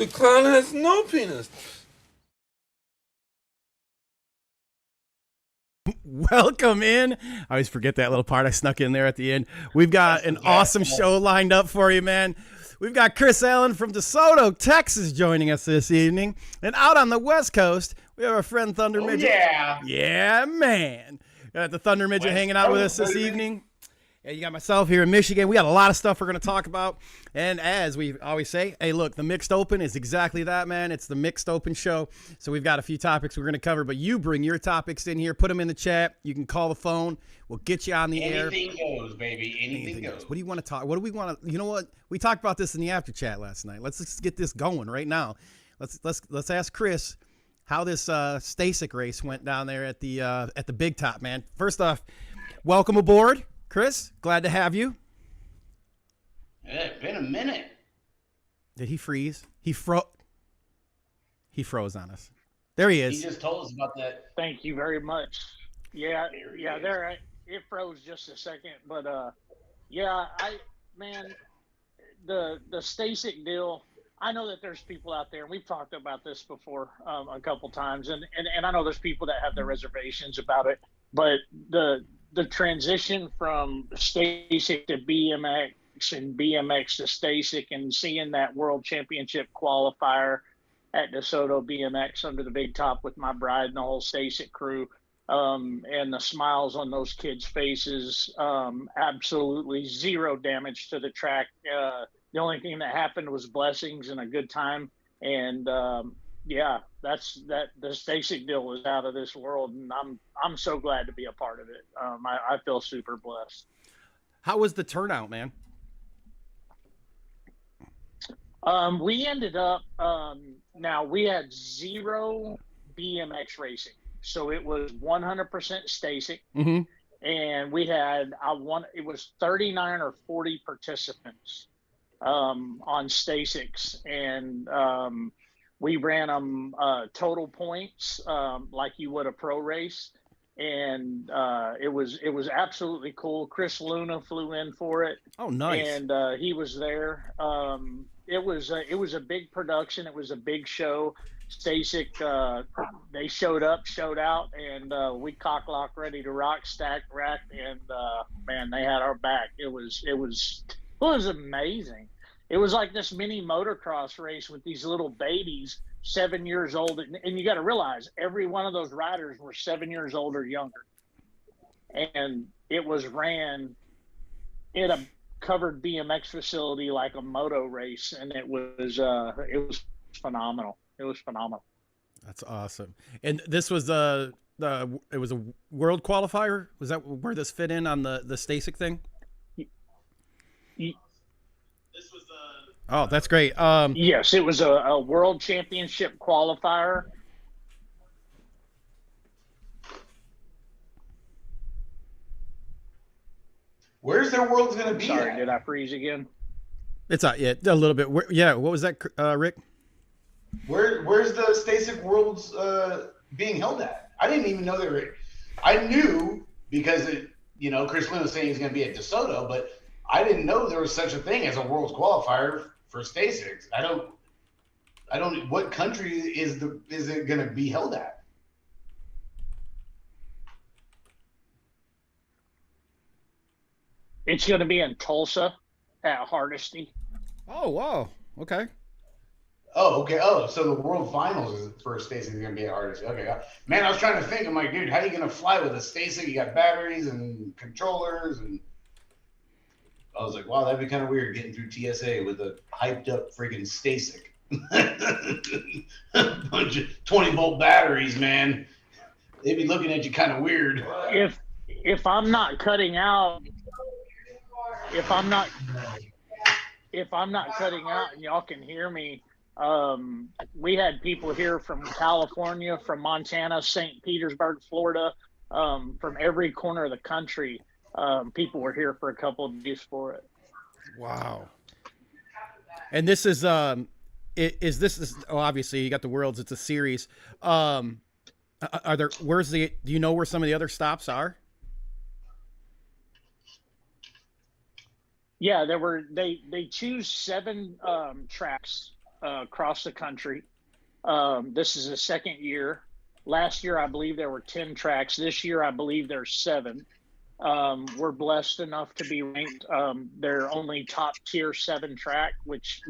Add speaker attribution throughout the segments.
Speaker 1: The clown has no penis.
Speaker 2: Welcome in. I always forget that little part I snuck in there at the end. We've got an awesome show lined up for you, man. We've got Chris Allen from DeSoto, Texas, joining us this evening. And out on the West Coast, we have our friend Thunder Midget.
Speaker 3: Yeah.
Speaker 2: Yeah, man. Got the Thunder Midget hanging out with us this evening. Yeah, you got myself here in Michigan. We got a lot of stuff we're going to talk about. And as we always say, hey, look, the Mixed Open is exactly that, man. It's the Mixed Open show. So we've got a few topics we're going to cover, but you bring your topics in here, put them in the chat. You can call the phone. We'll get you on the air.
Speaker 3: Anything goes, baby. Anything goes.
Speaker 2: What do you want to talk? What do we want to, you know what? We talked about this in the after chat last night. Let's just get this going right now. Let's ask Chris how this Stasic race went down there at the Big Top, man. First off, welcome aboard. Chris, glad to have you.
Speaker 3: Yeah, it's been a minute.
Speaker 2: Did he freeze? He froze on us. There he is.
Speaker 3: He just told us about that.
Speaker 4: Thank you very much. Yeah, there. It froze just a second, but the Stasic deal. I know that there's people out there, and we've talked about this before a couple times, and I know there's people that have their reservations about it, but the transition from Stasic to BMX and BMX to Stasic and seeing that world championship qualifier at DeSoto BMX under the Big Top with my bride and the whole Stasic crew, and the smiles on those kids' faces, absolutely zero damage to the track. The only thing that happened was blessings and a good time. And the Stasic deal was out of this world, and I'm so glad to be a part of it. I feel super blessed.
Speaker 2: How was the turnout, man?
Speaker 4: We ended up now we had 0 BMX racing, so it was 100% Stasic, and we had it was 39 or 40 participants on Stasics, and we ran them total points like you would a pro race, and it was absolutely cool. Chris Luna flew in for it.
Speaker 2: Oh, nice!
Speaker 4: And he was there. It was a big production. It was a big show. Stasic, they showed up, showed out, and we cock lock ready to rock, stack, rack, and man, they had our back. It was amazing. It was like this mini motocross race with these little babies, 7 years old. And you got to realize every one of those riders were 7 years old or younger. And it was ran in a covered BMX facility like a moto race. And it was phenomenal. It was phenomenal.
Speaker 2: That's awesome. And this was it was a world qualifier. Was that where this fit in on the Stasic thing? Oh, that's great.
Speaker 4: Yes, it was a world championship qualifier.
Speaker 3: Where's their world's going to be?
Speaker 4: Sorry, did I freeze again?
Speaker 2: It's a little bit. What was that, Rick?
Speaker 3: Where's the Stasic Worlds being held at? I didn't even know they were. I knew because Chris Lynn was saying he's going to be at DeSoto, but I didn't know there was such a thing as a Worlds qualifier for Stasic. I don't. What country is it going to be held at?
Speaker 4: It's going to be in Tulsa at Hardesty.
Speaker 2: Oh, wow. Okay.
Speaker 3: Oh, okay. Oh, so the World Finals for Stasic is going to be at Hardesty. Okay. Man, I was trying to think. I'm like, dude, how are you going to fly with a Stasic? You got batteries and controllers, and I was like, wow, that'd be kind of weird getting through TSA with a hyped up freaking Stasic. A bunch of 20-volt batteries, man. They'd be looking at you kind of weird.
Speaker 4: If I'm not cutting out, if I'm not cutting out and y'all can hear me, we had people here from California, from Montana, St. Petersburg, Florida, from every corner of the country. People were here for a couple of days for it.
Speaker 2: Wow. And this is obviously you got the Worlds, it's a series. Do you know where some of the other stops are?
Speaker 4: Yeah, they choose 7 tracks across the country. This is the second year. Last year, I believe there were 10 tracks. This year, I believe there's 7. We're blessed enough to be ranked. They're only top tier 7 track, which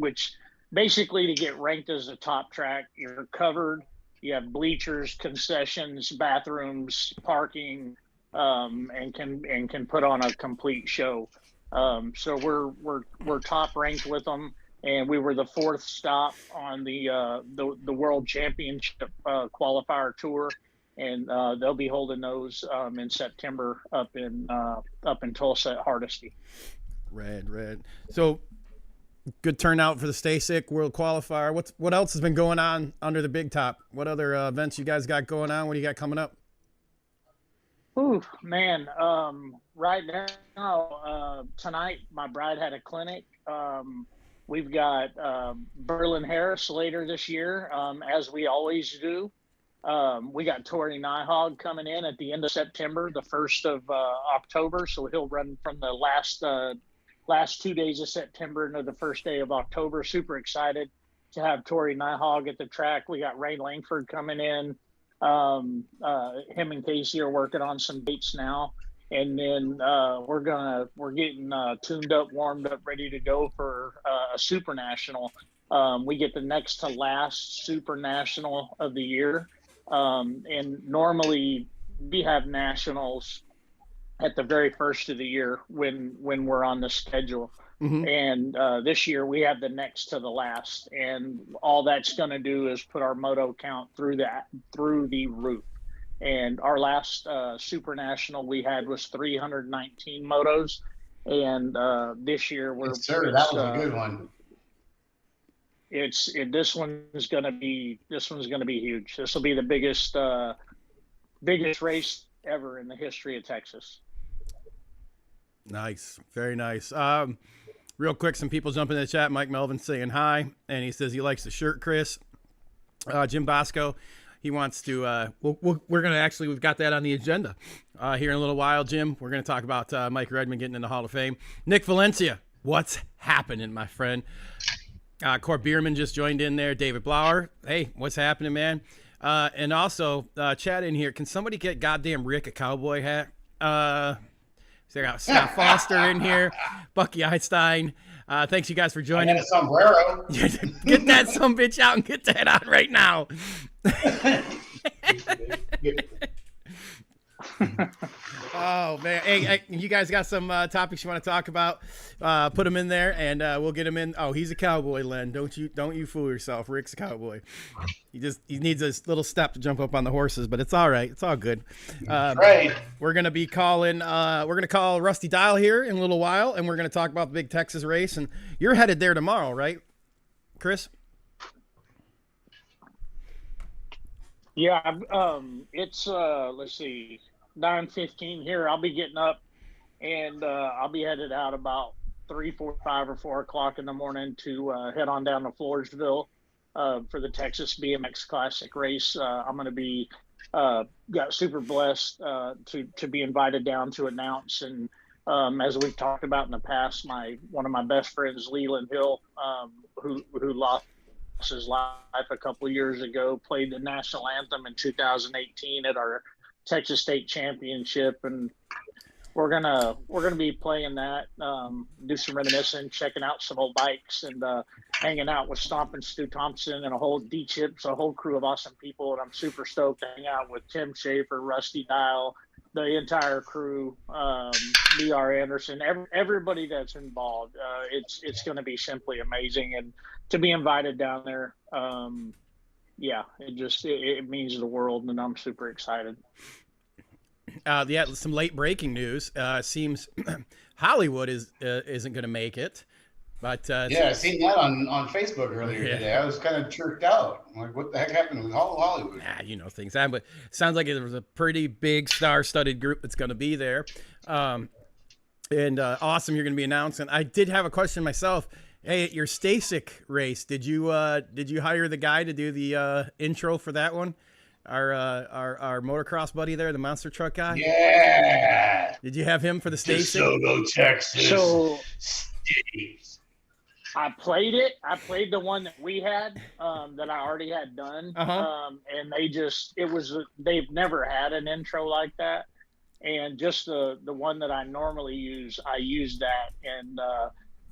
Speaker 4: basically to get ranked as a top track, you're covered. You have bleachers, concessions, bathrooms, parking, and can put on a complete show. So we're top ranked with them, and we were the 4th stop on the World Championship qualifier tour, and they'll be holding those in September up in Tulsa at Hardesty.
Speaker 2: Red. So good turnout for the STASIC World Qualifier. What else has been going on under the big top? What other events you guys got going on? What do you got coming up?
Speaker 4: Ooh, man. Right now, tonight, my bride had a clinic. We've got Berlin Harris later this year, as we always do. We got Tori Nyhog coming in at the end of September, the 1st of October. So he'll run from the last 2 days of September into the first day of October. Super excited to have Tori Nyhog at the track. We got Ray Langford coming in. Him and Casey are working on some dates now, and then we're getting tuned up, warmed up, ready to go for a Super National. We get the next to last Super National of the year, and normally we have nationals at the very first of the year when we're on the schedule. Mm-hmm. And this year we have the next to the last, and all that's going to do is put our moto count through the roof. And our last Super National we had was 319 motos, and this year we're
Speaker 3: that was a good one.
Speaker 4: This one's going to be huge. This will be the biggest race ever in the history of Texas.
Speaker 2: Nice, very nice. Real quick, some people jumping in the chat. Mike Melvin saying hi, and he says he likes the shirt, Chris. Jim Bosco, he wants to. We've got that on the agenda here in a little while, Jim. We're going to talk about Mike Redmond getting in the Hall of Fame. Nick Valencia, what's happening, my friend? Court Bierman just joined in there. David Blauer, hey, what's happening, man? And also, chat in here. Can somebody get goddamn Rick a cowboy hat? So I got Scott Foster in here, Bucky Einstein. Thanks you guys for joining.
Speaker 3: And a sombrero.
Speaker 2: Get that sumbitch out and get that on right now. Oh man, hey, you guys got some topics you want to talk about? Put them in there, and we'll get them in. Oh, he's a cowboy, Len. Don't you fool yourself. Rick's a cowboy. He needs a little step to jump up on the horses, but it's all right. It's all good.
Speaker 3: Right.
Speaker 2: We're gonna be calling. We're gonna call Rusty Dial here in a little while, and we're gonna talk about the big Texas race. And you're headed there tomorrow, right, Chris?
Speaker 4: Yeah. It's let's see. 9:15 here. I'll be getting up, and I'll be headed out about 3:45 or 4 o'clock in the morning to head on down to Floresville for the Texas BMX Classic race. I'm going to be got super blessed to be invited down to announce. And as we've talked about in the past, one of my best friends, Leland Hill, who lost his life a couple of years ago, played the national anthem in 2018 at our Texas State Championship, and we're gonna be playing that, do some reminiscing, checking out some old bikes, and hanging out with Stompin' Stu Thompson and a whole D-Chips, a whole crew of awesome people. And I'm super stoked to hang out with Tim Schaefer, Rusty Dial, the entire crew, B.R. Anderson, everybody that's involved. It's going to be simply amazing, and to be invited down there, yeah, it means the world, and I'm super excited.
Speaker 2: Yeah, some late breaking news. Seems Hollywood isn't going to make it, but
Speaker 3: yeah, I seen that on Facebook earlier today. I was kind of chirked out. I'm like, what the heck happened with Hollywood?
Speaker 2: Yeah, things happen. But it sounds like there was a pretty big star-studded group that's going to be there, and awesome. You're going to be announcing. I did have a question myself. Hey, at your STASIC race, did you hire the guy to do the intro for that one? Our motocross buddy there, the monster truck guy?
Speaker 3: Yeah.
Speaker 2: Did you have him for the STASIC?
Speaker 3: DeSoto, Texas.
Speaker 4: So I played it. I played the one that we had, that I already had done. And they've never had an intro like that. And just the one that I normally use, I used that, and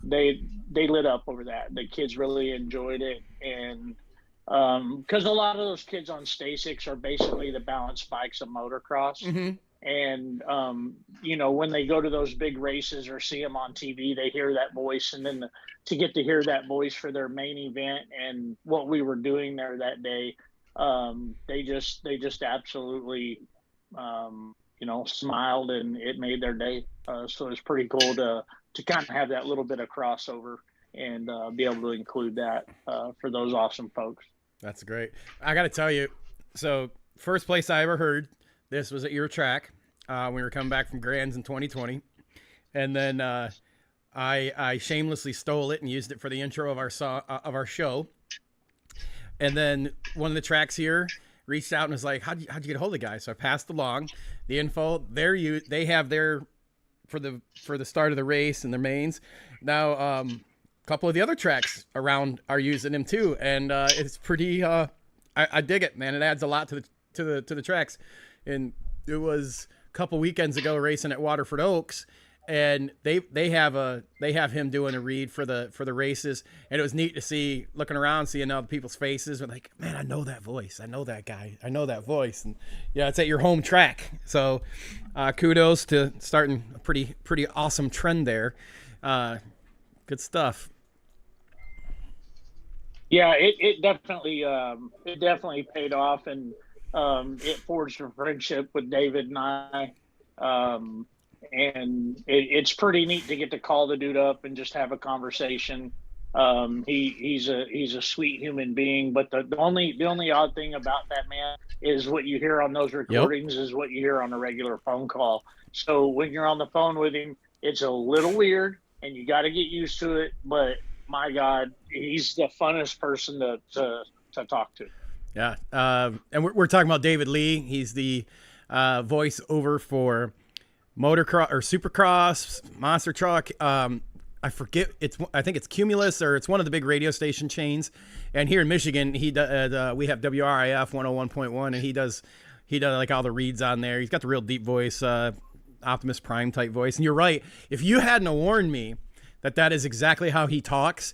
Speaker 4: they lit up over that. The kids really enjoyed it. And because a lot of those kids on Stasics are basically the balance spikes of motocross. And, when they go to those big races or see them on TV, they hear that voice. And then to get to hear that voice for their main event and what we were doing there that day, they just absolutely, smiled, and it made their day. So it's pretty cool to kind of have that little bit of crossover and be able to include that for those awesome folks.
Speaker 2: That's great. I got to tell you, so first place I ever heard this was at your track. We were coming back from Grands in 2020. And then I shamelessly stole it and used it for the intro of our show. And then one of the tracks here reached out and was like, how'd you get a hold of the guy? So I passed along the info. They have their for the start of the race and their mains. Now a couple of the other tracks around are using them too, and it's pretty I dig it, man. It adds a lot to the tracks. And it was a couple weekends ago racing at Waterford Oaks, and they have him doing a read for the races, and it was neat to see, looking around, seeing all the people's faces, and like, man, I know that voice, I know that guy, I know that voice. And yeah, it's at your home track, so kudos to starting a pretty awesome trend there. Good stuff.
Speaker 4: Yeah, it definitely paid off, and it forged a friendship with David and I. And it's pretty neat to get to call the dude up and just have a conversation. He's a sweet human being, but the only odd thing about that man is what you hear on those recordings is what you hear on a regular phone call. So when you're on the phone with him, it's a little weird, and you got to get used to it. But my God, he's the funnest person to talk to. Yeah,
Speaker 2: and we're talking about David Lee. He's the voiceover for motocross or supercross, monster truck. I forget. I think it's Cumulus, or it's one of the big radio station chains. And here in Michigan, we have WRIF 101.1, and he does like all the reads on there. He's got the real deep voice, Optimus Prime type voice. And you're right. If you hadn't warned me that is exactly how he talks,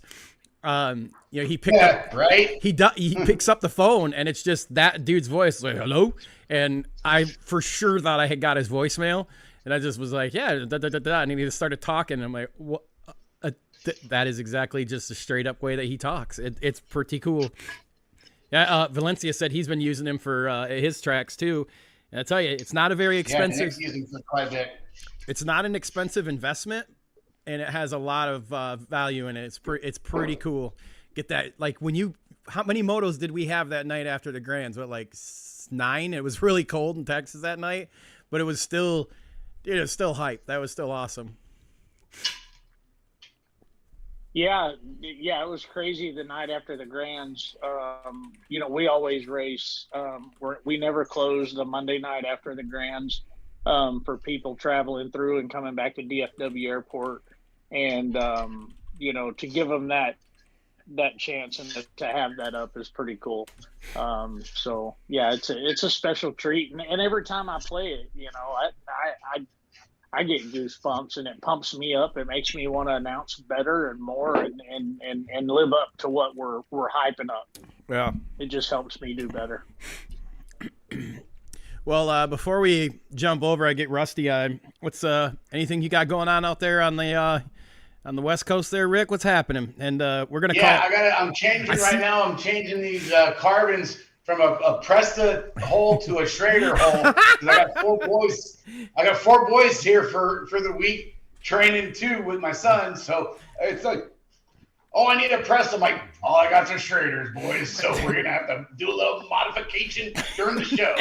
Speaker 2: he picked up, right? He picks up the phone, and it's just that dude's voice, like, hello. And I for sure thought I had got his voicemail. And I just was like, yeah, and he just started talking. And I'm like, what? That is exactly just a straight up way that he talks. It's pretty cool. Yeah, Valencia said he's been using him for his tracks too. And I tell you, it's not a very expensive. Yeah, using for quite a bit. It's not an expensive investment, and it has a lot of value in it. It's pretty cool. Get that, like, how many motos did we have that night after the Grands? What, like 9? It was really cold in Texas that night, but it was still. Dude, it's still hype. That was still awesome.
Speaker 4: Yeah, it was crazy the night after the Grands. We always race. We never close the Monday night after the Grands for people traveling through and coming back to DFW Airport. And, to give them that chance and to have that up is pretty cool. So yeah, it's a special treat, and every time I play it, I get goosebumps, and it pumps me up. It makes me want to announce better and more and live up to what we're hyping up.
Speaker 2: Yeah, it
Speaker 4: just helps me do better.
Speaker 2: Well, before we jump over, I get rusty. What's anything you got going on out there on the West Coast there, Rick? What's happening? And we're gonna
Speaker 3: I'm changing right now. I'm changing these carbons from a Presta hole to a Schrader hole. I got 4 boys. I got 4 boys here for the week training too with my son. So it's like, I need a Presta. I'm like, all I got are Schraders, boys. So we're gonna have to do a little modification during the show.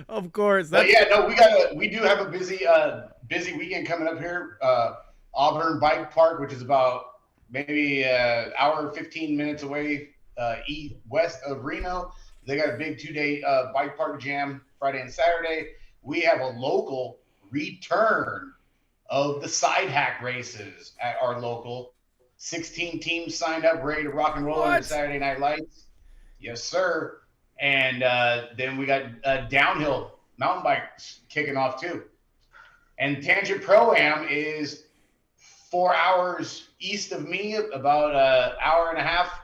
Speaker 2: Of course.
Speaker 3: But we do have a busy weekend coming up here. Auburn Bike Park, which is about maybe an hour 15 minutes away west of Reno. They got a big 2-day bike park jam Friday and Saturday. We have a local return of the side hack races at our local. 16 teams signed up, ready to rock and roll on the Saturday Night Lights. Yes, sir. And then we got downhill mountain bikes kicking off too. And Tangent Pro-Am is 4 hours east of me, about an hour and a half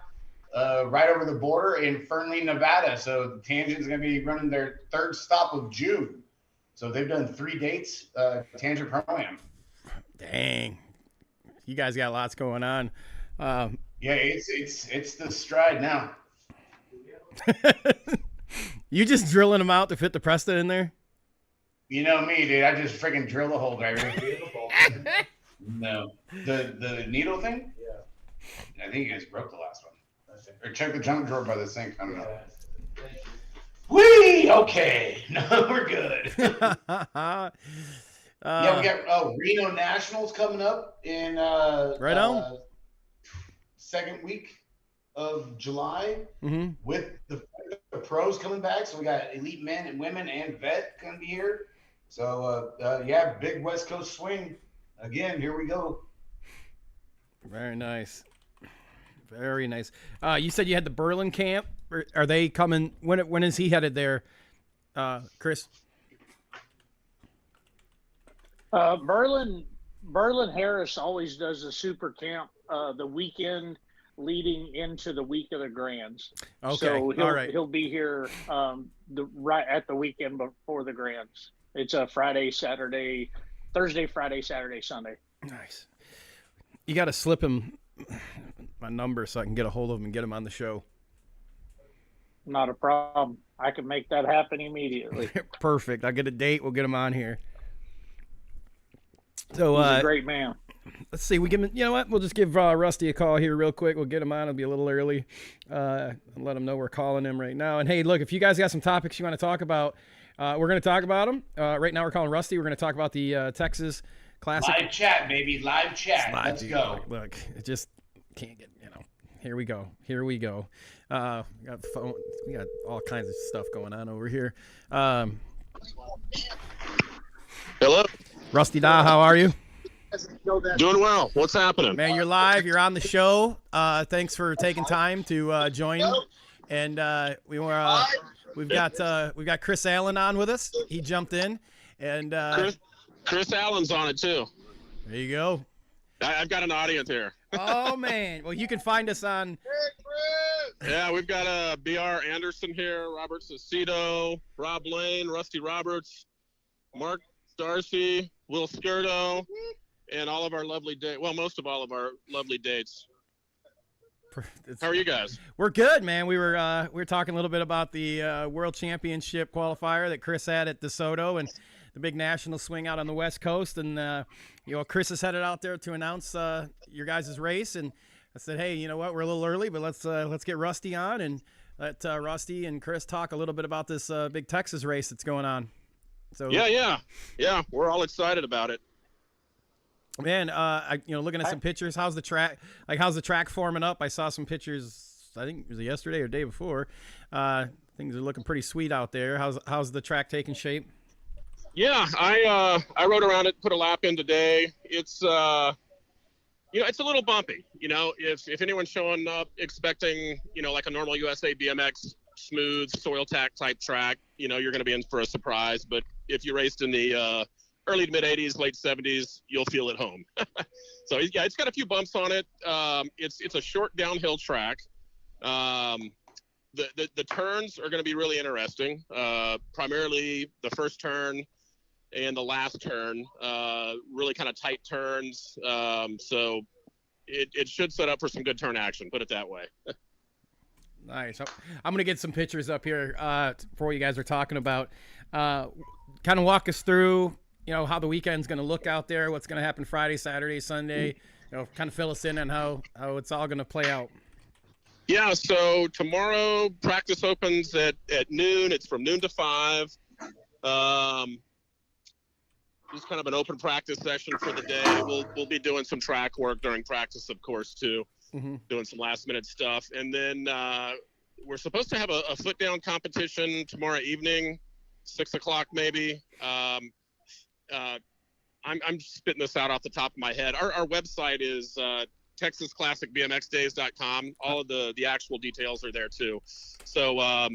Speaker 3: right over the border in Fernley, Nevada. So Tangent's going to be running their third stop of June. So they've done 3 dates, Tangent Pro-Am.
Speaker 2: Dang. You guys got lots going on.
Speaker 3: Yeah, it's the stride now.
Speaker 2: You just drilling them out to fit the Presta in there?
Speaker 3: You know me, dude. I just freaking drill a hole, driver. No. The needle thing? Yeah. I think you guys broke the last one. Or check the junk drawer by the sink. I don't know. Whee! Okay. No, we're good. Yeah, we got Reno Nationals coming up in
Speaker 2: right on.
Speaker 3: Second week of July with the pros coming back. So we got elite men and women and vet going to be here. So yeah, big West Coast swing again. Here we go.
Speaker 2: Very nice. Very nice. You said you had the Berlin camp. Are they coming? When is he headed there, Chris?
Speaker 4: Berlin Harris always does a super camp the weekend leading into the week of the Grands.
Speaker 2: Okay,
Speaker 4: so
Speaker 2: all right.
Speaker 4: He'll be here right at the weekend before the Grands. It's a Thursday, Friday, Saturday, Sunday.
Speaker 2: Nice. You got to slip him my number so I can get a hold of him and get him on the show.
Speaker 4: Not a problem. I can make that happen immediately.
Speaker 2: Perfect. I'll get a date. We'll get him on here. So
Speaker 4: he's a great man.
Speaker 2: Let's see. We give him. You know what? We'll just give Rusty a call here real quick. We'll get him on. It'll be a little early. And let him know we're calling him right now. And hey, look, if you guys got some topics you want to talk about, we're going to talk about them. Right now, we're calling Rusty. We're going to talk about the Texas Classic.
Speaker 3: Live chat, baby. Live chat. Let's go.
Speaker 2: Look, it just can't get. Here we go. Here we go. We got phone. We got all kinds of stuff going on over here.
Speaker 5: Hello.
Speaker 2: Rusty Da, how are you?
Speaker 5: Doing well. What's happening?
Speaker 2: Man, you're live. You're on the show. Thanks for taking time to join. And we've got Chris Allen on with us. He jumped in, and
Speaker 5: Chris Allen's on it too.
Speaker 2: There you go.
Speaker 5: I've got an audience here.
Speaker 2: Oh man. Well, you can find us on.
Speaker 5: Yeah, we've got B.R. Anderson here, Robert Cicito, Rob Lane, Rusty Roberts, Mark Darcy, Will Skirdo, and all of our lovely dates. Well, most of all of our lovely dates. How are you guys?
Speaker 2: We're good, man. We were talking a little bit about the World Championship qualifier that Chris had at DeSoto and the big national swing out on the West Coast. And Chris is headed out there to announce your guys' race. And I said, hey, you know what? We're a little early, but let's get Rusty on and let Rusty and Chris talk a little bit about this big Texas race that's going on. So
Speaker 5: yeah, we're all excited about it.
Speaker 2: Man, looking at some pictures, how's the track? How's the track forming up? I saw some pictures. I think it was yesterday or the day before. Things are looking pretty sweet out there. How's the track taking shape?
Speaker 5: Yeah, I rode around it, put a lap in today. It's it's a little bumpy. If anyone's showing up expecting like a normal USA BMX smooth soil tack type track, you're going to be in for a surprise. But if you raced in the early to mid 80s, late 70s, you'll feel at home. So yeah, it's got a few bumps on it. It's a short downhill track. The turns are going to be really interesting. Primarily the first turn and the last turn, really kind of tight turns. So it should set up for some good turn action, put it that way.
Speaker 2: Nice. I'm going to get some pictures up here for what you guys are talking about. Kind of walk us through, how the weekend's going to look out there, what's going to happen Friday, Saturday, Sunday, kind of fill us in on how it's all going to play out.
Speaker 5: Yeah, so tomorrow practice opens at noon. It's from noon to 5. Just kind of an open practice session for the day. We'll be doing some track work during practice, of course, too. Mm-hmm. Doing some last minute stuff. And then we're supposed to have a foot down competition tomorrow evening, 6 o'clock maybe. I'm spitting this out off the top of my head. Our website is TexasClassicBMXDays.com. All of the actual details are there too. So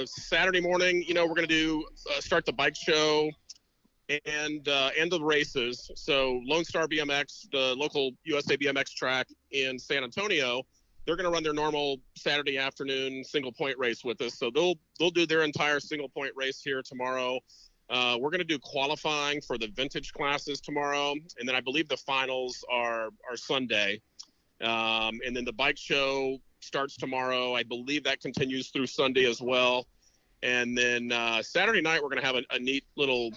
Speaker 5: Saturday morning, we're going to start the bike show and the races. So Lone Star BMX, the local USA BMX track in San Antonio, they're going to run their normal Saturday afternoon single point race with us. So they'll do their entire single point race here tomorrow. We're going to do qualifying for the vintage classes tomorrow, and then I believe the finals are Sunday. And then the bike show starts tomorrow. I believe that continues through Sunday as well. And then Saturday night, we're going to have a neat little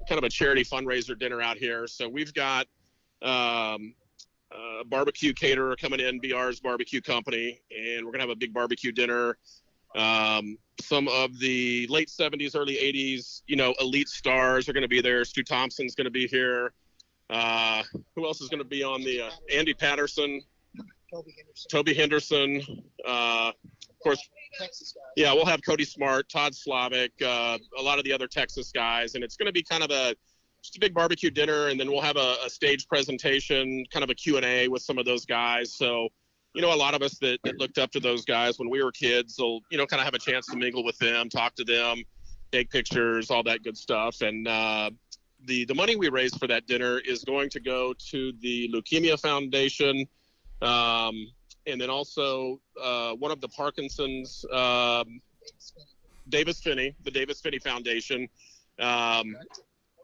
Speaker 5: kind of a charity fundraiser dinner out here. So we've got a barbecue caterer coming in, BR's Barbecue Company, and we're going to have a big barbecue dinner. Some of the late 70s, early 80s, elite stars are going to be there. Stu Thompson's going to be here. Who else is going to be on the Andy Patterson, Toby Henderson, of course.
Speaker 6: Texas guys.
Speaker 5: Yeah, we'll have Cody Smart, Todd Slavic, a lot of the other Texas guys, and it's going to be kind of just a big barbecue dinner, and then we'll have a stage presentation, kind of a Q&A with some of those guys. So, a lot of us that looked up to those guys when we were kids will, kind of have a chance to mingle with them, talk to them, take pictures, all that good stuff. And the money we raise for that dinner is going to go to the Leukemia Foundation, and then also one of the Parkinson's, Davis Finney, the Davis Finney Foundation,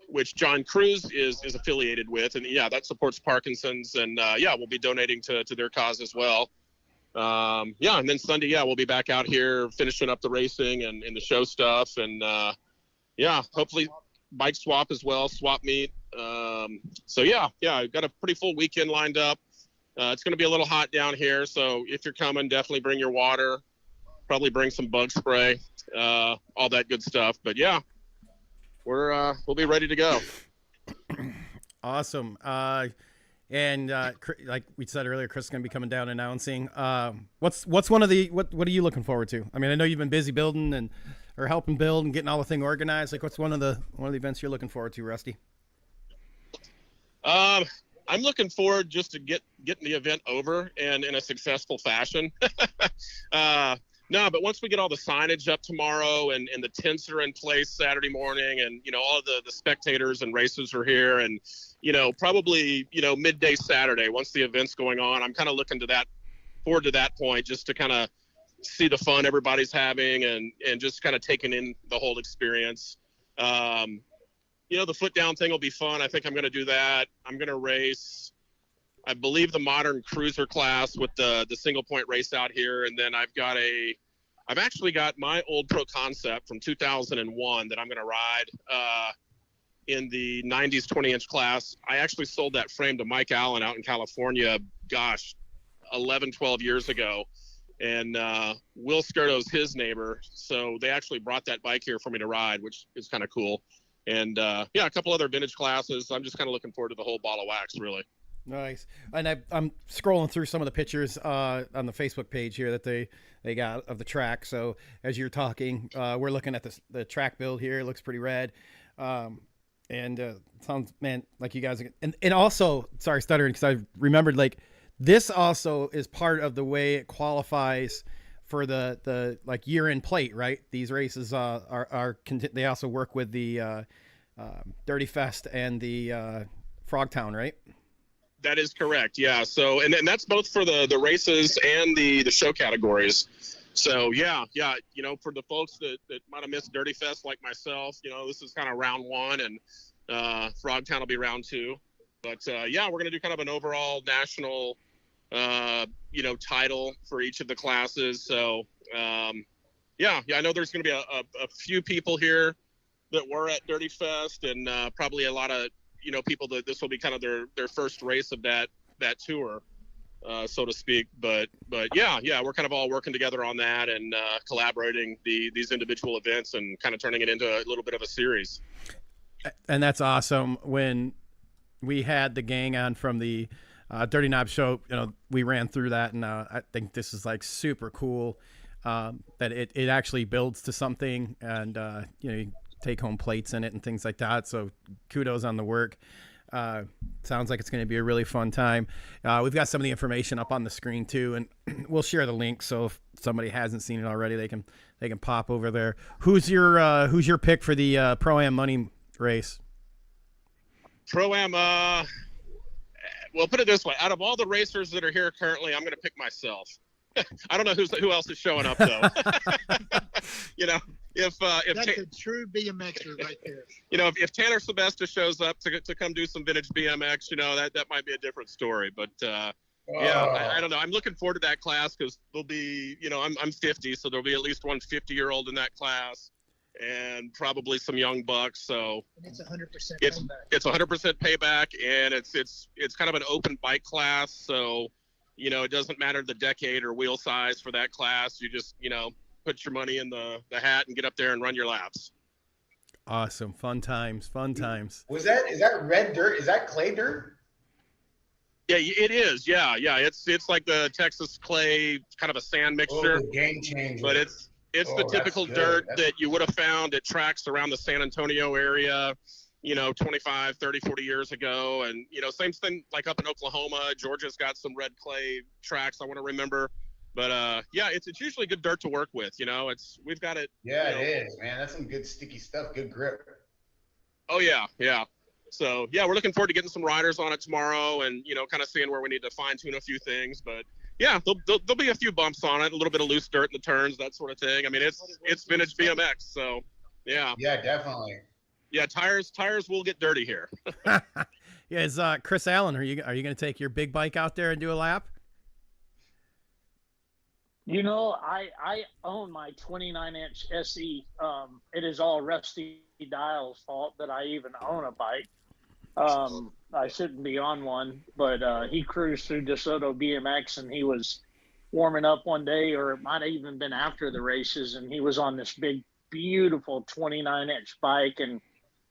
Speaker 5: which John Cruz is affiliated with. And yeah, that supports Parkinson's. And we'll be donating to their cause as well. And then Sunday, we'll be back out here finishing up the racing and the show stuff. And hopefully bike swap as well, swap meet. I've got a pretty full weekend lined up. It's going to be a little hot down here. So if you're coming, definitely bring your water, probably bring some bug spray, all that good stuff. But yeah, we'll be ready to go.
Speaker 2: Awesome. And like we said earlier, Chris is going to be coming down announcing. What's one of the what are you looking forward to? I mean, I know you've been busy building or helping build and getting all the thing organized. Like, what's one of the events you're looking forward to, Rusty?
Speaker 5: I'm looking forward just to getting the event over and in a successful fashion. No, but once we get all the signage up tomorrow and the tents are in place Saturday morning and, all of the spectators and racers are here and, probably, midday Saturday, once the event's going on, I'm kind of looking forward to that point just to kind of see the fun everybody's having and just kind of taking in the whole experience. The foot down thing will be fun. I think I'm going to do that. I'm going to race, I believe, the modern cruiser class with the single point race out here. And then I've actually got my old Pro Concept from 2001 that I'm going to ride in the 90s 20-inch class. I actually sold that frame to Mike Allen out in California, 11, 12 years ago. And Will Skirto's his neighbor. So they actually brought that bike here for me to ride, which is kind of cool. And a couple other vintage classes. I'm just kind of looking forward to the whole ball of wax, really.
Speaker 2: Nice. And I'm scrolling through some of the pictures on the Facebook page here that they got of the track. So as you're talking, we're looking at the track build here. It looks pretty rad. Sounds, man, like you guys are, and also, sorry, stuttering, because I remembered, like, this also is part of the way it qualifies for the like year-end plate, right? These races they also work with the Dirty Fest and the Frogtown, right?
Speaker 5: That is correct. Yeah. So, and that's both for the races and the show categories. So yeah. For the folks that might have missed Dirty Fest like myself, this is kind of round one, and Frogtown will be round two. But we're going to do kind of an overall national title for each of the classes. So, I know there's going to be a few people here that were at Dirty Fest, and probably a lot of, people that this will be kind of their first race of that tour, so to speak. But we're kind of all working together on that and collaborating these individual events and kind of turning it into a little bit of a series.
Speaker 2: And that's awesome. When we had the gang on from the Dirty Knob show, we ran through that, and I think this is like super cool that it actually builds to something, and take home plates in it and things like that. So kudos on the work. Sounds like it's going to be a really fun time. We've got some of the information up on the screen too, and we'll share the link. So if somebody hasn't seen it already, they can pop over there. Who's your pick for the Pro-Am money race?
Speaker 5: Pro-Am, well, put it this way. Out of all the racers that are here currently, I'm going to pick myself. I don't know who else is showing up though. You know, if
Speaker 6: that's a true BMXer right there.
Speaker 5: You know, if Tanner Sebesta shows up to come do some vintage BMX, you know, that might be a different story. But yeah, I don't know. I'm looking forward to that class because there'll be, you know, I'm 50, so there'll be at least one 50-year-old in that class, and probably some young bucks. So
Speaker 6: and it's 100%
Speaker 5: it's
Speaker 6: payback.
Speaker 5: It's 100% payback, and it's kind of an open bike class. So, you know, it doesn't matter the decade or wheel size for that class. You just, you know, put your money in the hat and get up there and run your laps.
Speaker 2: Awesome. Fun times.
Speaker 3: Is that red dirt? Is that clay dirt?
Speaker 5: Yeah, it is. Yeah. It's like the Texas clay, kind of a sand mixture.
Speaker 3: Oh, game changer.
Speaker 5: But it's the typical dirt that you would have found at tracks around the San Antonio area, you know, 25, 30, 40 years ago. And, you know, same thing like up in Oklahoma. Georgia's got some red clay tracks I want to remember. But, yeah, it's usually good dirt to work with, you know. We've got it.
Speaker 3: Yeah, you know, it is, man. That's some good sticky stuff. Good grip.
Speaker 5: Oh, yeah. So, yeah, we're looking forward to getting some riders on it tomorrow and, you know, kind of seeing where we need to fine-tune a few things. But, yeah, there'll be a few bumps on it, a little bit of loose dirt in the turns, that sort of thing. I mean, it's vintage BMX, so, yeah.
Speaker 3: Yeah, definitely.
Speaker 5: Yeah, tires will get dirty here.
Speaker 2: Yeah, is Chris Allen, are you going to take your big bike out there and do a lap?
Speaker 4: You know, I own my 29-inch SE. It is all Rusty Dial's fault that I even own a bike. I shouldn't be on one, but he cruised through DeSoto BMX, and he was warming up one day, or it might have even been after the races, and he was on this big, beautiful 29-inch bike, and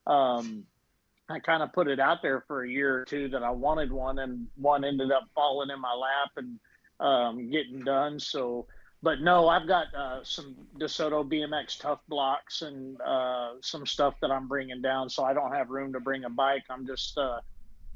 Speaker 4: I kind of put it out there for a year or two that I wanted one, and one ended up falling in my lap and getting done. So, but no, I've got some DeSoto BMX tough blocks and some stuff that I'm bringing down, so I don't have room to bring a bike. I'm just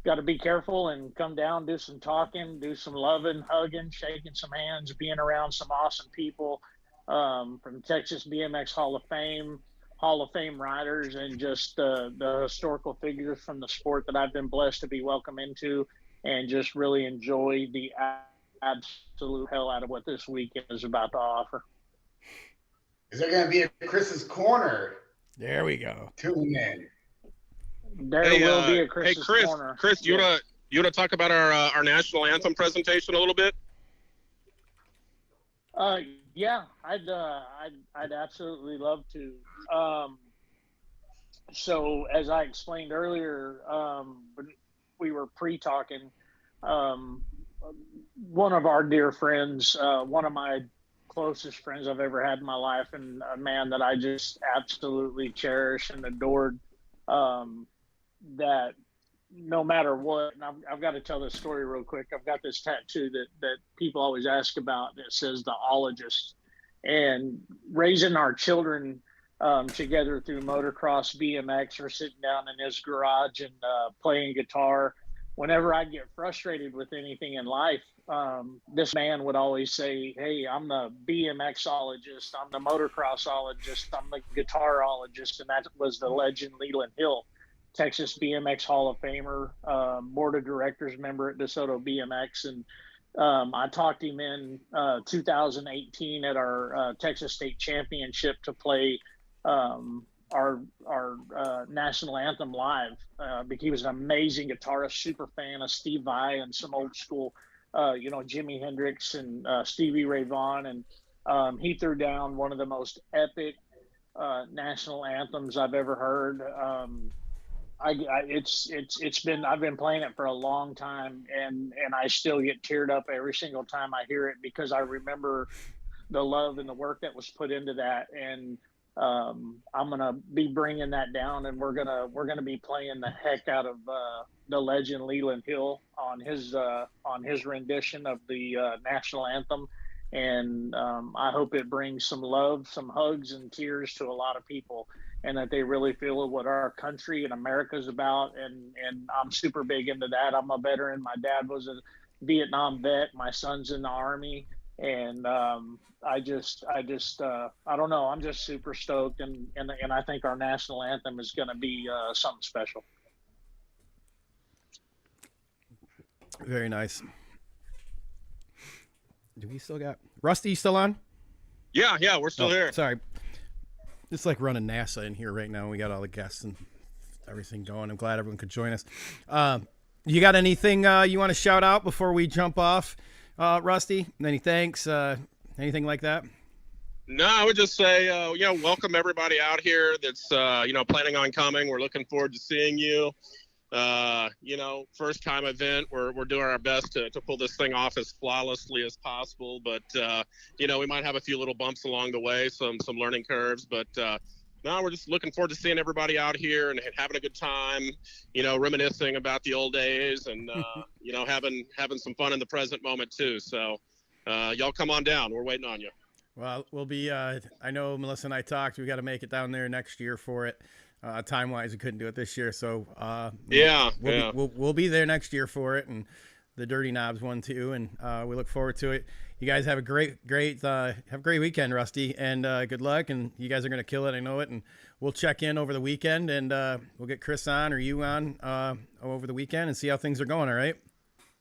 Speaker 4: got to be careful and come down, do some talking, do some loving, hugging, shaking some hands, being around some awesome people from Texas BMX Hall of Fame riders, and just the historical figures from the sport that I've been blessed to be welcome into, and just really enjoy the absolute hell out of what this weekend is about to offer.
Speaker 3: Is there going to be a Chris's Corner?
Speaker 2: There we go.
Speaker 3: Tune in.
Speaker 4: There will be a Chris's Corner.
Speaker 5: Chris, you want to talk about our national anthem presentation a little bit?
Speaker 4: Yeah, I'd absolutely love to. So as I explained earlier, when we were pre-talking, one of our dear friends, one of my closest friends I've ever had in my life, and a man that I just absolutely cherish and adored, that no matter what, and I've got to tell this story real quick. I've got this tattoo that people always ask about that says the ologist, and raising our children together through motocross BMX, or sitting down in his garage and playing guitar. Whenever I get frustrated with anything in life, this man would always say, "Hey, I'm the BMXologist, I'm the motocrossologist, I'm the guitarologist," and that was the legend Leland Hill, Texas BMX Hall of Famer, board of directors member at DeSoto BMX. And I talked him in 2018 at our Texas State Championship to play our national anthem live, because he was an amazing guitarist, super fan of Steve Vai and some old school, Jimi Hendrix and Stevie Ray Vaughan. And he threw down one of the most epic national anthems I've ever heard. I've been playing it for a long time, and I still get teared up every single time I hear it, because I remember the love and the work that was put into that. And I'm gonna be bringing that down, and we're gonna be playing the heck out of the legend Leland Hill on his rendition of the national anthem. And I hope it brings some love, some hugs, and tears to a lot of people. and that they really feel what our country and America's about. And I'm super big into that. I'm a veteran. My dad was a Vietnam vet. My son's in the Army. And I don't know. I'm just super stoked. And I think our national anthem is going to be something special.
Speaker 2: Very nice. Do we still got Rusty? You still on?
Speaker 5: Yeah, we're still here.
Speaker 2: Sorry. It's like running NASA in here right now. We got all the guests and everything going. I'm glad everyone could join us. You got anything you want to shout out before we jump off, Rusty? Any thanks? Anything like that?
Speaker 5: No, I would just say, welcome everybody out here that's, planning on coming. We're looking forward to seeing you. First time event. We're doing our best to pull this thing off as flawlessly as possible. But, we might have a few little bumps along the way, some learning curves. But no, we're just looking forward to seeing everybody out here and having a good time, reminiscing about the old days and, having some fun in the present moment too. So y'all come on down. We're waiting on you.
Speaker 2: Well, we'll be, I know Melissa and I talked, we got to make it down there next year for it. Time-wise, we couldn't do it this year. So we'll be there next year for it. And the Dirty Knobs one too. And we look forward to it. You guys have a great weekend, Rusty, and good luck. And you guys are going to kill it. I know it. And we'll check in over the weekend and we'll get Chris on or you on over the weekend and see how things are going. All right.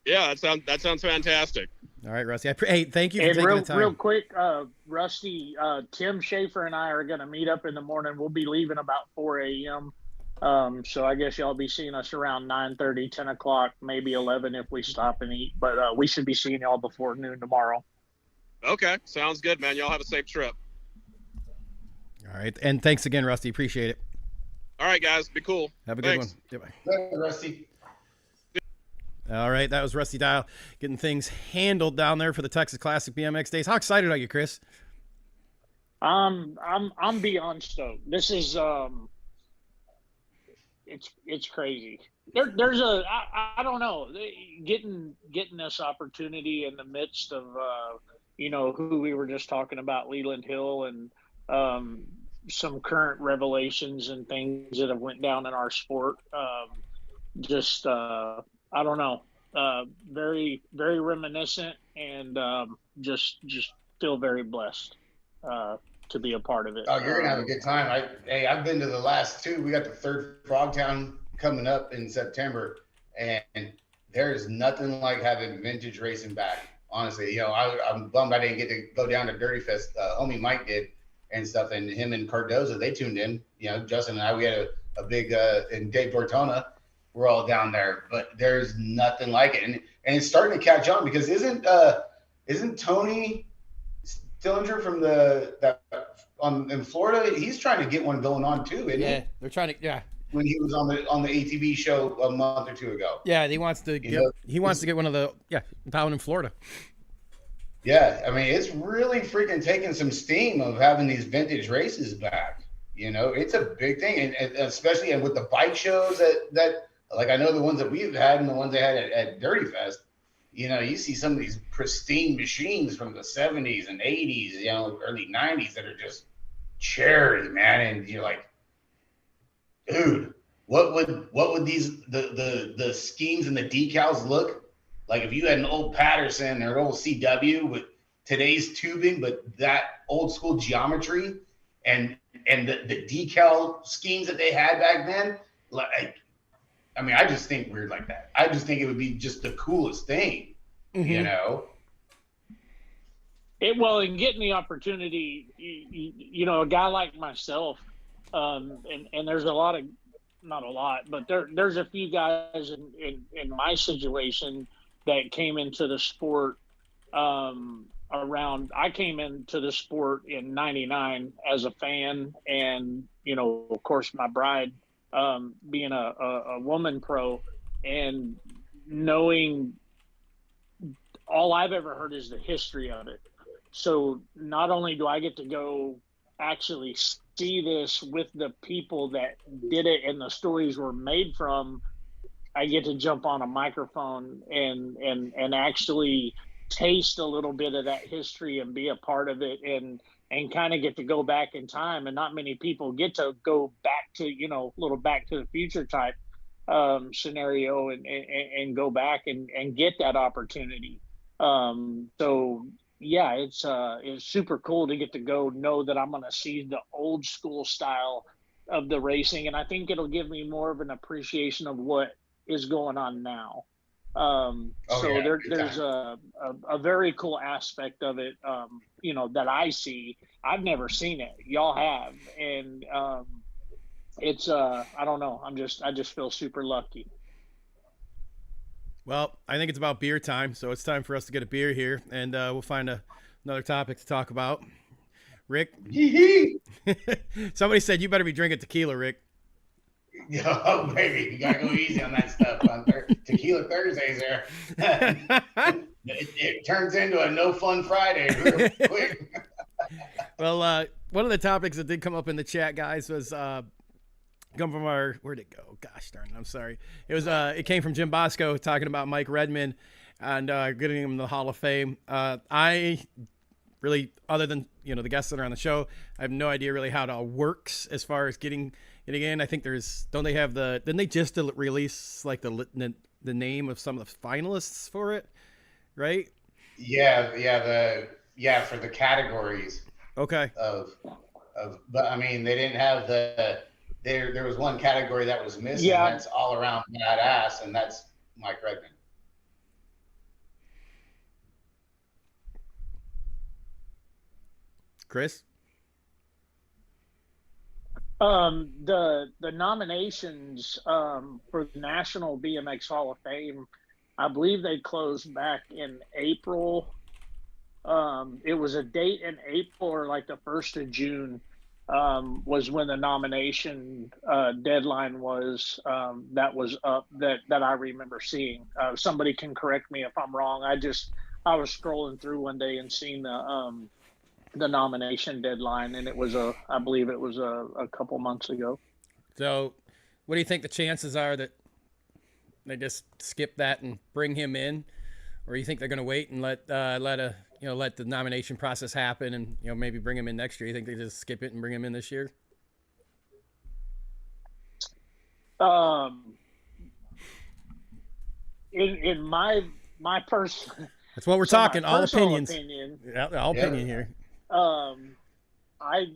Speaker 5: Yeah, that sounds fantastic.
Speaker 2: All right, Rusty. Hey, thank you for taking the time.
Speaker 4: Real quick, Rusty, Tim Schaefer and I are going to meet up in the morning. We'll be leaving about 4 a.m. So I guess y'all be seeing us around 9:30, 10 o'clock, maybe 11 if we stop and eat. But we should be seeing y'all before noon tomorrow.
Speaker 5: Okay, sounds good, man. Y'all have a safe trip.
Speaker 2: All right, and thanks again, Rusty. Appreciate it.
Speaker 5: All right, guys. Be cool.
Speaker 2: Have a good one. Goodbye.
Speaker 3: Bye, Rusty.
Speaker 2: All right, that was Rusty Dial getting things handled down there for the Texas Classic BMX Days. How excited are you, Chris?
Speaker 4: I'm beyond stoked. This is it's crazy. There's I don't know, getting this opportunity in the midst of who we were just talking about, Leland Hill, and some current revelations and things that have went down in our sport. I don't know. Very, very reminiscent, and just feel very blessed to be a part of it.
Speaker 3: Oh, you're gonna have a good time. I've been to the last two. We got the third Frogtown coming up in September, and there's nothing like having vintage racing back. Honestly, I'm bummed I didn't get to go down to Dirty Fest. Homie Mike did and stuff, and him and Cardoza, they tuned in. Justin and I, we had a big and Dave Dortona. We're all down there, but there's nothing like it, and it's starting to catch on because isn't Tony Stillinger from in Florida? He's trying to get one going on too, isn't he?
Speaker 2: They're trying to. Yeah,
Speaker 3: when he was on the ATV show a month or two ago.
Speaker 2: Yeah, he wants to get one of the down in Florida.
Speaker 3: Yeah, I mean it's really freaking taking some steam of having these vintage races back. It's a big thing, and especially with the bike shows that. Like I know the ones that we've had and the ones they had at Dirty Fest, you see some of these pristine machines from the 70s and 80s, early 90s that are just cherry, man. And you're like, dude, what would these the schemes and the decals look like if you had an old Patterson or an old CW with today's tubing, but that old school geometry and the decal schemes that they had back then, like. I mean, I just think weird like that. I just think it would be just the coolest thing,
Speaker 2: mm-hmm.
Speaker 4: And getting the opportunity, a guy like myself, and there's not a lot, but there's a few guys in my situation that came into the sport I came into the sport in '99 as a fan, and of course my bride. Being a woman pro and knowing all I've ever heard is the history of it. So not only do I get to go actually see this with the people that did it and the stories were made from, I get to jump on a microphone and actually taste a little bit of that history and be a part of it and and kind of get to go back in time. And not many people get to go back to, little Back to the Future type scenario and go back and get that opportunity. So yeah, it's super cool to get to go know that I'm going to see the old school style of the racing. And I think it'll give me more of an appreciation of what is going on now. There's a very cool aspect of it, that I see. I've never seen it. Y'all have. And it's I don't know. I just feel super lucky.
Speaker 2: Well, I think it's about beer time, so it's time for us to get a beer here, and we'll find another topic to talk about. Rick? Somebody said you better be drinking tequila, Rick.
Speaker 3: Yo, baby, you gotta go easy on that stuff on Tequila Thursdays there. it turns into a no fun Friday real quick.
Speaker 2: Well, one of the topics that did come up in the chat, guys, was come from where'd it go? Gosh darn it, I'm sorry. It came from Jim Bosco talking about Mike Redmond and getting him in the Hall of Fame. I really, other than the guests that are on the show, I have no idea really how it all works as far as getting in. I think didn't they just release like the name of some of the finalists for it, right?
Speaker 3: Yeah, for the categories.
Speaker 2: Okay.
Speaker 3: But I mean, they didn't have there was one category that was missing.
Speaker 4: Yeah.
Speaker 3: That's all around badass, and that's Mike Redmond.
Speaker 2: Chris?
Speaker 4: The nominations for the National BMX Hall of Fame, I believe they closed back in April. It was a date in April or like the 1st of June was when the nomination deadline was that was up that I remember seeing. Somebody can correct me if I'm wrong. I was scrolling through one day and seen the nomination deadline, and I believe it was a couple months ago. So
Speaker 2: what do you think the chances are that they just skip that and bring him in, or you think they're going to wait and let the nomination process happen and maybe bring him in next year? You think they just skip it and bring him in this year?
Speaker 4: In my personal,
Speaker 2: that's what we're talking. All opinions.
Speaker 4: Opinion,
Speaker 2: all opinion here.
Speaker 4: I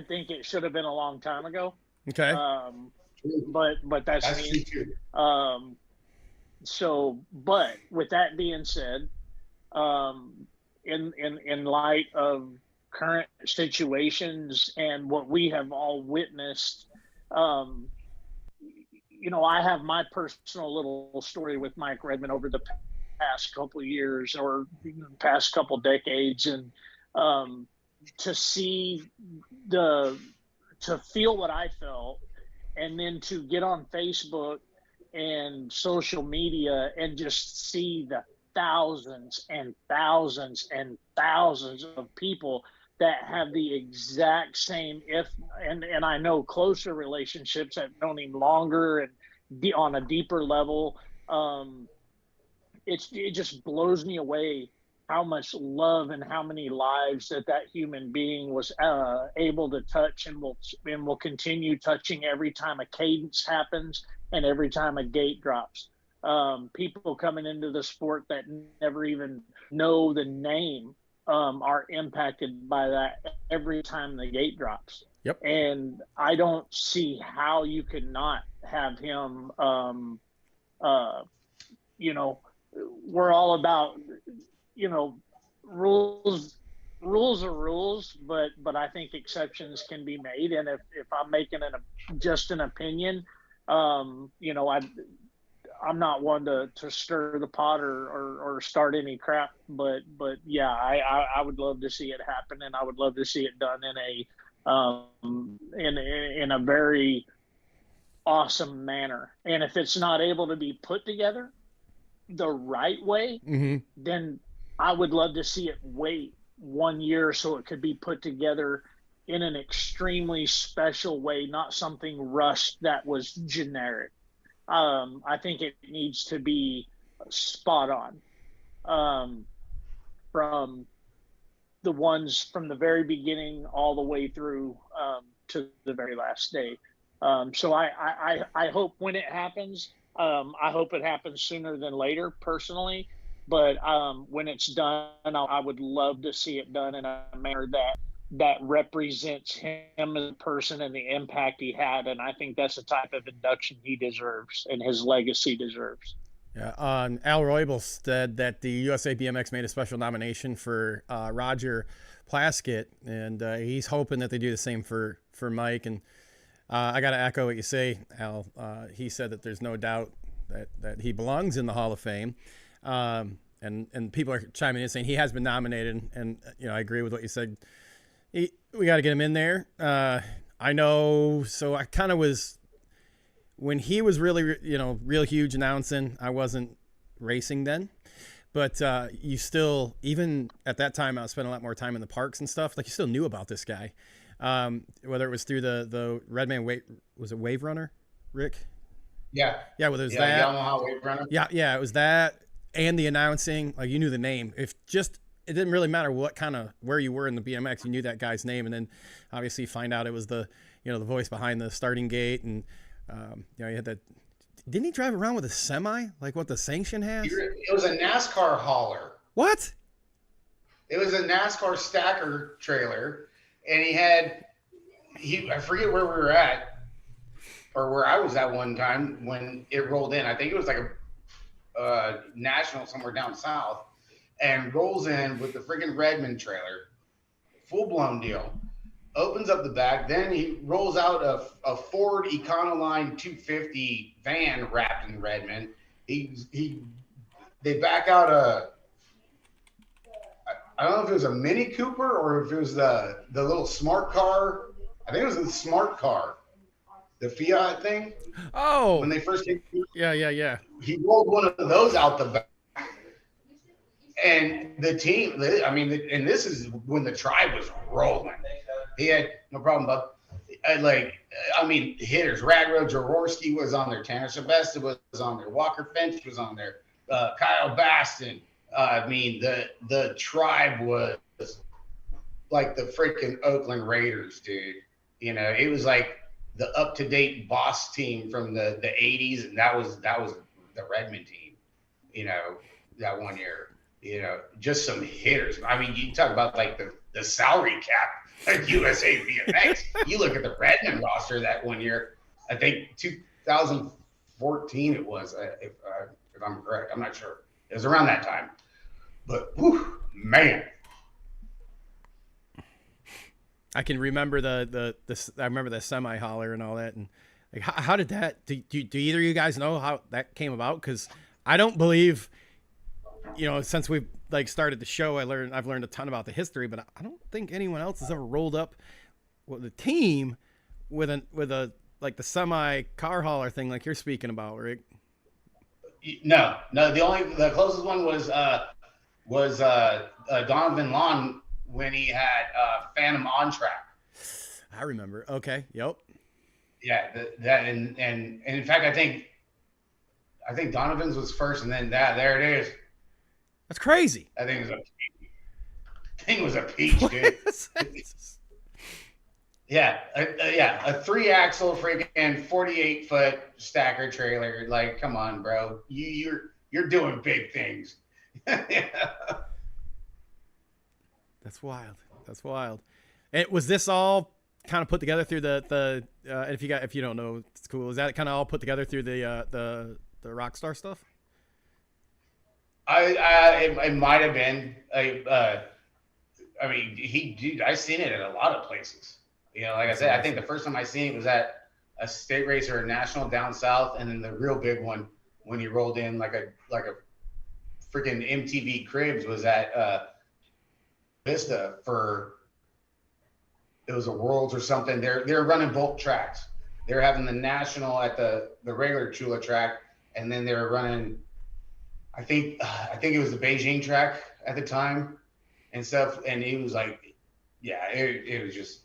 Speaker 4: think it should have been a long time ago.
Speaker 2: Okay.
Speaker 4: But that's me.
Speaker 3: True.
Speaker 4: But with that being said, in light of current situations and what we have all witnessed, I have my personal little story with Mike Redmond over the past couple of years or past couple decades, and to feel what I felt, and then to get on Facebook and social media and just see the thousands and thousands and thousands of people that have the exact same and I know closer relationships that have known him longer and on a deeper level. It just blows me away how much love and how many lives that human being was able to touch and will continue touching every time a cadence happens and every time a gate drops. People coming into the sport that never even know the name are impacted by that every time the gate drops.
Speaker 2: Yep.
Speaker 4: And I don't see how you could not have him. We're all about, rules are rules, but I think exceptions can be made. And if I'm making just an opinion, I'm not one to stir the pot or start any crap, but yeah, I would love to see it happen, and I would love to see it done in a very awesome manner. And if it's not able to be put together the right way,
Speaker 2: mm-hmm.
Speaker 4: then I would love to see it wait 1 year so it could be put together in an extremely special way, not something rushed that was generic. I think it needs to be spot on. From the ones from the very beginning all the way through to the very last day. So I hope when it happens, I hope it happens sooner than later personally. But when it's done, I would love to see it done in a manner that represents him as a person and the impact he had. And I think that's the type of induction he deserves and his legacy deserves.
Speaker 2: Yeah, Al Roybal said that the USA BMX made a special nomination for Roger Plaskett, and he's hoping that they do the same for Mike. And I got to echo what you say, Al. He said that there's no doubt that he belongs in the Hall of Fame. And people are chiming in saying he has been nominated, and I agree with what you said. We got to get him in there. I know. So I kind of was, when he was really, real huge announcing, I wasn't racing then, but you still, even at that time, I was spending a lot more time in the parks and stuff. Like, you still knew about this guy, whether it was through the Redman was it Wave Runner, Rick?
Speaker 3: Yeah.
Speaker 2: Yeah. Whether it was that.
Speaker 3: Yamaha Wave Runner.
Speaker 2: Yeah. It was that. And the announcing, like, you knew the name. It didn't really matter where you were in the BMX, you knew that guy's name. And then obviously find out it was the voice behind the starting gate. And, you had that. Didn't he drive around with a semi? Like what the sanction has?
Speaker 3: It was a NASCAR hauler.
Speaker 2: What?
Speaker 3: It was a NASCAR stacker trailer. And I forget where we were at or where I was at one time when it rolled in. I think it was like a national somewhere down south, and rolls in with the friggin' Redmond trailer, full-blown deal, opens up the back, then he rolls out a Ford Econoline 250 van wrapped in Redmond. They back out I don't know if it was a Mini Cooper or if it was the little smart car. I think it was the smart car, the Fiat thing.
Speaker 2: Oh,
Speaker 3: when they first came.
Speaker 2: Yeah.
Speaker 3: He rolled one of those out the back. And the team, and this is when the tribe was rolling. He had no problem, but hitters. Radro Jaworski was on there. Tanner Sebesta was on there. Walker Finch was on there. Kyle Baston. The tribe was like the freaking Oakland Raiders, dude. It was like the up-to-date boss team from the 80s, and that was the Redmond team, that one year. Just some hitters. You talk about like the salary cap at USA BMX. You look at the Redmond roster that one year, I think 2014 it was, if I'm correct. I'm not sure. It was around that time. But, whew, man.
Speaker 2: I can remember I remember the semi hauler and all that. And like, how did that, do either of you guys know how that came about? Cause I don't believe, since we've like started the show, I've learned a ton about the history, but I don't think anyone else has ever rolled up with a team with a like the semi car hauler thing like you're speaking about, Rick.
Speaker 3: No, the closest one was Donovan Lawn when he had Phantom on track.
Speaker 2: I remember. Okay. Yep.
Speaker 3: Yeah, that and in fact I think Donovan's was first, and then there it is.
Speaker 2: That's crazy.
Speaker 3: I think it was a peach, dude. Yeah, a 3-axle freaking 48-foot stacker trailer. Like, come on, bro, you're doing big things.
Speaker 2: That's wild. And was this all kind of put together through the if you don't know, it's cool. Is that kind of all put together through the Rockstar stuff?
Speaker 3: It might have been. I've seen it at a lot of places. Like I said, I think the first time I seen it was at a state race or a national down south, and then the real big one when he rolled in like a freaking MTV Cribs was at Vista for, it was a Worlds or something. They're running both tracks. They're having the national at the regular Chula track, and then they were running, I think it was the Beijing track at the time and stuff. And he was like, yeah, it was just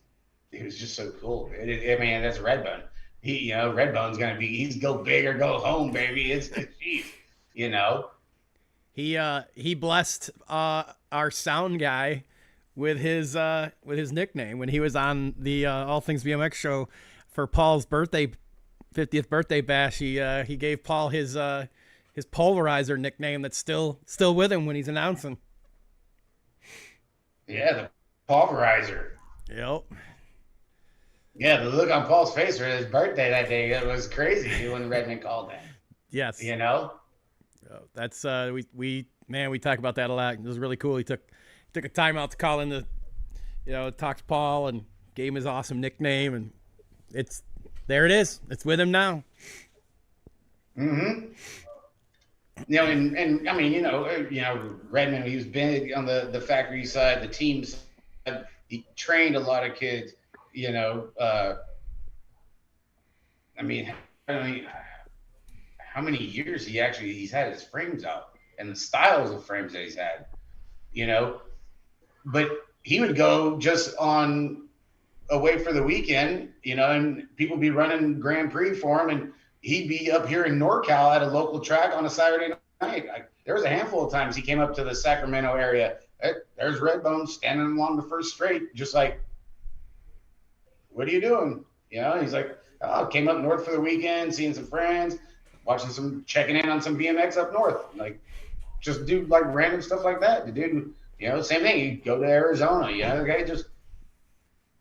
Speaker 3: so cool. That's Redbone. Redbone's gonna be, he's go big or go home, baby. It's geez, He blessed our sound guy
Speaker 2: with his nickname when he was on the All Things BMX show for Paul's 50th birthday bash. He gave Paul his polarizer nickname that's still with him when he's announcing.
Speaker 3: Yeah, the pulverizer.
Speaker 2: Yep.
Speaker 3: Yeah, the look on Paul's face for his birthday that day, it was crazy when Redmond called that.
Speaker 2: Yes.
Speaker 3: You know?
Speaker 2: That's we talk about that a lot. It was really cool. He took a time out to call in talk to Paul and gave him his awesome nickname, and there it is. It's with him now.
Speaker 3: Mm-hmm. You know, and I mean, Redmond, he was big on the factory side, the team side. He trained a lot of kids, I mean, how many years he's had his frames out and the styles of frames that he's had, but he would go just on away for the weekend, and people be running Grand Prix for him, and he'd be up here in NorCal at a local track on a Saturday night. There was a handful of times he came up to the Sacramento area. There's Redbone standing along the first straight, just like, what are you doing? He's like, oh, came up north for the weekend, seeing some friends, checking in on some BMX up north. Like, just do like random stuff like that. The dude, same thing. He'd go to Arizona, the guy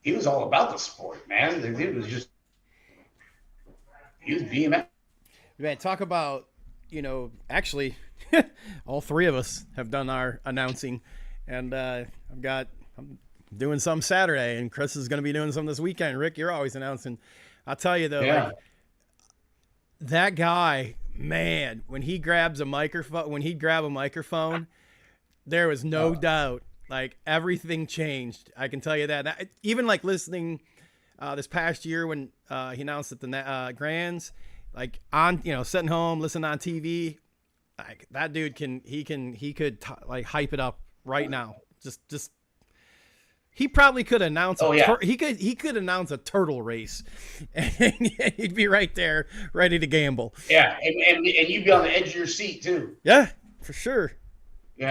Speaker 3: he was all about the sport, man. The dude was he was BMX.
Speaker 2: Man, talk about, actually, all three of us have done our announcing, and I'm doing some Saturday, and Chris is going to be doing some this weekend. Rick, you're always announcing. I'll tell you though,
Speaker 3: yeah.
Speaker 2: That guy, man, when he grab a microphone, there was no doubt. Like, everything changed. I can tell you that. Even like listening this past year when he announced at the Grands, like on, sitting home, listening on TV, like that dude could hype it up right now. Just he probably could announce he could announce a turtle race, and he'd be right there ready to gamble.
Speaker 3: Yeah, and you'd be on the edge of your seat too.
Speaker 2: Yeah, for sure.
Speaker 3: He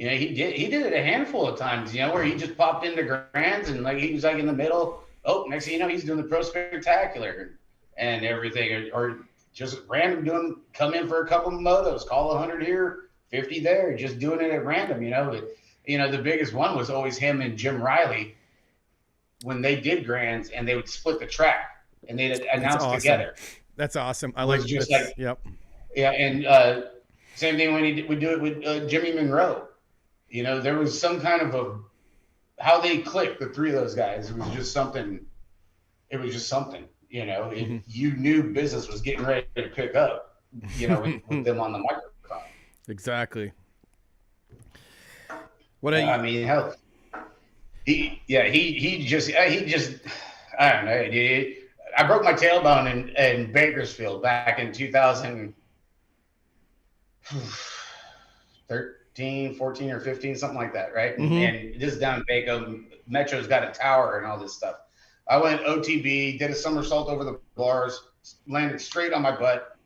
Speaker 3: did it a handful of times, where he just popped into Grands and like he was like in the middle. Oh, next thing you know, he's doing the Pro Spectacular and everything, or just random come in for a couple of motos, call 100 here, 50 there, just doing it at random, But, the biggest one was always him and Jim Riley when they did Grands, and they would split the track and they'd announce together.
Speaker 2: That's awesome. I like
Speaker 3: just
Speaker 2: this. Yep.
Speaker 3: Yeah, and same thing when he would do it with Jimmy Monroe. There was some kind of how they clicked, the three of those guys. It was just something.
Speaker 2: Mm-hmm.
Speaker 3: You knew business was getting ready to pick up, with them on the microphone.
Speaker 2: Exactly.
Speaker 3: Hell, he just I don't know, dude. I broke my tailbone in Bakersfield back in 2013, 14 or 15, something like that, right?
Speaker 2: Mm-hmm.
Speaker 3: And this is down in Baco. Metro's got a tower and all this stuff. I went OTB, did a somersault over the bars, landed straight on my butt,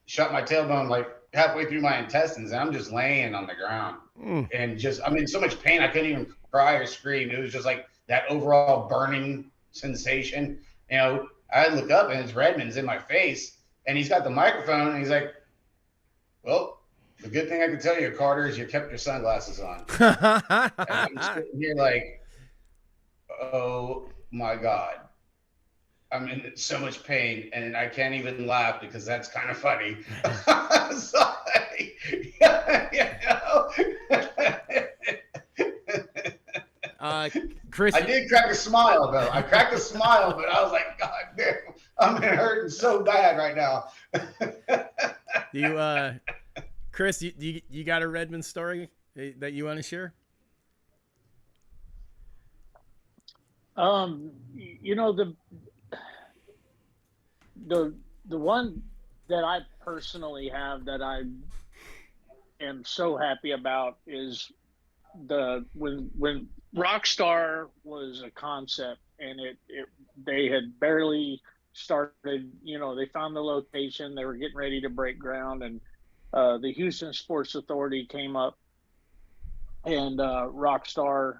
Speaker 3: shot my tailbone like halfway through my intestines, and I'm just laying on the ground. And I'm in so much pain I couldn't even cry or scream. It was just like that overall burning sensation. I look up and it's Redmond's in my face, and he's got the microphone, and he's like, well, the good thing I can tell you, Carter, is you kept your sunglasses on. And I'm sitting here like, oh my God. I'm in so much pain, and I can't even laugh because that's kind of funny. Sorry.
Speaker 2: Chris,
Speaker 3: I did crack a smile though. I cracked a smile, but I was like, God damn, I'm hurting so bad right now.
Speaker 2: Chris, you got a Redmond story that you want to share?
Speaker 4: The one that I personally have that I am so happy about is when Rockstar was a concept, and they had barely started. They found the location, they were getting ready to break ground, and the Houston Sports Authority came up and Rockstar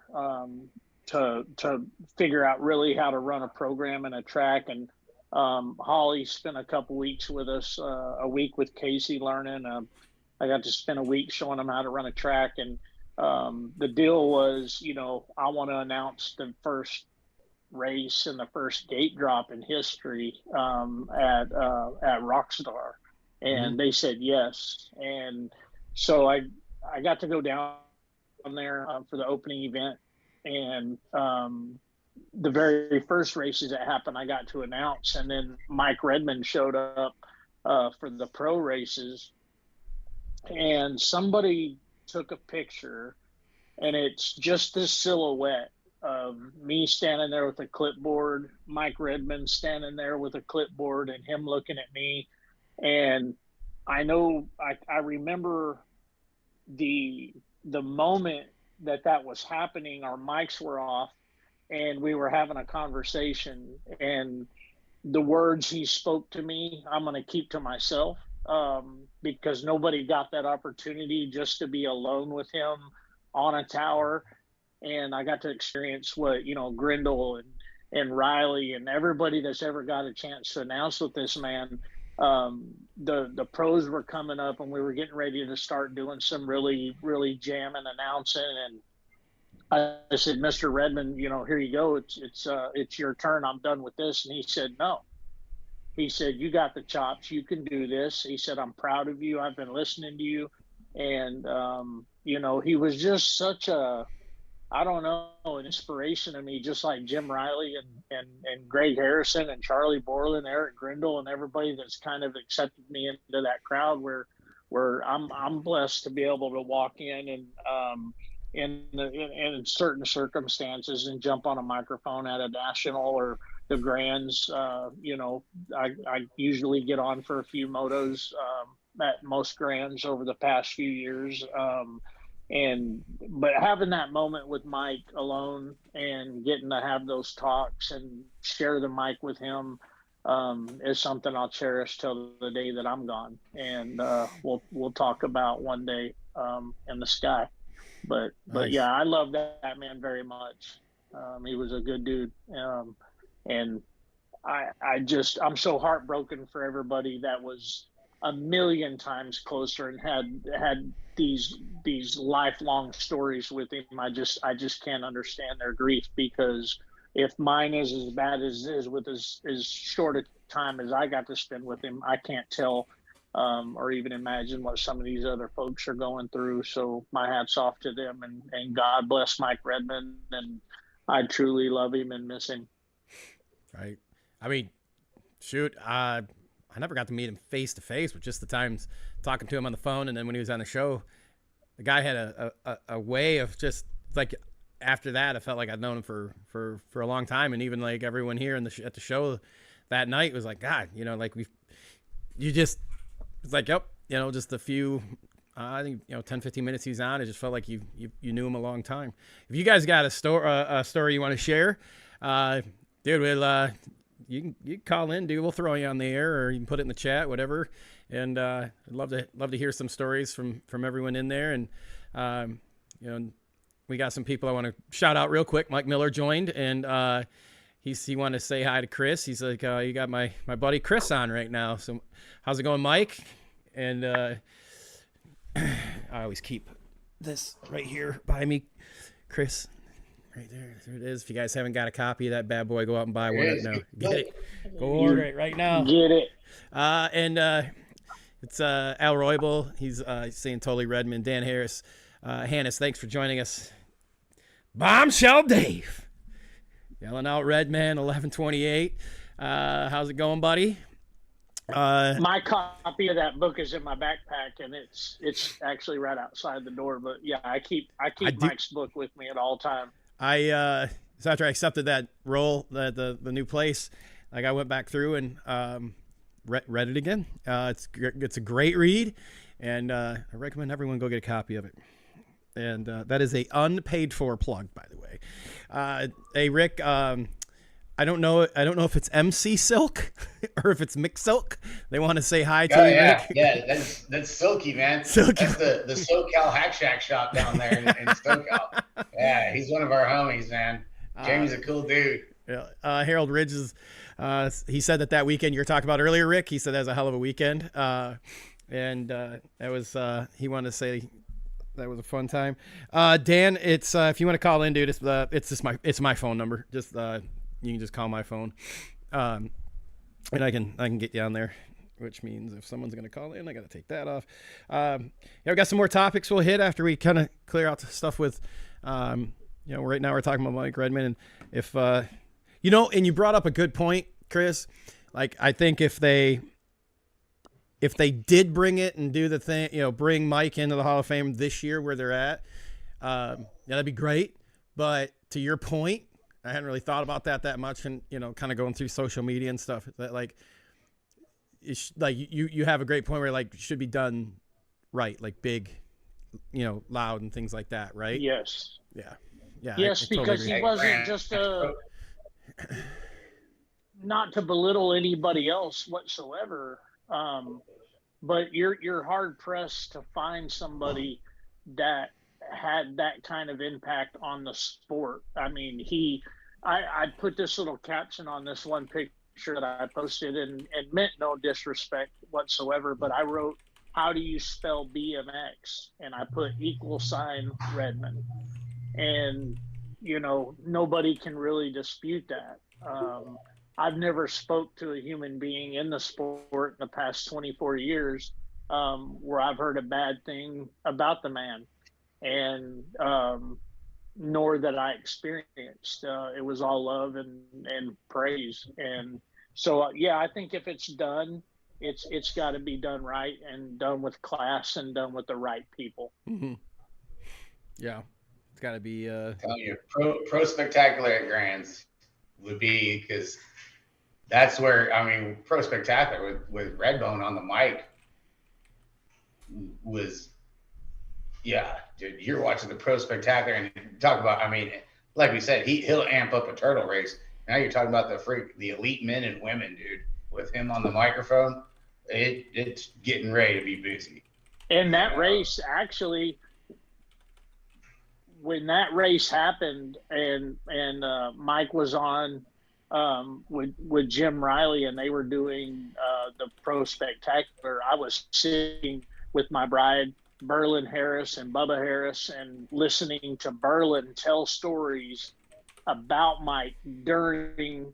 Speaker 4: to figure out really how to run a program and a track. And Holly spent a couple weeks with us, a week with Casey learning. I got to spend a week showing them how to run a track. And the deal was, I want to announce the first race and the first gate drop in history at Rockstar. And they said yes. And so I got to go down there for the opening event. And the very first races that happened, I got to announce. And then Mike Redmond showed up for the pro races. And somebody took a picture, and it's just this silhouette of me standing there with a clipboard, Mike Redmond standing there with a clipboard, and him looking at me. And I know I remember the moment that was happening. Our mics were off, and we were having a conversation. And the words he spoke to me, I'm going to keep to myself. Because nobody got that opportunity just to be alone with him on a tower. And I got to experience what, Grindle and Riley and everybody that's ever got a chance to announce with this man. The pros were coming up, and we were getting ready to start doing some really, really jamming announcing. And I said, Mr. Redmond, here you go. It's your turn. I'm done with this. And he said, no. He said, you got the chops. You can do this. He said, I'm proud of you. I've been listening to you. And, he was just such an inspiration to me, just like Jim Riley and Greg Harrison and Charlie Borland, Eric Grindle, and everybody that's kind of accepted me into that crowd where I'm blessed to be able to walk in and, in certain circumstances and jump on a microphone at a national or the Grands. I usually get on for a few motos at most Grands over the past few years. But having that moment with Mike alone and getting to have those talks and share the mic with him is something I'll cherish till the day that I'm gone. And we'll talk about one day in the sky. But yeah, I love that man very much. He was a good dude. And I'm so heartbroken for everybody that was a million times closer and had these lifelong stories with him. I just can't understand their grief, because if mine is as bad as is with as short a time as I got to spend with him, I can't tell or even imagine what some of these other folks are going through. So my hat's off to them, and God bless Mike Redmond, and I truly love him and miss him.
Speaker 2: Right. I mean, shoot, I never got to meet him face to face, but just the times talking to him on the phone, and then when he was on the show, the guy had a way of just like, after that, I felt like I'd known him for a long time, and even like everyone here at the show that night was like, God, it's like, yep, just a few. I think 10, 15 minutes he was on. It just felt like you knew him a long time. If you guys got a story you want to share, dude, we'll you can call in, dude. We'll throw you on the air, or you can put it in the chat, whatever. And I'd love to hear some stories from everyone in there. And we got some people I want to shout out real quick. Mike Miller joined, and he wanted to say hi to Chris. He's like, you got my buddy Chris on right now. So how's it going, Mike? And I always keep this right here by me, Chris. Right there. There it is. If you guys haven't got a copy of that bad boy, go out and buy one right now. Get it. Go order it right now.
Speaker 4: Get it.
Speaker 2: And it's Al Roybal. He's saying totally Redmond. Dan Harris. Hannes, thanks for joining us. Bombshell Dave. Yelling out Redman 1128. How's it going, buddy?
Speaker 4: My copy of that book is in my backpack, and it's actually right outside the door. But yeah, I keep Mike's book with me at all times.
Speaker 2: So after I accepted that role, the new place, like I went back through and read it again. It's a great read, and I recommend everyone go get a copy of it. And that is a unpaid for plug, by the way. Hey, Rick, I don't know if it's MC Silk or if it's Mick Silk. They want to say hi to you.
Speaker 3: Yeah,
Speaker 2: Rick.
Speaker 3: yeah, that's Silky, man.
Speaker 2: Silky.
Speaker 3: That's the SoCal Hack Shack shop down there in SoCal. Yeah, he's one of our homies, man. Jamie's a cool dude.
Speaker 2: Yeah, Harold Ridge is. He said that weekend you're talking about earlier, Rick. He said that was a hell of a weekend, and that was. He wanted to say that was a fun time. Dan, it's if you want to call in, dude, it's my phone number. Just you can just call my phone, and I can get you on there. Which means if someone's gonna call in, I gotta take that off. Yeah, we got some more topics we'll hit after we kind of clear out the stuff with. Right now we're talking about Mike Redman, and if and you brought up a good point, Chris. Like, I think if they did bring it and do the thing, bring Mike into the Hall of Fame this year where they're at, that'd be great. But to your point, I hadn't really thought about that much, and kind of going through social media and stuff. That you have a great point where like it should be done right, like big, loud and things like that, right?
Speaker 4: Yes.
Speaker 2: Yeah.
Speaker 4: Yes, because he wasn't just not to belittle anybody else whatsoever, but you're hard pressed to find somebody that had that kind of impact on the sport. I mean, I put this little caption on this one picture that I posted, and meant no disrespect whatsoever, but I wrote, "How do you spell BMX?" and I put = Redman. And, nobody can really dispute that. I've never spoke to a human being in the sport in the past 24 years where I've heard a bad thing about the man, and nor that I experienced. It was all love and praise. And so, I think if it's done, it's got to be done right and done with class and done with the right people.
Speaker 2: Mm-hmm. Yeah. It's got to be
Speaker 3: telling you, pro spectacular at Grands would be, because that's where, pro spectacular with Redbone on the mic was, dude, you're watching the pro spectacular and talk about, like we said, he'll amp up a turtle race. Now you're talking about the elite men and women, dude, with him on the microphone. It's getting ready to be busy.
Speaker 4: And that race, actually, when that race happened and Mike was on with Jim Riley and they were doing the Pro Spectacular, I was sitting with my bride, Berlin Harris and Bubba Harris, and listening to Berlin tell stories about Mike during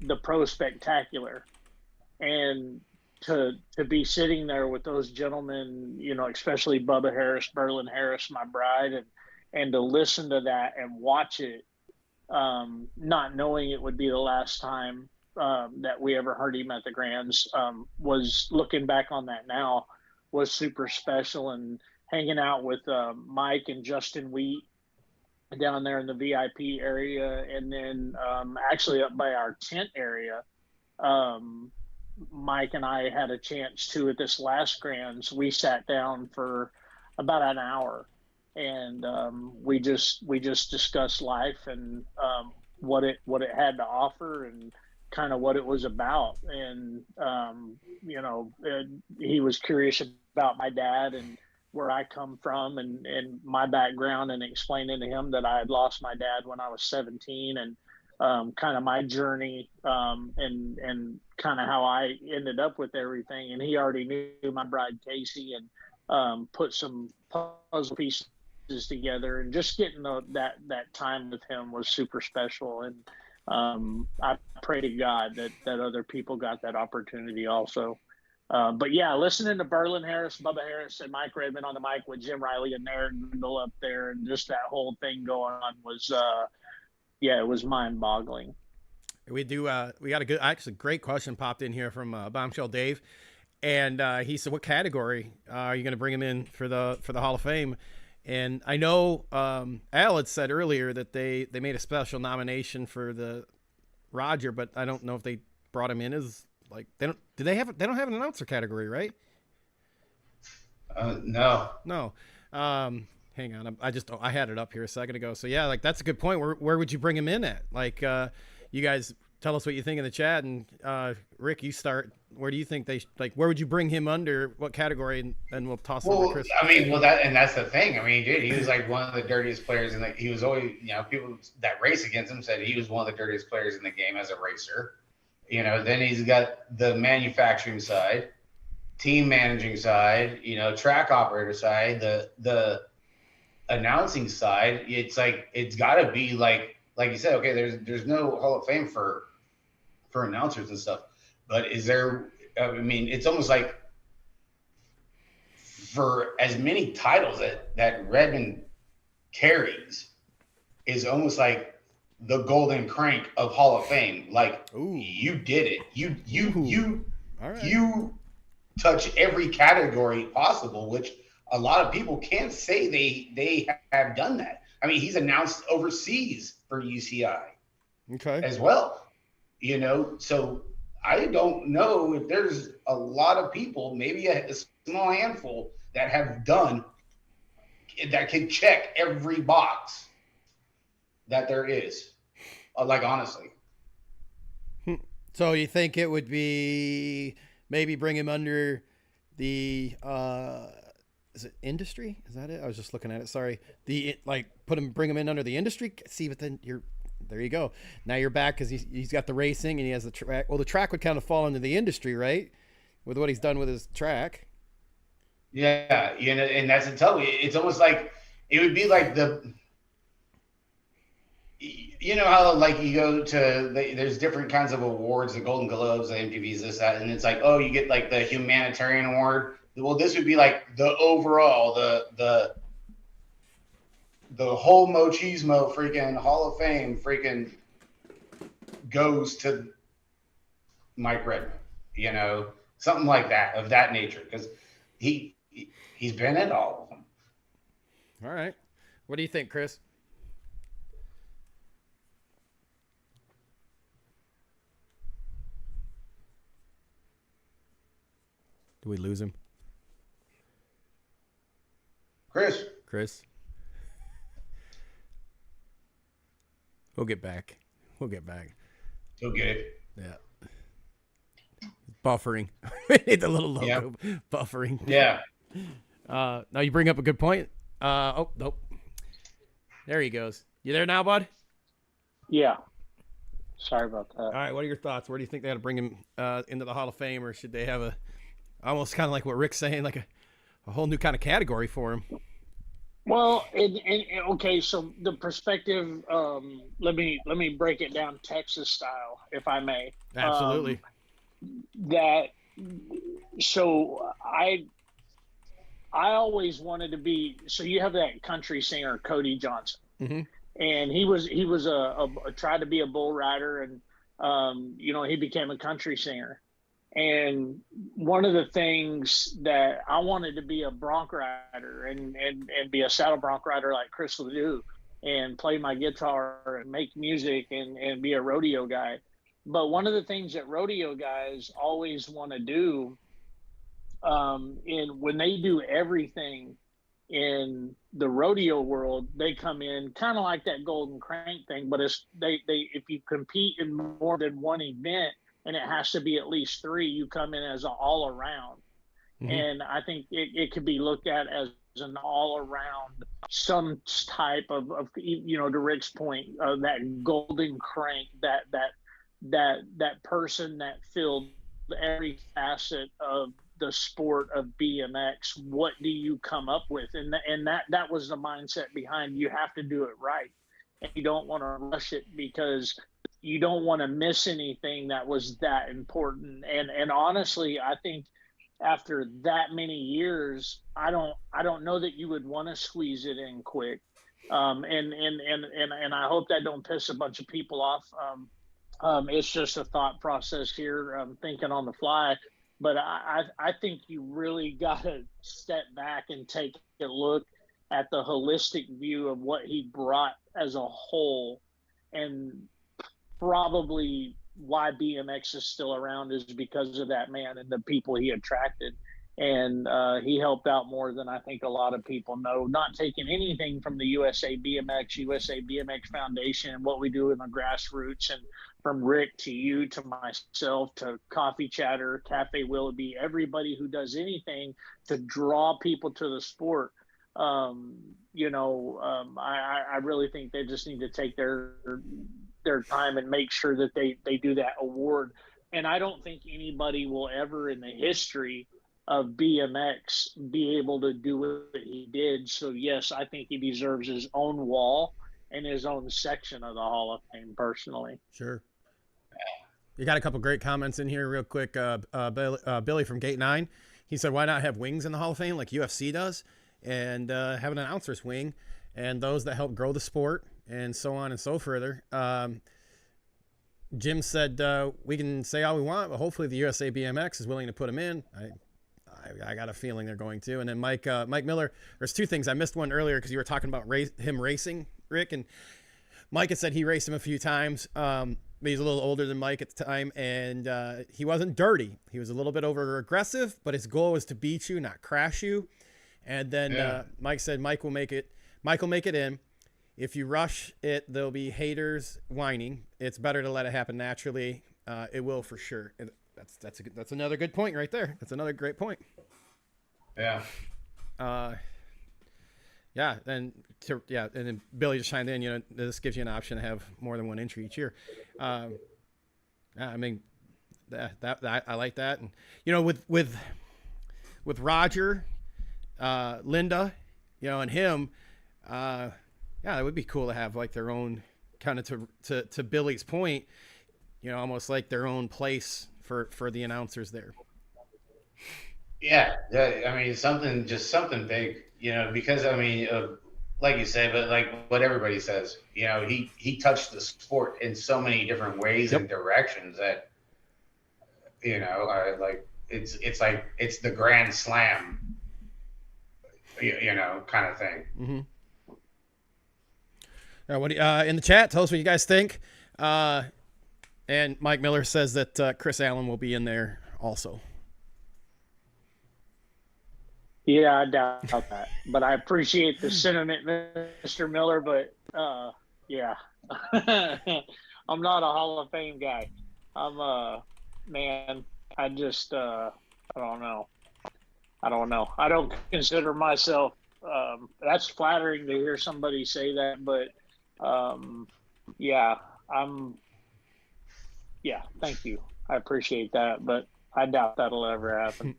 Speaker 4: the Pro Spectacular. And to be sitting there with those gentlemen, especially Bubba Harris, Berlin Harris, my bride, and to listen to that and watch it, not knowing it would be the last time that we ever heard him at the Grands, was, looking back on that now, was super special. And hanging out with Mike and Justin Wheat down there in the VIP area, and then actually up by our tent area, Mike and I had a chance to, at this last Grands, we sat down for about an hour, and we just discussed life and what it had to offer and kind of what it was about. And he was curious about my dad and where I come from and my background, and explaining to him that I had lost my dad when I was 17, and kind of my journey and kind of how I ended up with everything. And he already knew my bride Casey, and put some puzzle pieces together, and just getting that time with him was super special. And I pray to God that other people got that opportunity also. But listening to Berlin Harris, Bubba Harris, and Mike Redman on the mic with Jim Riley and Eric Grindle up there, and just that whole thing going on was, it was mind-boggling.
Speaker 2: We got a great question popped in here from Bombshell Dave, and he said, "What category are you going to bring him in for the Hall of Fame?" And I know Al had said earlier that they made a special nomination for the Roger, but I don't know if they brought him in as, like, they don't have an announcer category, right?
Speaker 3: No.
Speaker 2: Hang on, I had it up here a second ago. So that's a good point. Where would you bring him in at? Like, you guys tell us what you think in the chat. And Rick, you start. Where do you think where would you bring him under? What category? And we'll toss it over to Chris.
Speaker 3: I mean, that's the thing. I mean, dude, he was like one of the dirtiest players in he was always, people that race against him said he was one of the dirtiest players in the game as a racer. Then he's got the manufacturing side, team managing side, track operator side, the announcing side. It's like, it's got to be like you said, okay, there's no Hall of Fame for announcers and stuff, but is there? I mean, it's almost like for as many titles that Redmond carries is almost like the golden crank of Hall of Fame. Like, ooh, you did it. You all right. You touch every category possible, which a lot of people can't say they have done that. I mean, he's announced overseas for UCI, as well. So I don't know if there's a lot of people, maybe a small handful, that have done that can check every box that there is. Like, honestly.
Speaker 2: So you think it would be maybe bring him under the is it industry? Is that it? I was just looking at it. Sorry. Bring him in under the industry. See, but then there you go. Now you're back because he's got the racing and he has the track. Well, the track would kind of fall into the industry, right? With what he's done with his track.
Speaker 3: Yeah, and that's to tell you, it's almost like it would be like how like you go to there's different kinds of awards, the Golden Globes, the MTVs, this, that, and it's like, oh, you get like the humanitarian award. Well, this would be like the overall, the whole Mochismo freaking Hall of Fame freaking goes to Mike Redmond, something like that, of that nature, because he's been at all of them.
Speaker 2: All right. What do you think, Chris? Do we lose him? Chris. We'll get back.
Speaker 3: Okay.
Speaker 2: Yeah. Buffering. We need the little logo. Yep. Buffering.
Speaker 3: Yeah.
Speaker 2: Now you bring up a good point. Oh, nope. There he goes. You there now, bud?
Speaker 4: Yeah. Sorry about that.
Speaker 2: All right. What are your thoughts? Where do you think they ought to bring him into the Hall of Fame, or should they have almost kind of like what Rick's saying, like a whole new kind of category for him?
Speaker 4: Well, okay, so the perspective, let me break it down Texas style, if I may.
Speaker 2: Absolutely.
Speaker 4: So I always wanted to be, so you have that country singer Cody Johnson, mm-hmm. and he was tried to be a bull rider, and he became a country singer. And one of the things that I wanted to be a bronc rider and be a saddle bronc rider like Chris Ledoux, and play my guitar and make music and be a rodeo guy. But one of the things that rodeo guys always want to do, when they do everything in the rodeo world, they come in kind of like that golden crank thing, but if you compete in more than one event, and it has to be at least 3, you come in as an all-around. Mm-hmm. And I think it could be looked at as an all-around, some type of to Rick's point, that golden crank, that person that filled every facet of the sport of BMX. What do you come up with? And that was the mindset behind, you have to do it right. And you don't want to rush it, because you don't want to miss anything that was that important. And honestly, I think after that many years, I don't know that you would want to squeeze it in quick. And I hope that don't piss a bunch of people off. It's just a thought process here. I'm thinking on the fly, but I think you really got to step back and take a look at the holistic view of what he brought as a whole, and probably why BMX is still around is because of that man and the people he attracted. And he helped out more than I think a lot of people know, not taking anything from the USA BMX Foundation and what we do in the grassroots and from Rick to you to myself to Coffee Chatter, Cafe Willoughby, everybody who does anything to draw people to the sport. I really think they just need to take their time and make sure that they do that award. And I don't think anybody will ever in the history of BMX be able to do what he did. So yes, I think he deserves his own wall and his own section of the Hall of Fame personally.
Speaker 2: Sure. You got a couple great comments in here real quick. Billy from Gate 9, he said, why not have wings in the Hall of Fame like UFC does, and have an announcer's wing and those that help grow the sport and so on and so further. Jim said, we can say all we want, but hopefully the USA BMX is willing to put them in. I got a feeling they're going to. And then Mike Miller, there's two things. I missed one earlier because you were talking about him racing, Rick, and Mike had said he raced him a few times. But he's a little older than Mike at the time, and he wasn't dirty. He was a little bit over aggressive, but his goal was to beat you, not crash you. And then Mike said Mike will make it in. If you rush it, there'll be haters whining. It's better to let it happen naturally. It will for sure. And that's another good point right there. That's another great point.
Speaker 3: Yeah.
Speaker 2: And then Billy just chimed in. This gives you an option to have more than one entry each year. I mean, that I like that, and with Roger, Linda, and him, it would be cool to have like their own kind of to Billy's point, almost like their own place for the announcers there.
Speaker 3: Yeah, I mean, something big, because I mean, like you say, but like what everybody says, he touched the sport in so many different ways and directions that, it's like it's the Grand Slam, kind of thing.
Speaker 2: Mm-hmm. What in the chat? Tell us what you guys think. And Mike Miller says that Chris Allen will be in there also.
Speaker 4: Yeah, I doubt that, but I appreciate the sentiment, Mr. Miller. But yeah, I'm not a Hall of Fame guy. I just I don't know. I don't consider myself. That's flattering to hear somebody say that, but thank you. I appreciate that, but I doubt that'll ever happen.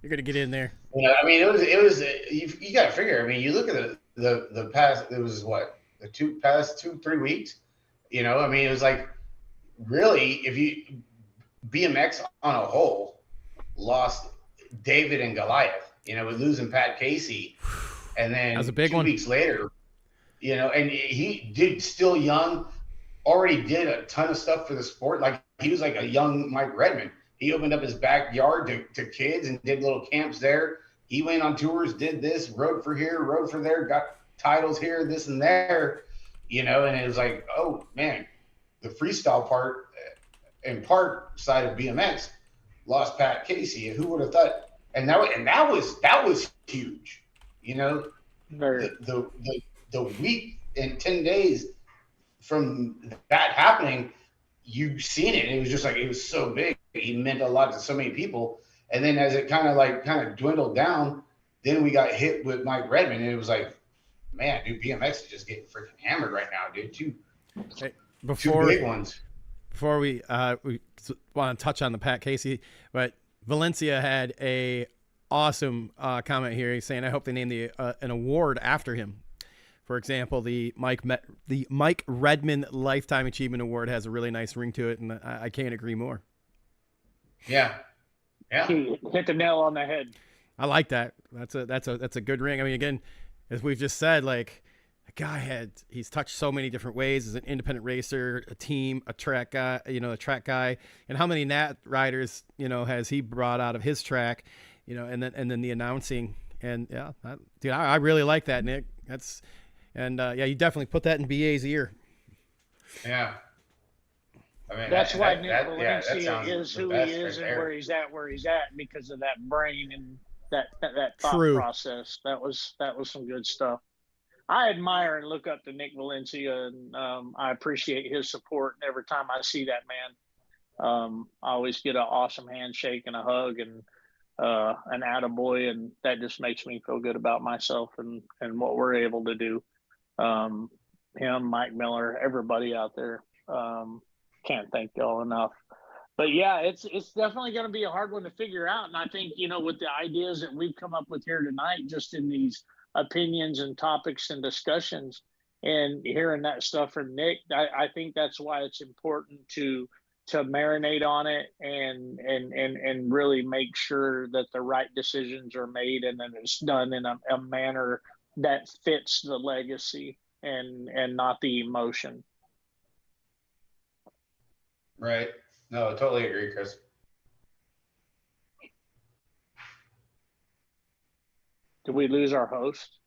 Speaker 2: You're gonna get in there.
Speaker 3: I mean, it was. You got to figure. I mean, you look at the past. It was what the past 2-3 weeks. I mean, it was like really, if you BMX on a whole lost David and Goliath. With losing Pat Casey, and then
Speaker 2: that was a big
Speaker 3: 2
Speaker 2: one.
Speaker 3: weeks later, and he did still young, already did a ton of stuff for the sport. Like he was like a young Mike Redmond. He opened up his backyard to kids and did little camps there. He went on tours, did this, rode for here, rode for there, got titles here, this and there, and it was like, oh man, the freestyle part and park side of BMX lost Pat Casey. Who would have thought? And that was huge, the week and 10 days from that happening, you've seen it. It was just like, it was so big. He meant a lot to so many people. And then as it kind of dwindled down, then we got hit with Mike Redmond, and it was like, man, dude, BMX is just getting freaking hammered right now, dude. Two big ones.
Speaker 2: Before we want to touch on the Pat Casey, but Valencia had a awesome comment here. He's saying, I hope they name an award after him. For example, the Mike Redmond Lifetime Achievement Award has a really nice ring to it, and I can't agree more.
Speaker 3: Yeah.
Speaker 4: He hit the nail on the head.
Speaker 2: I like that. That's a good ring. I mean, again, as we've just said, like, a guy he's touched so many different ways as an independent racer, a team, a track guy, a track guy, and how many Nat riders, has he brought out of his track, and then the announcing, and dude, I really like that, Nick. You definitely put that in BA's ear.
Speaker 3: Yeah. I mean,
Speaker 4: that's why Nick Valencia
Speaker 3: is
Speaker 4: who he is and where he's at because of that brain and that thought process. That was some good stuff. I admire and look up to Nick Valencia, and I appreciate his support. And every time I see that man, I always get an awesome handshake and a hug and an attaboy, and that just makes me feel good about myself and what we're able to do. Him, Mike Miller, everybody out there. Can't thank y'all enough. But yeah, it's definitely going to be a hard one to figure out. And I think, with the ideas that we've come up with here tonight, just in these opinions and topics and discussions, and hearing that stuff from Nick, I think that's why it's important to marinate on it and really make sure that the right decisions are made and then it's done in a manner that fits the legacy and not the emotion.
Speaker 3: Right. No, I totally agree, Chris.
Speaker 4: Did we lose our host?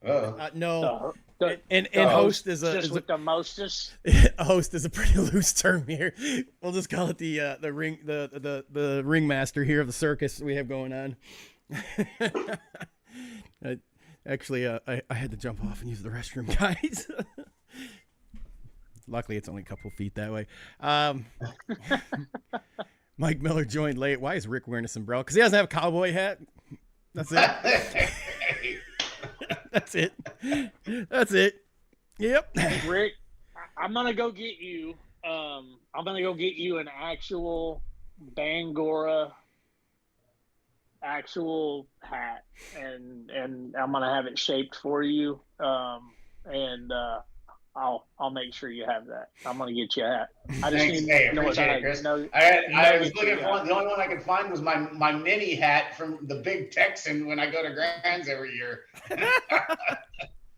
Speaker 2: No.
Speaker 4: And
Speaker 2: host is
Speaker 4: with the mostest.
Speaker 2: A host is a pretty loose term here. We'll just call it the ringmaster here of the circus we have going on. Actually, I had to jump off and use the restroom, guys. Luckily, it's only a couple feet that way. Mike Miller joined late. Why is Rick wearing a sombrero? Because he doesn't have a cowboy hat. That's it. That's it. That's it. Yep.
Speaker 4: Rick, I'm gonna go get you. I'm gonna go get you an actual Bangora actual hat, and I'm gonna have it shaped for you. I'll make sure you have that. I'm gonna get you a hat. I just need to know what size.
Speaker 3: Chris. I was looking for the only one I could find was my mini hat from the Big Texan when I go to Grand's every year.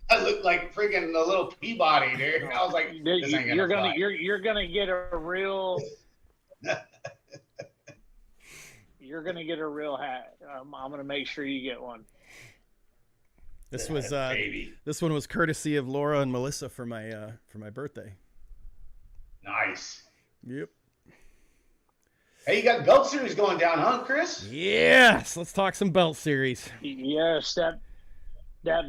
Speaker 3: I look like freaking a little Peabody, dude. I was like, this ain't
Speaker 4: you're gonna get a real. You're gonna get a real hat. I'm gonna make sure you get one.
Speaker 2: This one was courtesy of Laura and Melissa for my birthday.
Speaker 3: Nice.
Speaker 2: Yep.
Speaker 3: Hey, you got belt series going down, huh, Chris?
Speaker 2: Yes. Let's talk some belt series.
Speaker 4: Yes, that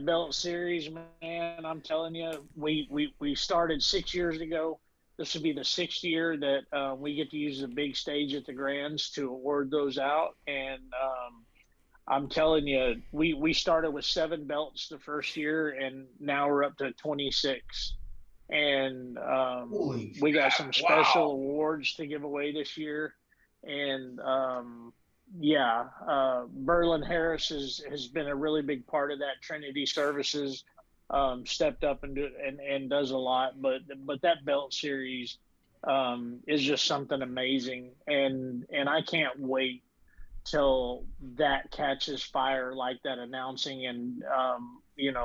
Speaker 4: belt series, man. I'm telling you, we started 6 years ago. This will be the 6th year that we get to use the big stage at the Grands to award those out, and I'm telling you, we started with 7 belts the first year, and now we're up to 26. And we got some special awards to give away this year. And Berlin Harris has been a really big part of that. Trinity Services stepped up and does a lot. But that belt series is just something amazing, and I can't wait till that catches fire like that announcing and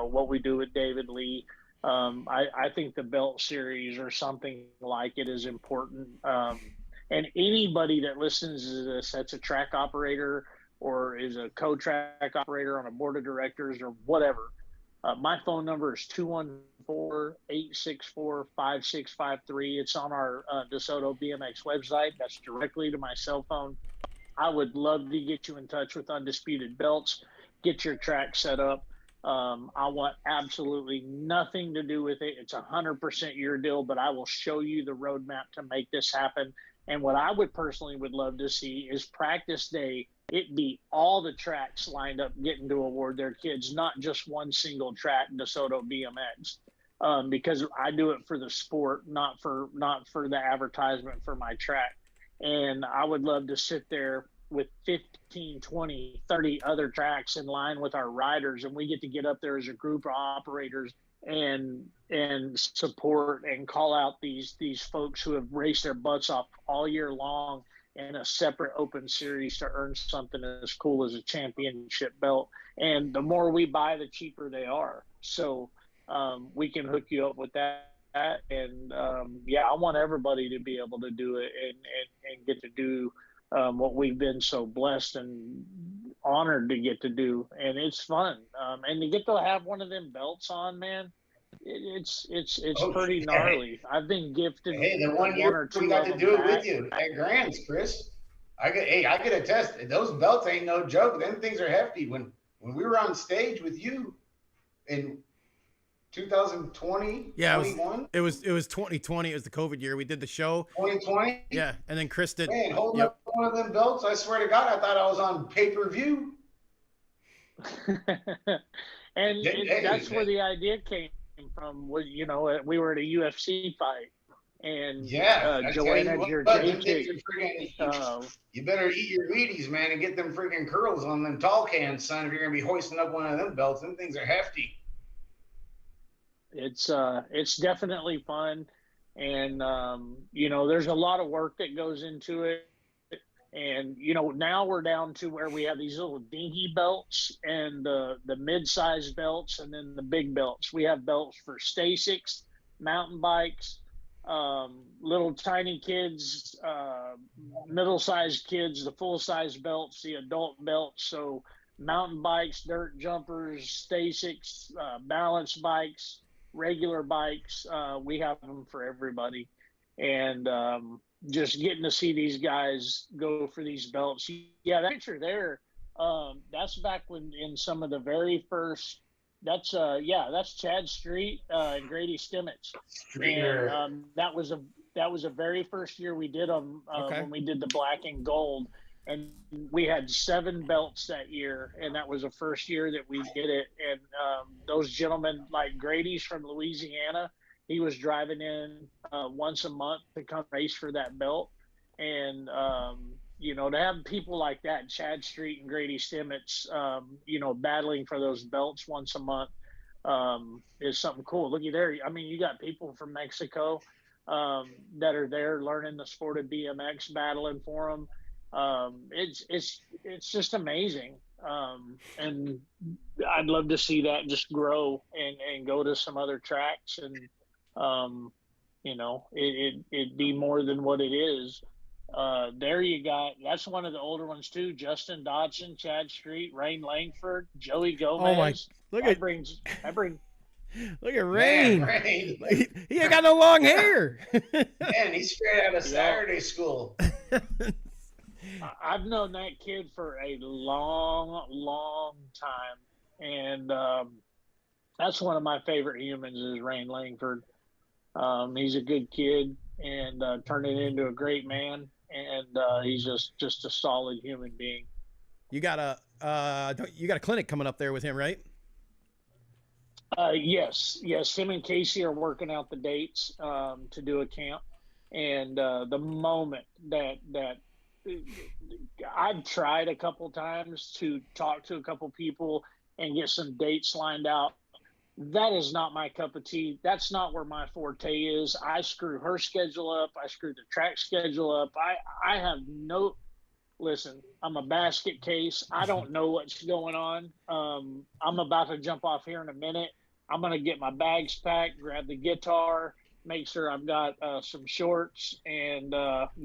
Speaker 4: what we do with David Lee. I think the belt series or something like it is important. And anybody that listens to this that's a track operator or is a co-track operator on a board of directors or whatever, my phone number is 214-864-5653. It's on our DeSoto BMX website. That's directly to my cell phone. I would love to get you in touch with Undisputed Belts, get your track set up. I want absolutely nothing to do with it. It's 100% your deal, but I will show you the roadmap to make this happen. And what I would personally would love to see is practice day. It be all the tracks lined up getting to award their kids, not just one single track, DeSoto BMX. Because I do it for the sport, not for the advertisement for my track. And I would love to sit there with 15, 20, 30 other tracks in line with our riders, and we get to get up there as a group of operators and support and call out these folks who have raced their butts off all year long in a separate open series to earn something as cool as a championship belt. And the more we buy, the cheaper they are. So we can hook you up with that. And I want everybody to be able to do it and get to do what we've been so blessed and honored to get to do. And it's fun. And to get to have one of them belts on, man, it's pretty gnarly. I've been gifted.
Speaker 3: Hey, the one year we got to do it with you at Grand's, Chris. I could attest. Those belts ain't no joke. Them things are hefty. When we were on stage with you, in 2020.
Speaker 2: Yeah,
Speaker 3: 21?
Speaker 2: it was 2020. It was the COVID year. We did the show.
Speaker 3: 2020.
Speaker 2: Yeah, and then Chris did.
Speaker 3: Man, holding up one of them belts. I swear to God, I thought I was on pay-per-view.
Speaker 4: and that's where the idea came from. Was we were at a UFC fight, and Joanna Jurjacek.
Speaker 3: You better eat your Wheaties, man, and get them freaking curls on them tall cans, son. If you're gonna be hoisting up one of them belts, them things are hefty.
Speaker 4: It's definitely fun, and there's a lot of work that goes into it. And now we're down to where we have these little dinky belts and the mid-sized belts and then the big belts. We have belts for Stasics, mountain bikes, little tiny kids, middle-sized kids, the full-size belts, the adult belts. So mountain bikes, dirt jumpers, Stasics, balance bikes, regular bikes. We have them for everybody. And just getting to see these guys go for these belts. Yeah, that picture there, that's back when in some of the very first, that's Chad Street and Grady Stimmitz. And that was a very first year we did them when we did the black and gold. And we had 7 belts that year, and that was the first year that we did it. And those gentlemen, like Grady's from Louisiana, he was driving in once a month to come race for that belt. And, to have people like that, Chad Street and Grady Stimmitz, battling for those belts once a month is something cool. Looky there. I mean, you got people from Mexico that are there learning the sport of BMX, battling for them. It's just amazing. And I'd love to see that just grow and go to some other tracks and, it'd be more than what it is. There you got, that's one of the older ones too. Justin Dodson, Chad Street, Rain Langford, Joey Gomez.
Speaker 2: Oh my! Look at Rain.
Speaker 3: Man, Rain.
Speaker 2: He ain't got no long hair.
Speaker 3: Man, he's straight out of Saturday school.
Speaker 4: I've known that kid for a long, long time, and that's one of my favorite humans is Rain Langford. He's a good kid and turning into a great man, and he's just a solid human being.
Speaker 2: You got a clinic coming up there with him, right?
Speaker 4: Yes. Him and Casey are working out the dates to do a camp, and the moment that I've tried a couple times to talk to a couple people and get some dates lined out. That is not my cup of tea. That's not where my forte is. I screw her schedule up. I screw the track schedule up. I have no – listen, I'm a basket case. I don't know what's going on. I'm about to jump off here in a minute. I'm going to get my bags packed, grab the guitar, make sure I've got some shorts, and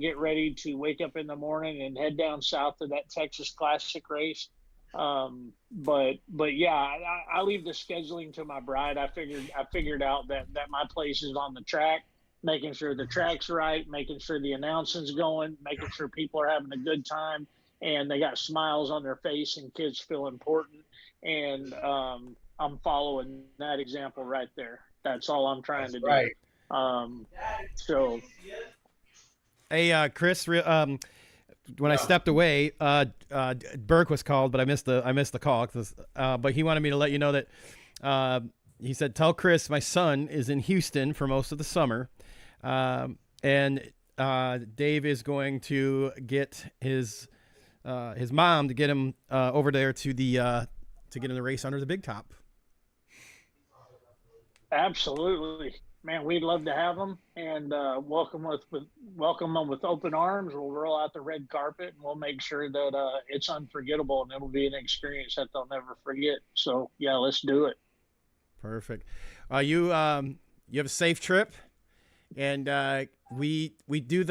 Speaker 4: get ready to wake up in the morning and head down south to that Texas Classic race. But yeah, I leave the scheduling to my bride. I figured out that my place is on the track, making sure the track's right, making sure the announcing's going, making sure people are having a good time and they got smiles on their face and kids feel important. And I'm following that example right there. That's all I'm trying to do.
Speaker 3: Right.
Speaker 4: So.
Speaker 2: Hey, Chris, when I stepped away, Burke was called, but I missed the call. But he wanted me to let you know that he said, "Tell Chris my son is in Houston for most of the summer, and Dave is going to get his mom to get him over there to get in the race under the big top."
Speaker 4: Absolutely. Man, we'd love to have them and welcome them with open arms. We'll roll out the red carpet and we'll make sure that it's unforgettable and it'll be an experience that they'll never forget. So yeah, let's do it.
Speaker 2: Perfect. You have a safe trip, and we do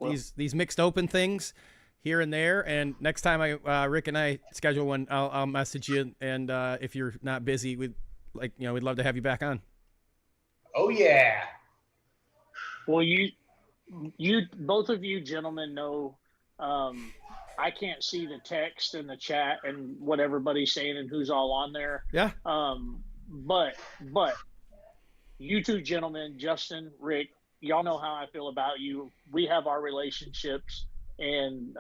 Speaker 2: these mixed open things here and there. And next time Rick and I schedule one, I'll message you. And if you're not busy, we'd love to have you back on.
Speaker 3: Oh yeah.
Speaker 4: Well, you both of you gentlemen know I can't see the text and the chat and what everybody's saying and who's all on there.
Speaker 2: Yeah.
Speaker 4: but you two gentlemen, Justin, Rick, y'all know how I feel about you. We have our relationships, and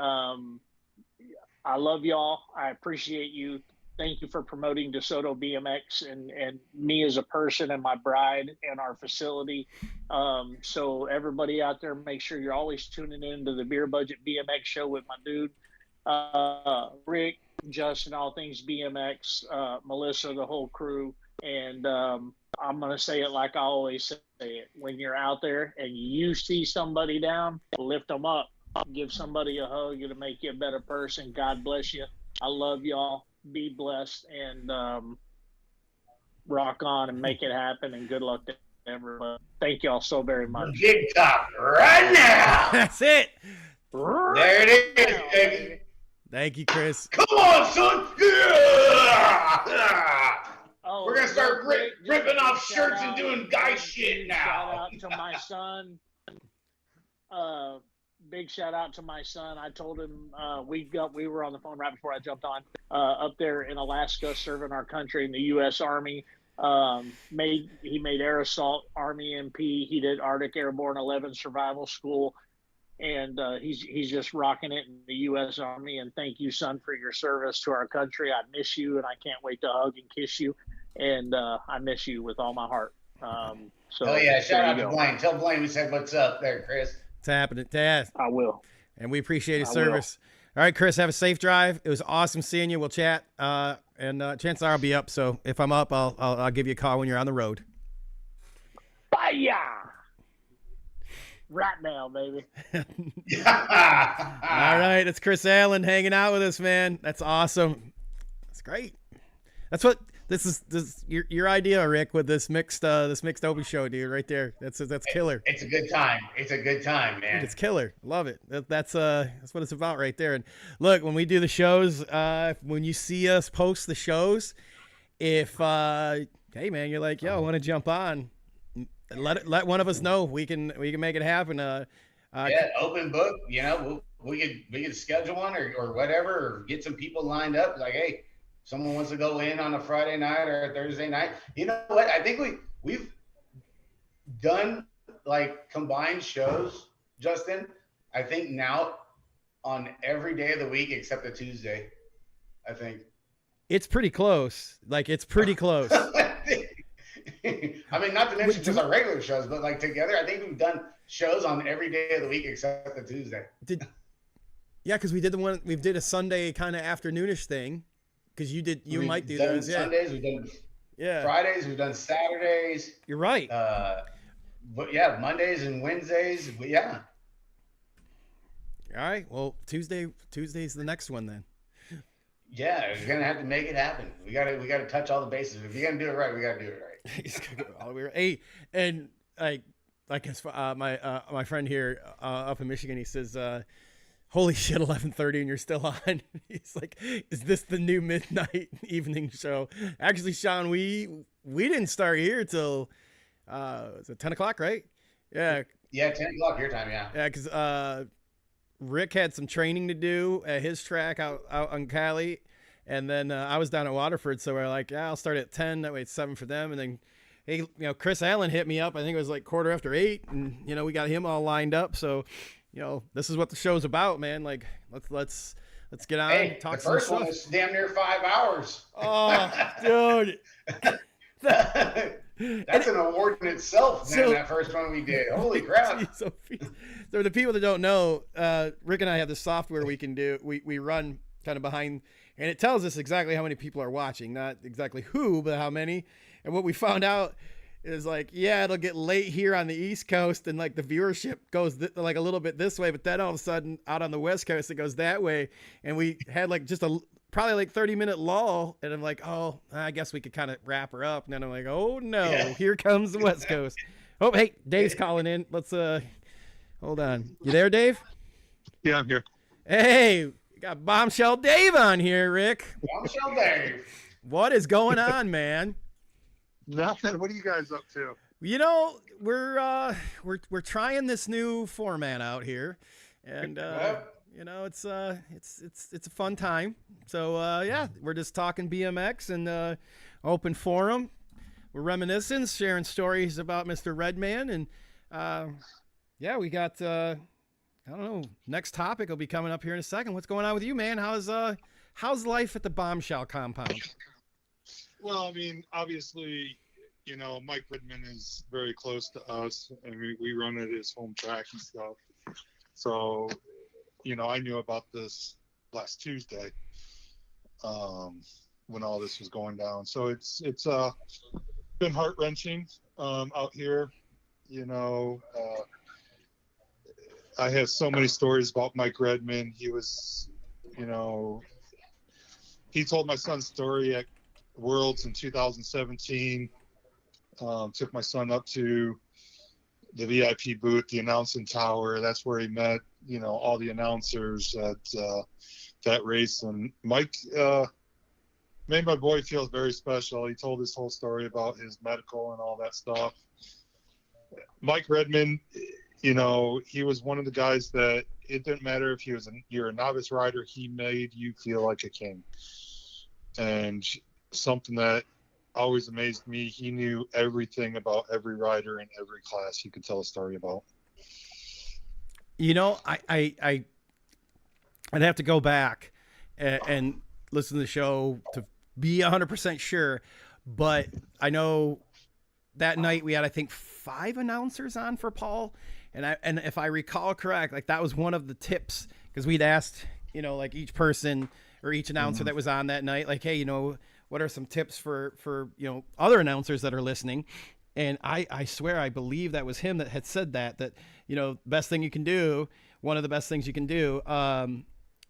Speaker 4: I love y'all. I appreciate you. Thank you for promoting DeSoto BMX and me as a person and my bride and our facility. So everybody out there, make sure you're always tuning in to the Beer Budget BMX Show with my dude, Rick, Justin, All Things BMX, Melissa, the whole crew. And I'm going to say it like I always say it. When you're out there and you see somebody down, lift them up. Give somebody a hug. It'll make you a better person. God bless you. I love y'all. Be blessed and rock on and make it happen. And good luck to everyone. Thank y'all so very much.
Speaker 3: Big talk right now.
Speaker 2: That's it.
Speaker 3: There it is, baby.
Speaker 2: Thank you, Chris.
Speaker 3: Come on, son.
Speaker 4: Oh,
Speaker 3: We're going to start ripping off
Speaker 4: shout
Speaker 3: shirts and
Speaker 4: out-
Speaker 3: doing guy shit now.
Speaker 4: Shout out to my son. Big shout out to my son. I told him we were on the phone right before I jumped on up there in Alaska serving our country in the U.S. Army. He made Air Assault Army MP. He did Arctic Airborne 11 Survival School, and he's just rocking it in the U.S. Army. And thank you, son, for your service to our country. I miss you, and I can't wait to hug and kiss you. And I miss you with all my heart. So
Speaker 3: Oh yeah, shout out
Speaker 4: there
Speaker 3: to
Speaker 4: you go.
Speaker 3: Blaine. Tell Blaine we said what's up there, Chris.
Speaker 2: It's happening, Dad.
Speaker 4: I will.
Speaker 2: And we appreciate his
Speaker 4: I
Speaker 2: service. All right, Chris, have a safe drive. It was awesome seeing you. We'll chat. And chances are I'll be up. So if I'm up, I'll give you a call when you're on the road.
Speaker 4: Bye-ya! Right now, baby.
Speaker 2: All right, it's Chris Allen hanging out with us, man. That's awesome. That's great. That's what this is your idea, Rick, with this mixed open show, dude, right there. That's killer.
Speaker 3: It's a good time. It's a good time, man.
Speaker 2: It's killer. Love it. That's what it's about right there. And look, when we do the shows, when you see us post the shows, if hey man, you're like, yo, I want to jump on, let one of us know. We can make it happen.
Speaker 3: Yeah, open book. You know, we could schedule one or whatever, or get some people lined up. Like, hey, someone wants to go in on a Friday night or a Thursday night. You know what? I think we've done like combined shows, Justin. I think now on every day of the week except a Tuesday. I think
Speaker 2: it's pretty close. Like it's pretty close.
Speaker 3: I mean, not to mention just our regular shows, but like together, I think we've done shows on every day of the week except the Tuesday.
Speaker 2: Yeah, because we did a Sunday kind of afternoonish thing. Because you might do those. Yeah.
Speaker 3: Sundays, we've done Fridays, we've done Saturdays.
Speaker 2: You're right.
Speaker 3: But yeah, Mondays and Wednesdays. Yeah.
Speaker 2: All right. Well, Tuesday's the next one then.
Speaker 3: Yeah, we're gonna have to make it happen. We gotta touch all the bases. If you're gonna do it right, we gotta do it right.
Speaker 2: Hey, and like his, my friend here up in Michigan, he says, holy shit, 11:30 and you're still on. He's like, is this the new midnight evening show? Actually, Sean, we didn't start here till is it 10 o'clock, right? Yeah.
Speaker 3: Yeah, 10 o'clock your time, yeah.
Speaker 2: Yeah, because Rick had some training to do at his track out on Cali, and then I was down at Waterford, so we're like, yeah, I'll start at 10. That way it's 7 for them, and then hey, Chris Allen hit me up. I think it was like 8:15, and we got him all lined up. So, this is what the show's about, man. Like, let's get on.
Speaker 3: Hey,
Speaker 2: talk
Speaker 3: the
Speaker 2: some
Speaker 3: first
Speaker 2: stuff.
Speaker 3: one was damn near 5 hours.
Speaker 2: Oh, dude.
Speaker 3: That's an award in itself, man, that first one we did. Holy crap.
Speaker 2: So the people that don't know, Rick and I have this software we can do. We run kind of behind, and it tells us exactly how many people are watching, not exactly who, but how many. And what we found out is like, yeah, it'll get late here on the East Coast, and like the viewership goes like a little bit this way, but then all of a sudden out on the West Coast, it goes that way. And we had like just probably like 30-minute lull, and I'm like, oh, I guess we could kind of wrap her up. And then I'm like, oh no, here comes the West Coast. Oh, hey, Dave's calling in. Let's hold on. You there, Dave?
Speaker 7: Yeah, I'm here.
Speaker 2: Hey, we got Bombshell Dave on here, Rick.
Speaker 3: Bombshell Dave.
Speaker 2: What is going on, man?
Speaker 7: Nothing. What are you guys up to?
Speaker 2: We're trying this new format out here, and it's a fun time. So yeah, we're just talking BMX and open forum. we're reminiscing, sharing stories about Mr. Redman, and yeah, we got I don't know. Next topic will be coming up here in a second. What's going on with you, man? How's life at the Bombshell compound?
Speaker 7: Well, I mean, obviously, Mike Redman is very close to us, and we run at his home track and stuff. So, I knew about this last Tuesday when all this was going down. So it's been heart-wrenching out here. I have so many stories about Mike Redman. He was, he told my son's story at Worlds in 2017. Took my son up to the VIP booth, the announcing tower. That's where he met, all the announcers at that race. And Mike made my boy feel very special. He told his whole story about his medical and all that stuff. Mike Redman, he was one of the guys that it didn't matter if you're a novice rider, he made you feel like a king. And something that always amazed me, he knew everything about every rider in every class he could tell a story about.
Speaker 2: I'd have to go back and listen to the show to be 100% sure, but I know that night we had, I think, 5 announcers on for Paul. And if I recall correct, like that was one of the tips, because we'd asked, like each person or each announcer that was on that night, like, hey, what are some tips for other announcers that are listening? And I swear, I believe that was him that had said that best thing you can do, one of the best things you can do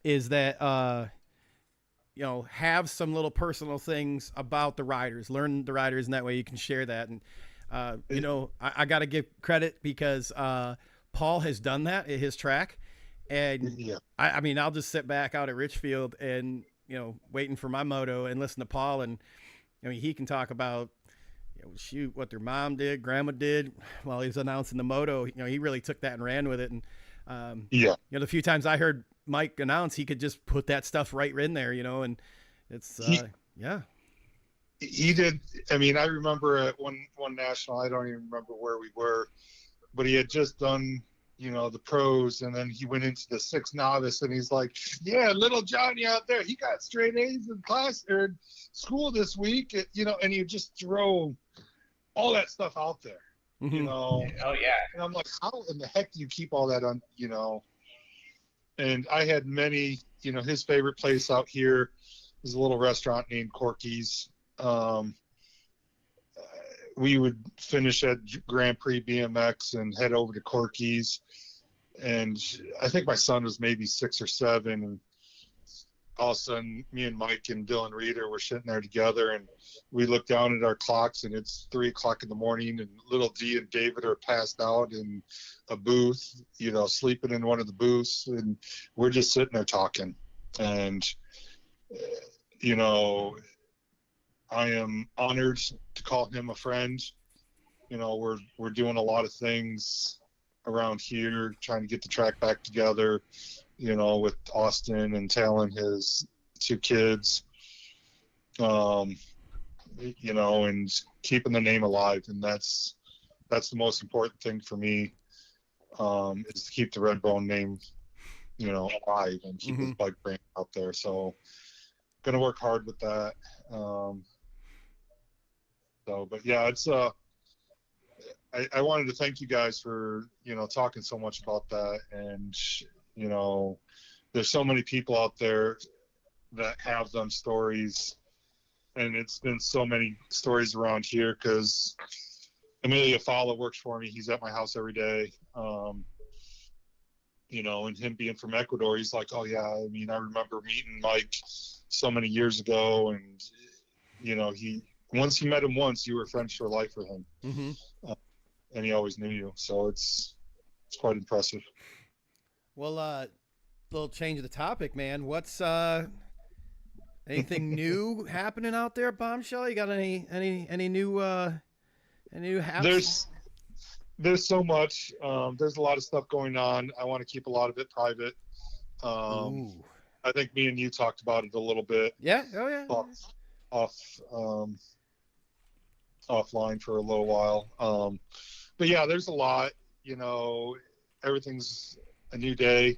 Speaker 2: is that, have some little personal things about the riders, learn the riders, and that way you can share that. And, I got to give credit because Paul has done that at his track. And
Speaker 7: Yeah.
Speaker 2: I mean, I'll just sit back out at Richfield and, waiting for my moto and listen to Paul. And he can talk about, what their mom did, grandma did while he was announcing the moto. He really took that and ran with it. And, the few times I heard Mike announce, he could just put that stuff right in there, and it's, yeah.
Speaker 7: He did. I mean, I remember at one national, I don't even remember where we were, but he had just done, the pros, and then he went into the 6 novice, and he's like, yeah, little Johnny out there, he got straight A's in class or school this week, and he just throw all that stuff out there,
Speaker 2: Mm-hmm.
Speaker 3: Oh yeah.
Speaker 7: And I'm like, how in the heck do you keep all that on, And I had many, his favorite place out here is a little restaurant named Corky's. We would finish at Grand Prix BMX and head over to Corky's. And I think my son was maybe 6 or 7. And all of a sudden, me and Mike and Dylan Reeder were sitting there together, and we look down at our clocks, and it's 3 o'clock in the morning, and little D and David are passed out in a booth, sleeping in one of the booths, and we're just sitting there talking. And, I am honored to call him a friend. We're doing a lot of things around here, trying to get the track back together, with Austin and Talon, his 2 kids, and keeping the name alive. And that's the most important thing for me, is to keep the Redbone name, alive and keep his bike brand out there. So going to work hard with that. But yeah, it's I wanted to thank you guys for talking so much about that. And there's so many people out there that have them stories, and it's been so many stories around here, because Emilio Fala works for me. He's at my house every day. And him being from Ecuador, he's like, oh yeah, I mean, I remember meeting Mike so many years ago, and once he met him once, you were friends for life with him.
Speaker 2: Mm-hmm.
Speaker 7: And he always knew you. So it's quite impressive.
Speaker 2: Well, little change of the topic, man. What's anything new happening out there, Bombshell? You got any new haps?
Speaker 7: There's so much. There's a lot of stuff going on. I want to keep a lot of it private. I think me and you talked about it a little bit.
Speaker 2: Yeah. Oh yeah.
Speaker 7: Off offline for a little while. But yeah, there's a lot, everything's a new day.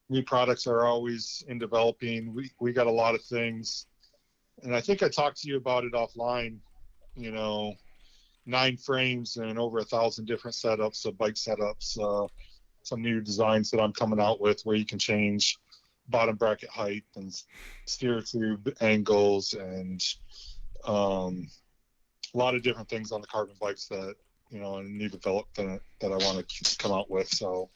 Speaker 7: New products are always in developing. We got a lot of things, and I think I talked to you about it offline, 9 frames and over 1,000 different setups of bike setups, some new designs that I'm coming out with where you can change bottom bracket height and steer tube angles and a lot of different things on the carbon bikes that a new development that I want to come out with. So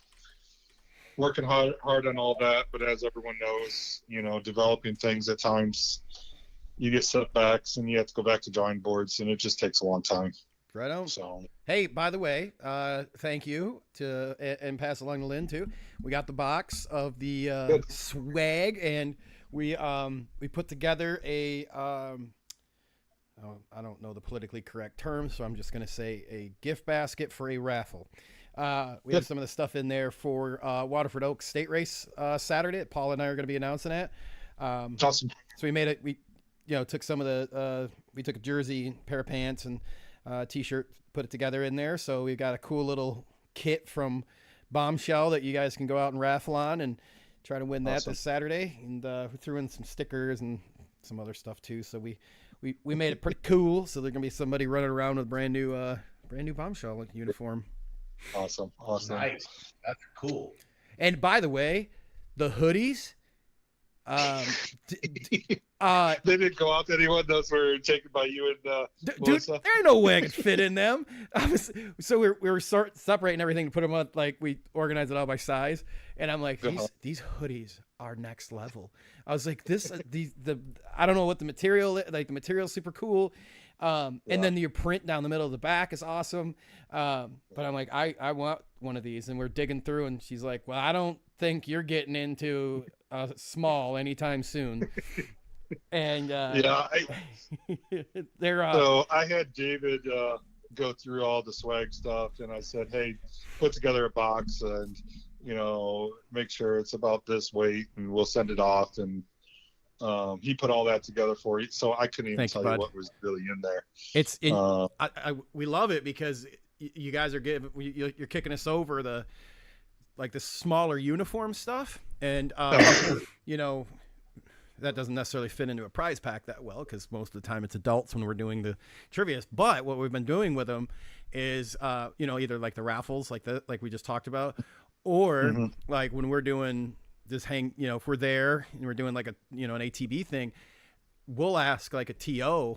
Speaker 7: working hard on all that, but as everyone knows, developing things at times you get setbacks and you have to go back to drawing boards, and it just takes a long time.
Speaker 2: Right on.
Speaker 7: So,
Speaker 2: hey, by the way, thank you and pass along to Lynn too. We got the box of the swag, and we put together a I don't know the politically correct term, so I'm just gonna say a gift basket for a raffle. We have some of the stuff in there for Waterford Oaks State Race Saturday. Paul and I are gonna be announcing that.
Speaker 7: awesome.
Speaker 2: So we made it. We took some of the we took a jersey, pair of pants, and t-shirt, put it together in there. So we've got a cool little kit from Bombshell that you guys can go out and raffle on and try to win that this Saturday. And we threw in some stickers and some other stuff too. So we made it pretty cool. So there's gonna be somebody running around with brand new Bombshell uniform.
Speaker 7: Awesome.
Speaker 3: Nice. That's cool.
Speaker 2: And by the way, the hoodies.
Speaker 7: They didn't go out to anyone. Those were taken by you and
Speaker 2: Dude,
Speaker 7: Melissa.
Speaker 2: there ain't no way I could fit in them. So we were separating everything to put them on, like we organized it all by size. And I'm like, these hoodies are next level. I was like, I don't know what the material, like the material's super cool. And then your print down the middle of the back is awesome. But I'm like, I want one of these, and we're digging through, and she's like, well, I don't think you're getting into small anytime soon. And they're
Speaker 7: so I had David go through all the swag stuff, and I said, hey, put together a box and make sure it's about this weight, and we'll send it off. And he put all that together for you, so I couldn't even tell you what was really in there.
Speaker 2: We love it because you guys are you're kicking us over the smaller uniform stuff, and that doesn't necessarily fit into a prize pack that well, because most of the time it's adults when we're doing the trivia. But what we've been doing with them is either like the raffles like we just talked about, or like when we're doing this if we're there and we're doing like an ATB thing, we'll ask like a TO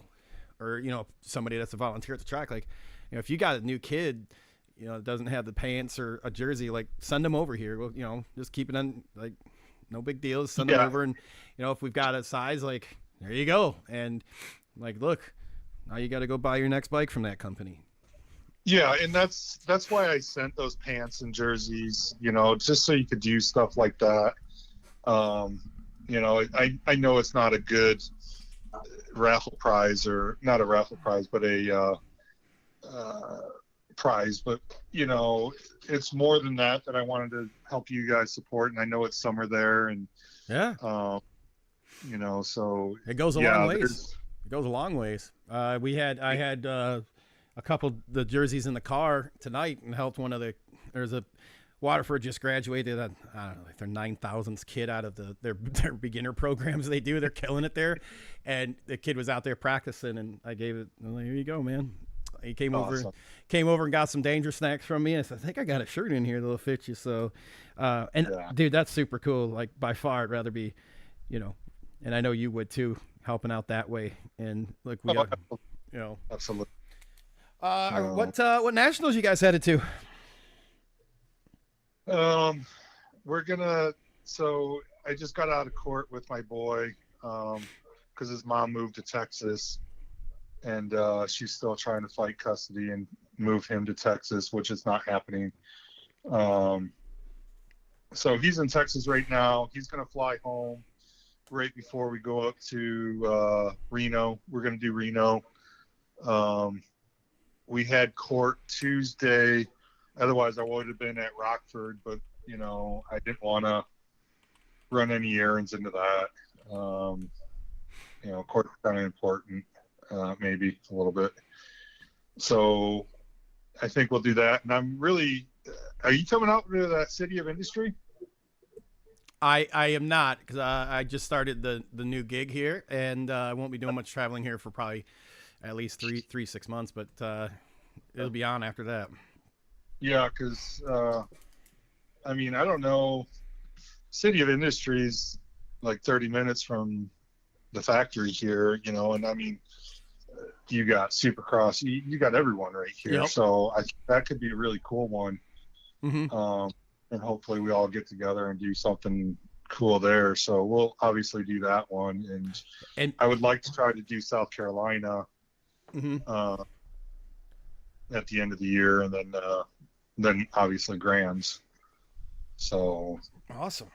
Speaker 2: or somebody that's a volunteer at the track, like if you got a new kid that doesn't have the pants or a jersey, like send them over here. We'll just keep it on, like no big deal, just send them over. And if we've got a size, like there you go, and like look, now you got to go buy your next bike from that company.
Speaker 7: Yeah, and that's why I sent those pants and jerseys, just so you could do stuff like that. I know it's not a good raffle prize, or not a raffle prize, but a prize, but it's more than that I wanted to help you guys support, and I know it's summer there, and so
Speaker 2: it goes a long ways. It goes a long ways. I had a couple the jerseys in the car tonight and helped there's a Waterford just graduated, I don't know, like their 9,000th kid out of their beginner programs they do. They're killing it there. And the kid was out there practicing, and I gave it, I'm like, here you go, man. He came over and got some danger snacks from me. And I said, I think I got a shirt in here that'll fit you. So, dude, that's super cool. Like by far, I'd rather be, and I know you would too, helping out that way. And like, we got,
Speaker 7: absolutely.
Speaker 2: What nationals you guys headed to?
Speaker 7: So I just got out of court with my boy, cause his mom moved to Texas, and she's still trying to fight custody and move him to Texas, which is not happening. So he's in Texas right now. He's going to fly home right before we go up to Reno. We're going to do Reno. We had court Tuesday. Otherwise, I would have been at Rockford, but, I didn't want to run any errands into that. Court's kind of important. maybe a little bit. So I think we'll do that. And I'm really, are you coming out to that City of Industry?
Speaker 2: I am not, because I just started the new gig here, and I won't be doing much traveling here for probably at least 6 months, but it'll be on after that.
Speaker 7: Yeah, because I mean, I don't know, City of Industries like 30 minutes from the factory here, you know, and I mean, you got Supercross, you got everyone right here.
Speaker 2: Yep.
Speaker 7: So I think that could be a really cool one.
Speaker 2: Mm-hmm.
Speaker 7: And hopefully we all get together and do something cool there. So we'll obviously do that one. And I would like to try to do South Carolina at the end of the year, and then obviously Grands. So
Speaker 2: awesome.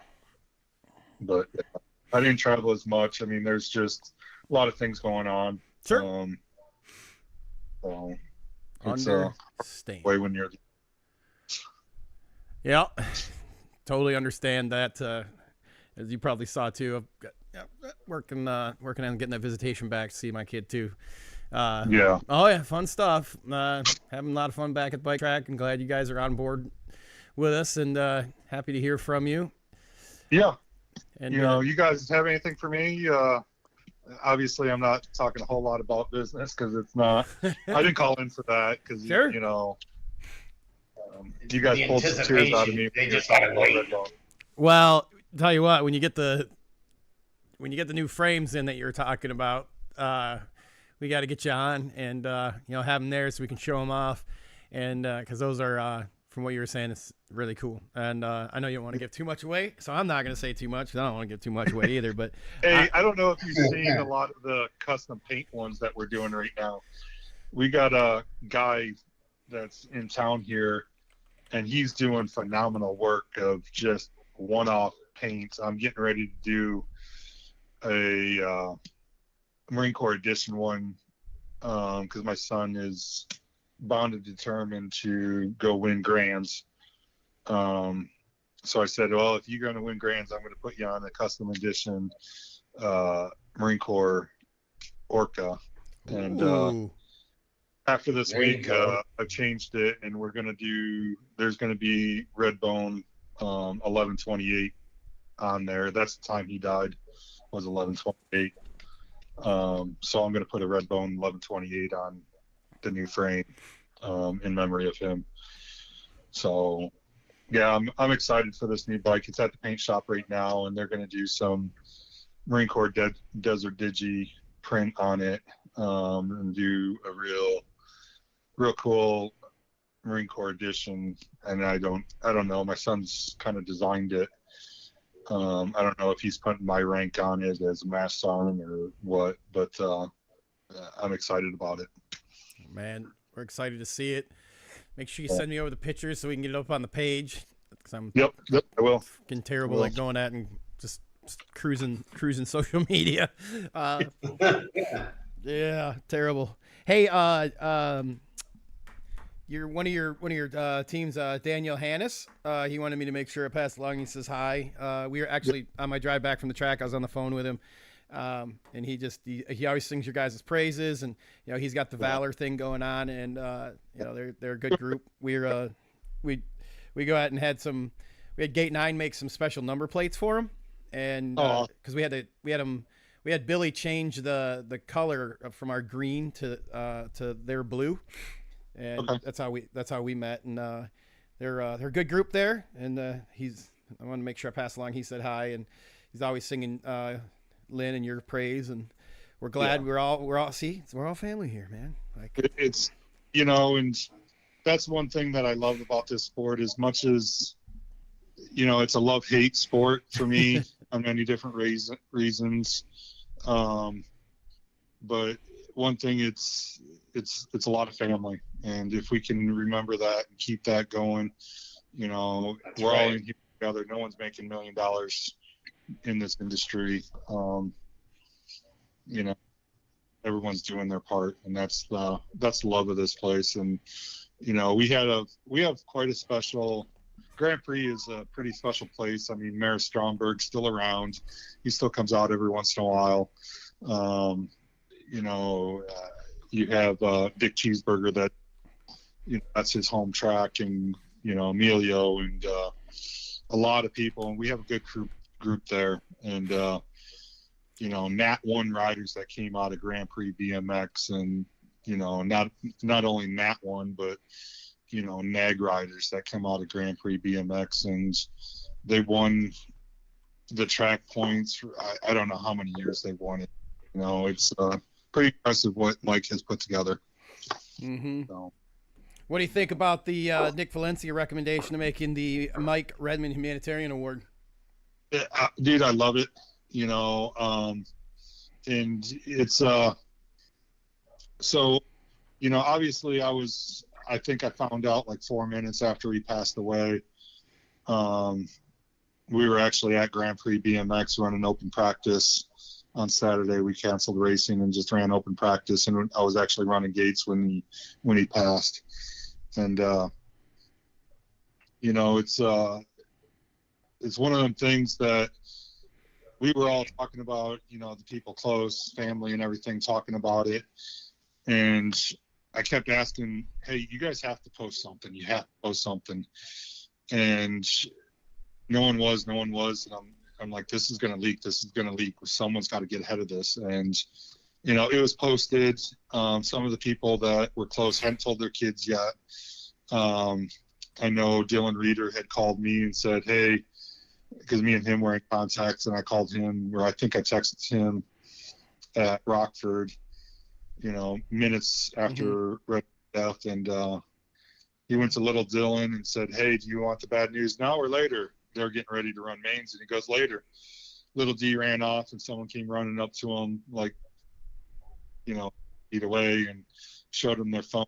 Speaker 7: But I didn't travel as much. I mean, there's just a lot of things going on.
Speaker 2: Sure.
Speaker 7: So it's way when you're.
Speaker 2: Yeah, totally understand that. As you probably saw too, I've got working on getting that visitation back to see my kid too.
Speaker 7: Yeah.
Speaker 2: Oh yeah, fun stuff. Having a lot of fun back at the bike track, and glad you guys are on board with us, and happy to hear from you.
Speaker 7: Yeah.
Speaker 2: And
Speaker 7: you know, you guys have anything for me? Obviously, I'm not talking a whole lot about business because it's not. I didn't call in for that because you know. You guys pulled some tears out of me.
Speaker 3: They just gotta wait.
Speaker 2: Well, tell you what, when you get the new frames in that you're talking about, we got to get you on and you know, have them there so we can show them off, and because those are from what you were saying, it's really cool. And I know you don't want to give too much away, so I'm not going to say too much. I don't want to give too much away either. But
Speaker 7: hey, I don't know if you've seen a lot of the custom paint ones that we're doing right now. We got a guy that's in town here, and he's doing phenomenal work of just one-off paints. I'm getting ready to do a Marine Corps edition one because my son is bound and determined to go win Grands. So I said, well, if you're going to win Grands, I'm going to put you on a custom edition Marine Corps Orca. And after this week, I've changed it, and there's going to be Redbone 1128 on there. That's the time he died, was 1128. So I'm going to put a Redbone 1128 on the new frame in memory of him. So yeah, I'm excited for this new bike. It's at the paint shop right now, and they're going to do some Marine Corps Desert Digi print on it, and do a real cool Marine Corps edition. And I don't know, my son's kind of designed it. I don't know if he's putting my rank on it as a mass sergeant or what, but I'm excited about it.
Speaker 2: Man, we're excited to see it. Make sure you send me over the pictures so we can get it up on the page. Cause I'm
Speaker 7: yep, I will.
Speaker 2: Fucking terrible at going at and just cruising social media. Yeah, terrible. Hey, one of your teams, Daniel Hannes. He wanted me to make sure I passed along. He says hi. We were actually on my drive back from the track. I was on the phone with him, and he always sings your guys' praises, and you know he's got the Valor thing going on, and you know they're a good group. We go out and we had Gate 9 make some special number plates for him, and because we had Billy change the color from our green to their blue. And that's how we met, and they're a good group there, and I want to make sure I pass along. He said hi, and he's always singing Lynn and your praise, and we're glad we're all family here, man. Like
Speaker 7: it's you know, and that's one thing that I love about this sport. As much as you know, it's a love-hate sport for me on many different reasons, but one thing it's a lot of family, and if we can remember that and keep that going, you know, we're all in here together. No one's making $1 million in this industry. You know, everyone's doing their part, and that's the love of this place. And you know, we have quite a special Grand Prix is a pretty special place. I mean, Mayor Stromberg's still around. He still comes out every once in a while. you have Dick Cheeseburger that, that's his home track, and, Emilio and a lot of people. And we have a good group there. And, Nat 1 riders that came out of Grand Prix BMX, and, not only Nat 1, but, NAG riders that come out of Grand Prix BMX, and they won the track points. I don't know how many years they won it. It's pretty impressive what Mike has put together.
Speaker 2: Mm-hmm.
Speaker 7: So.
Speaker 2: What do you think about the Nick Valencia recommendation of making the Mike Redmond Humanitarian Award?
Speaker 7: Yeah, dude, I love it. And it's so, obviously I think I found out like 4 minutes after he passed away. We were actually at Grand Prix BMX running open practice on Saturday. We canceled racing and just ran open practice, and I was actually running gates when he passed. And it's one of them things that we were all talking about, the people close, family and everything, talking about it. And I kept asking, hey, you guys have to post something. You have to post something. And no one was. And I'm like, this is going to leak. Someone's got to get ahead of this. And, it was posted. Some of the people that were close hadn't told their kids yet. I know Dylan Reeder had called me and said, hey, because me and him were in contact, and I called him, or I think I texted him at Rockford, minutes after Red's death. And he went to little Dylan and said, hey, do you want the bad news now or later? They're getting ready to run mains. And he goes, later. Little D ran off, and someone came running up to him, like, feet away, and showed him their phone.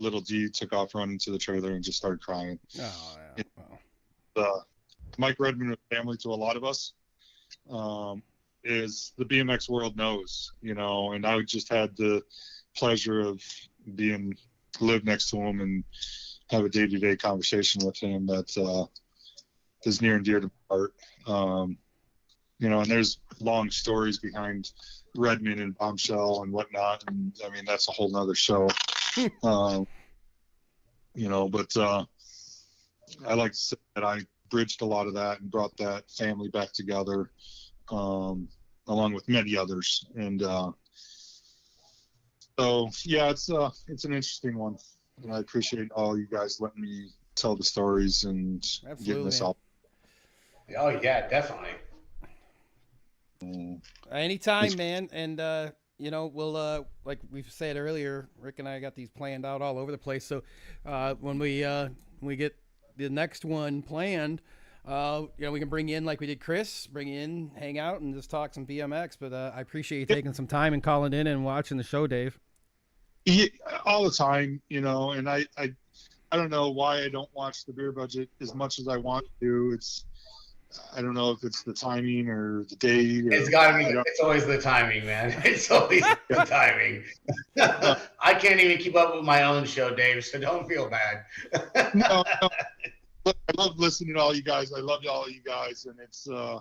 Speaker 7: Little D took off running to the trailer and just started crying.
Speaker 2: Oh, yeah.
Speaker 7: Mike Redmond was family to a lot of us. Is the BMX world knows, and I just had the pleasure of live next to him and have a day-to-day conversation with him that is near and dear to my heart. And there's long stories behind Redmond and Bombshell and whatnot, and I mean that's a whole nother show. But I like to say that I bridged a lot of that and brought that family back together, along with many others. And so yeah, it's an interesting one, and I appreciate all you guys letting me tell the stories and getting this out.
Speaker 3: Oh yeah, definitely.
Speaker 2: Anytime, man. And we'll like we've said earlier, Rick and I got these planned out all over the place. So when we get the next one planned, we can bring you in like we did Chris, bring you in, hang out, and just talk some BMX. But I appreciate you taking some time and calling in and watching the show, Dave.
Speaker 7: Yeah, all the time, and I don't know why I don't watch the Beer Budget as much as I want to. I don't know if it's the timing or the date.
Speaker 3: It's got to be. It's always the timing, man. It's always the timing. I can't even keep up with my own show, Dave, so don't feel bad.
Speaker 7: No. Look, I love listening to all you guys. I love all you guys, and it's I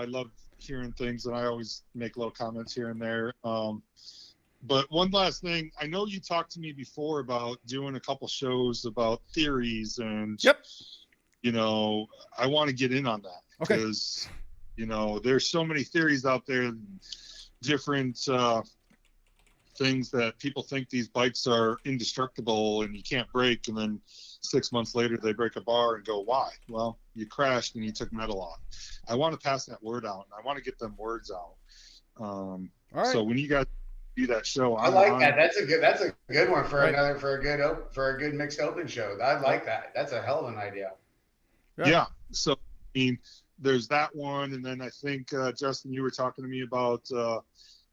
Speaker 7: love hearing things, and I always make little comments here and there. But one last thing, I know you talked to me before about doing a couple shows about theories, and
Speaker 2: yep.
Speaker 7: I want to get in on that because, there's so many theories out there, different things that people think these bikes are indestructible and you can't break. And then 6 months later, they break a bar and go, why? Well, you crashed and you took metal off. I want to pass that word out, and I want to get them words out.
Speaker 2: All right.
Speaker 7: So when you guys do that show,
Speaker 3: I like that. That's a good one for a good mixed open show. I like that. That's a hell of an idea.
Speaker 7: Yeah. So, I mean, there's that one. And then I think, Justin, you were talking to me about a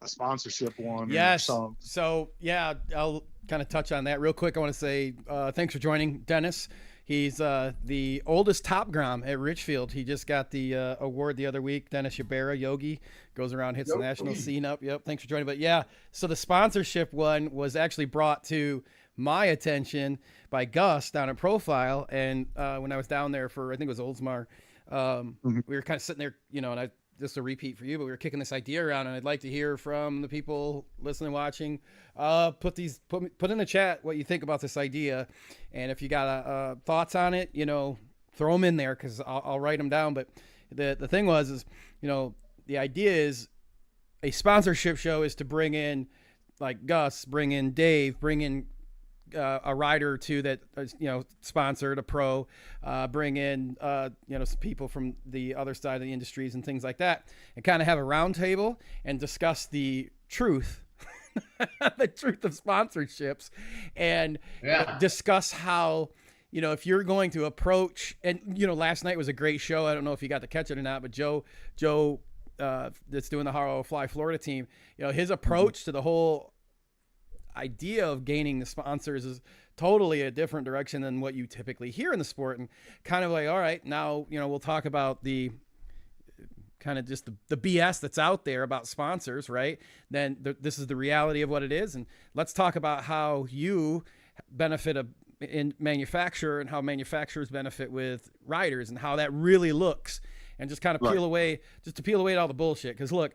Speaker 7: sponsorship one.
Speaker 2: Yes. So, yeah, I'll kind of touch on that real quick. I want to say thanks for joining Dennis. He's the oldest Top Grom at Richfield. He just got the award the other week. Dennis Yabera, Yogi, goes around, hits the national scene up. Yep, thanks for joining. But, yeah, so the sponsorship one was actually brought to my attention by Gus down at Profile. And when I was down there for, I think it was Oldsmar, we were kind of sitting there, and I just a repeat for you, but we were kicking this idea around, and I'd like to hear from the people listening, watching. Put in the chat what you think about this idea, and if you got thoughts on it, throw them in there because I'll write them down. But the thing is, the idea is a sponsorship show is to bring in like Gus, bring in Dave, bring in a rider or two that sponsored a pro, bring in some people from the other side of the industries and things like that, and kind of have a round table and discuss the truth the truth of sponsorships, and discuss how if you're going to approach, and last night was a great show. I don't know if you got to catch it or not, but Joe that's doing the Hollow Fly Florida team, his approach to the whole idea of gaining the sponsors is totally a different direction than what you typically hear in the sport, and kind of like, all right, now we'll talk about the kind of just the BS that's out there about sponsors, right? Then this is the reality of what it is, and let's talk about how you benefit in manufacturer and how manufacturers benefit with riders and how that really looks, and just kind of peel away all the bullshit. Because look,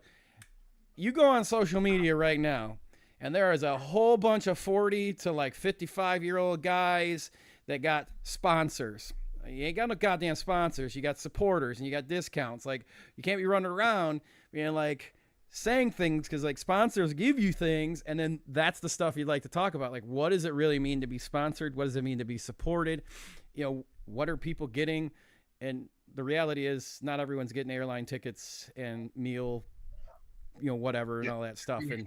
Speaker 2: you go on social media right now, and there is a whole bunch of 40 to like 55-year-old guys that got sponsors. You ain't got no goddamn sponsors. You got supporters and you got discounts. Like, you can't be running around being like saying things because like sponsors give you things, and then that's the stuff you'd like to talk about. Like, what does it really mean to be sponsored? What does it mean to be supported? What are people getting? And the reality is not everyone's getting airline tickets and meal, whatever, and all that stuff. And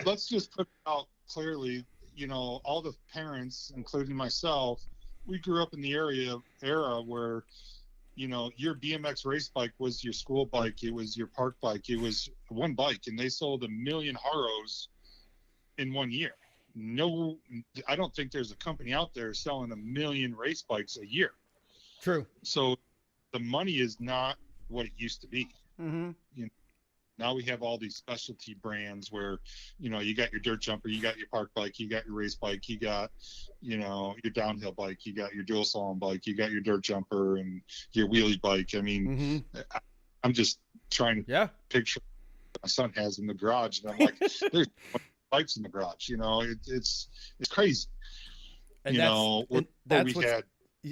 Speaker 7: let's just put it out clearly, all the parents, including myself, we grew up in the era where, your BMX race bike was your school bike. It was your park bike. It was one bike, and they sold 1 million Haros in 1 year. No, I don't think there's a company out there selling 1 million race bikes a year.
Speaker 2: True.
Speaker 7: So the money is not what it used to be.
Speaker 2: Mm-hmm.
Speaker 7: Now we have all these specialty brands where, you got your dirt jumper, you got your park bike, you got your race bike, you got, your downhill bike, you got your dual slalom bike, you got your dirt jumper and your wheelie bike. I mean, I'm just trying to picture what my son has in the garage, and I'm like, there's bikes in the garage. It's crazy.
Speaker 2: And
Speaker 7: we had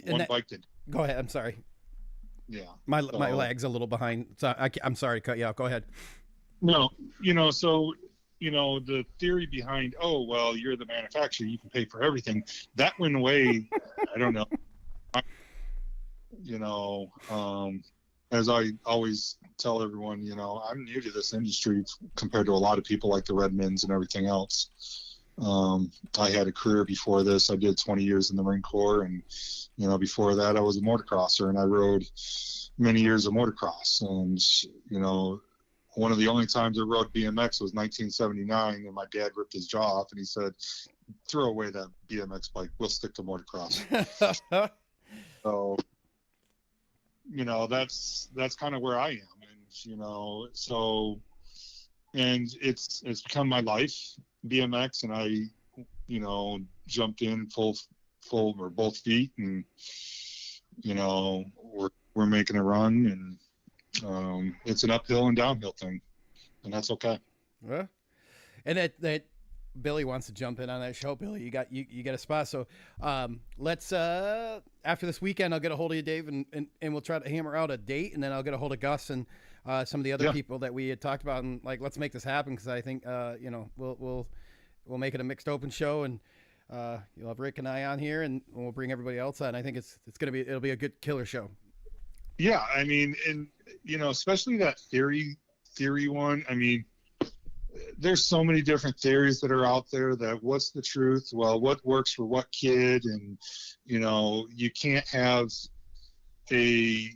Speaker 7: one bike that.
Speaker 2: Go ahead. I'm sorry.
Speaker 7: Yeah.
Speaker 2: My leg's a little behind. So I'm sorry to cut you out. Go ahead.
Speaker 7: No, so, the theory behind, oh, well, you're the manufacturer, you can pay for everything. That went away. I don't know. As I always tell everyone, I'm new to this industry compared to a lot of people like the Redmonds and everything else. I had a career before this. I did 20 years in the Marine Corps, and before that I was a motocrosser, and I rode many years of motocross. And one of the only times I rode BMX was 1979, and my dad ripped his jaw off, and he said, "Throw away that BMX bike. We'll stick to motocross." So that's kind of where I am, and and it's become my life, BMX, and I jumped in full or both feet, and we're making a run, and it's an uphill and downhill thing, and that's okay.
Speaker 2: Yeah. And that Billy wants to jump in on that show. Billy, you got a spot. So let's after this weekend, I'll get a hold of you, Dave, and we'll try to hammer out a date, and then I'll get a hold of Gus and some of the other people that we had talked about, and like, let's make this happen, because I think we'll make it a mixed open show, and you'll have Rick and I on here, and we'll bring everybody else on. I think it'll be a good killer show.
Speaker 7: Yeah, I mean, and especially that theory one. I mean, there's so many different theories that are out there that what's the truth? Well, what works for what kid? And, you can't have a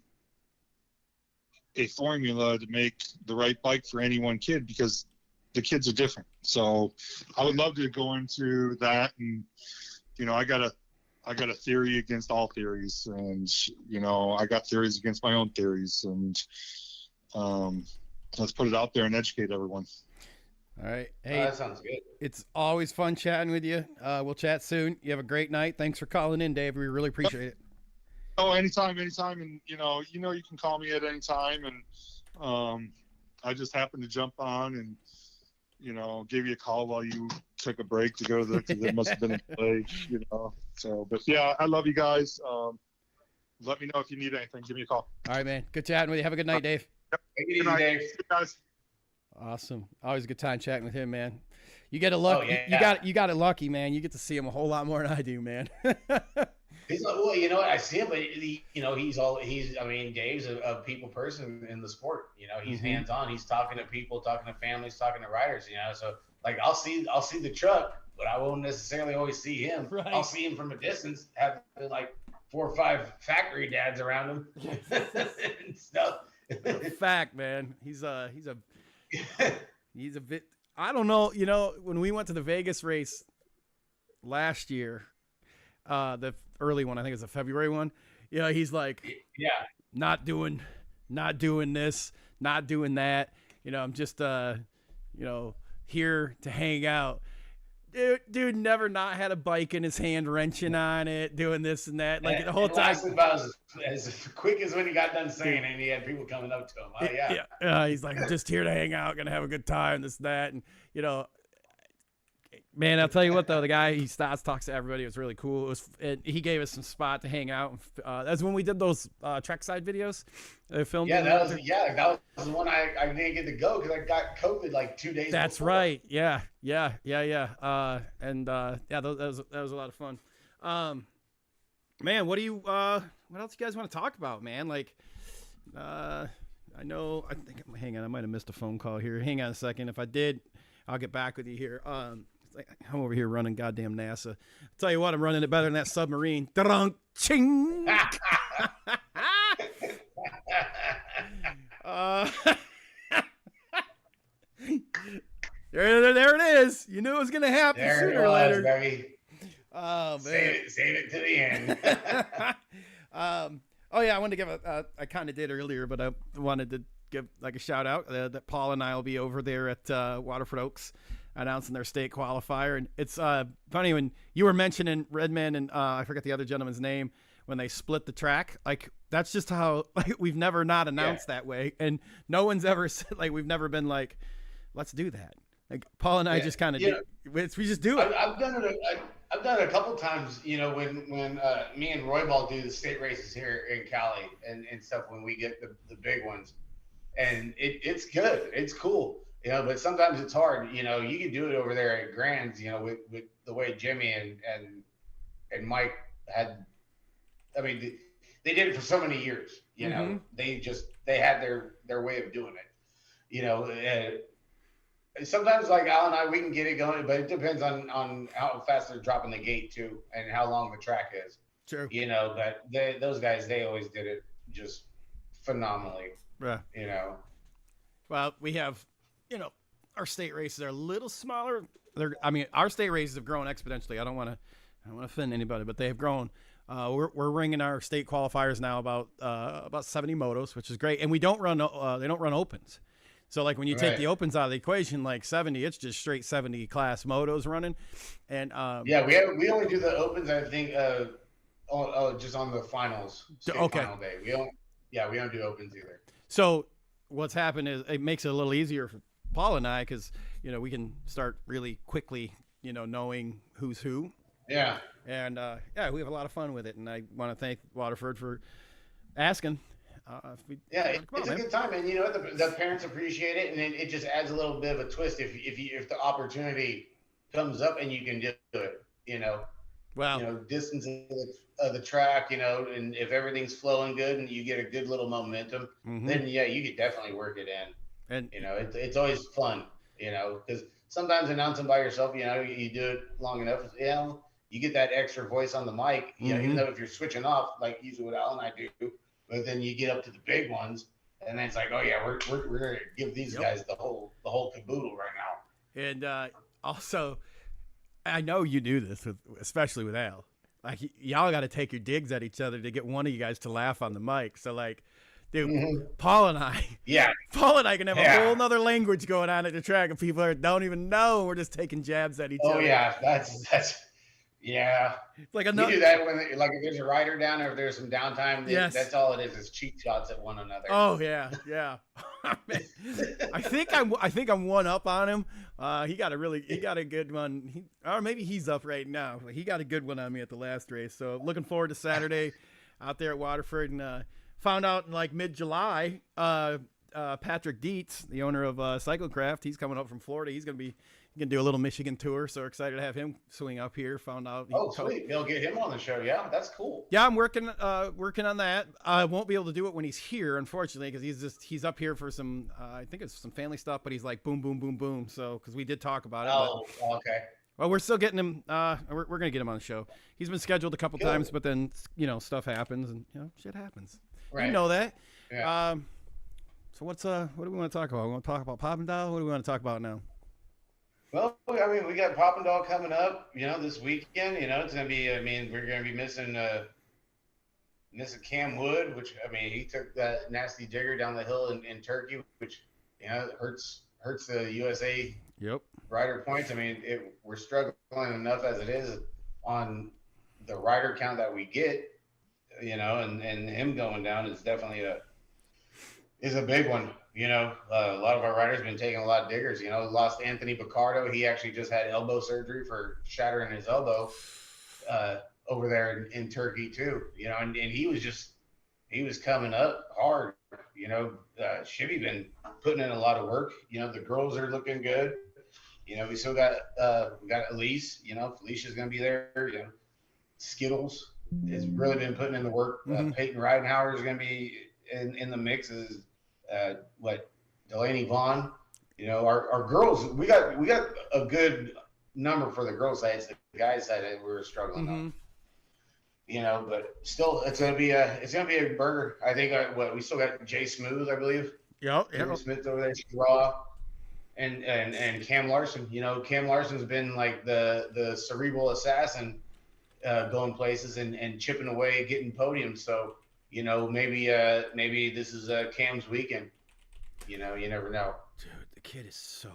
Speaker 7: formula to make the right bike for any one kid, because the kids are different. So I would love to go into that. And, I got a theory against all theories, and, I got theories against my own theories, and let's put it out there and educate everyone.
Speaker 2: All right. Hey,
Speaker 3: that sounds good.
Speaker 2: It's always fun chatting with you. We'll chat soon. You have a great night. Thanks for calling in, Dave. We really appreciate it.
Speaker 7: Oh, anytime. And, you can call me at any time. And I just happened to jump on and, gave you a call while you took a break to go to because there must have been a delay, So, but yeah, I love you guys. Let me know if you need anything. Give me a call.
Speaker 2: All right, man. Good chatting with you. Have a good night, Dave.
Speaker 3: Take it easy, Dave.
Speaker 7: Good guys.
Speaker 2: Awesome. Always a good time chatting with him, man. You get a luck.
Speaker 3: Oh, yeah.
Speaker 2: You got it lucky, man. You get to see him a whole lot more than I do, man.
Speaker 3: He's like, well, I see him, but Dave's a people person in the sport. He's hands on. He's talking to people, talking to families, talking to riders. So like I'll see the truck, but I won't necessarily always see him.
Speaker 2: Right.
Speaker 3: I'll see him from a distance, having like 4 or 5 factory dads around him and stuff.
Speaker 2: Fact, man. He's a bit. I don't know. When we went to the Vegas race last year, the early one, I think it was the February one. He's like, not doing this, not doing that. I'm just, here to hang out. Dude never not had a bike in his hand, wrenching on it, doing this and that. Like the whole time.
Speaker 3: About as quick as when he got done saying it, and he had people coming up to him.
Speaker 2: Yeah. He's like, just here to hang out, gonna have a good time, this, that, and man, I'll tell you what though, the guy he talks to everybody. It was really cool. He gave us some spot to hang out. That's when we did those trackside videos. Filmed.
Speaker 3: Yeah, that was the one I didn't get to go because I got COVID like 2 days.
Speaker 2: That's
Speaker 3: before.
Speaker 2: right. Yeah. That was a lot of fun. Man, what else you guys want to talk about, man? Like, I think I might have missed a phone call here. Hang on a second. If I did, I'll get back with you here. I'm over here running goddamn NASA. I'll tell you what, I'm running it better than that submarine. Ching. There it is. You knew it was going to happen sooner or later.
Speaker 3: Baby.
Speaker 2: Oh, man.
Speaker 3: Save it to the end.
Speaker 2: I wanted to give I kind of did earlier, but I wanted to give like a shout out that Paul and I will be over there at Waterford Oaks announcing their state qualifier. And it's funny when you were mentioning Redman and I forget the other gentleman's name when they split the track. Like that's just how we've never not announced that way. And no one's ever said we've never been like, let's do that. Like Paul and I just kind of we just do it.
Speaker 3: I've done it. I've done it a couple times, when me and Roy Ball do the state races here in Cali and stuff when we get the big ones. And it's good. It's cool. But sometimes it's hard. You can do it over there at Grands, with the way Jimmy and Mike had. I mean, they did it for so many years. They had their way of doing it. Sometimes like Al and I, we can get it going, but it depends on how fast they're dropping the gate too, and how long the track is.
Speaker 2: True.
Speaker 3: But those guys, they always did it just phenomenally.
Speaker 2: Yeah. Well, we have, our state races are a little smaller. Our state races have grown exponentially. I don't want to offend anybody, but they have grown. We're ringing our state qualifiers now about 70 motos, which is great. And we don't run they don't run opens. So like when you take the opens out of the equation, like 70, it's just straight 70 class motos running. And
Speaker 3: we only do the opens, I think, just on the finals. Final day. We don't do opens either.
Speaker 2: So what's happened is it makes it a little easier for Paul and I because we can start really quickly knowing who's who.
Speaker 3: Yeah.
Speaker 2: And we have a lot of fun with it, and I want to thank Waterford for asking.
Speaker 3: It's a good time, and the parents appreciate it, and it just adds a little bit of a twist if the opportunity comes up and you can do it. Distance of the track, and if everything's flowing good and you get a good little momentum, then you could definitely work it in. And it's always fun, because sometimes announcing by yourself, you do it long enough, you get that extra voice on the mic, even though if you're switching off, like usually what Al and I do. But then you get up to the big ones, and then it's like, we're gonna give these guys the whole caboodle right now.
Speaker 2: And also, I know you do this, especially with Al. Like y'all got to take your digs at each other to get one of you guys to laugh on the mic. So like, dude, Paul and I can have a whole nother language going on at the track, and people don't even know we're just taking jabs at each other.
Speaker 3: Oh yeah, that's Yeah.
Speaker 2: It's like
Speaker 3: We do that when, like, if there's a rider down or if there's some downtime.
Speaker 2: Yes.
Speaker 3: That's all it is cheap shots at one another.
Speaker 2: Oh yeah. I think I'm one up on him. He got a good one. Or maybe he's up right now. He got a good one on me at the last race. So looking forward to Saturday out there at Waterford. And found out in like mid-July, Patrick Dietz, the owner of Cyclocraft, he's coming up from Florida. He's gonna do a little Michigan tour. So excited to have him swing up here. Found out.
Speaker 3: Sweet! They'll get him on the show. Yeah, that's cool.
Speaker 2: Yeah, I'm working on that. I won't be able to do it when he's here, unfortunately, because he's up here for some I think it's some family stuff. But he's like boom, boom, boom, boom. So because we did talk about it.
Speaker 3: Oh, okay.
Speaker 2: Well, we're still getting him. We're gonna get him on the show. He's been scheduled a couple times, but then stuff happens and shit happens. Right. You know that.
Speaker 3: Yeah.
Speaker 2: So what do we want to talk about? We want to talk about Poppendale? What do we want to talk about now?
Speaker 3: Well, I mean, we got Poppendale coming up, this weekend. It's going to be, we're going to be missing Cam Wood, which, he took that nasty jigger down the hill in Turkey, which, hurts the USA rider points. We're struggling enough as it is on the rider count that we get, and him going down is definitely a big one. A lot of our riders have been taking a lot of diggers. Lost Anthony Picardo. He actually just had elbow surgery for shattering his elbow over there in Turkey too. And he was coming up hard. Shivy been putting in a lot of work. The girls are looking good. We still got Elise. Felicia's gonna be there. Skittles has really been putting in the work. Peyton Ridenhour is gonna be in the mix. Delaney Vaughn, our girls, we got a good number for the girls' side. It's the guys' side that we were struggling on. But still, it's gonna be a burger. I think we still got Jay Smooth, I believe.
Speaker 2: Yeah.
Speaker 3: Smith over there, Raw, and Cam Larson. Cam Larson's been like the cerebral assassin, going places and chipping away, getting podiums. So. Maybe this is Cam's weekend. You never know.
Speaker 2: Dude, the kid is so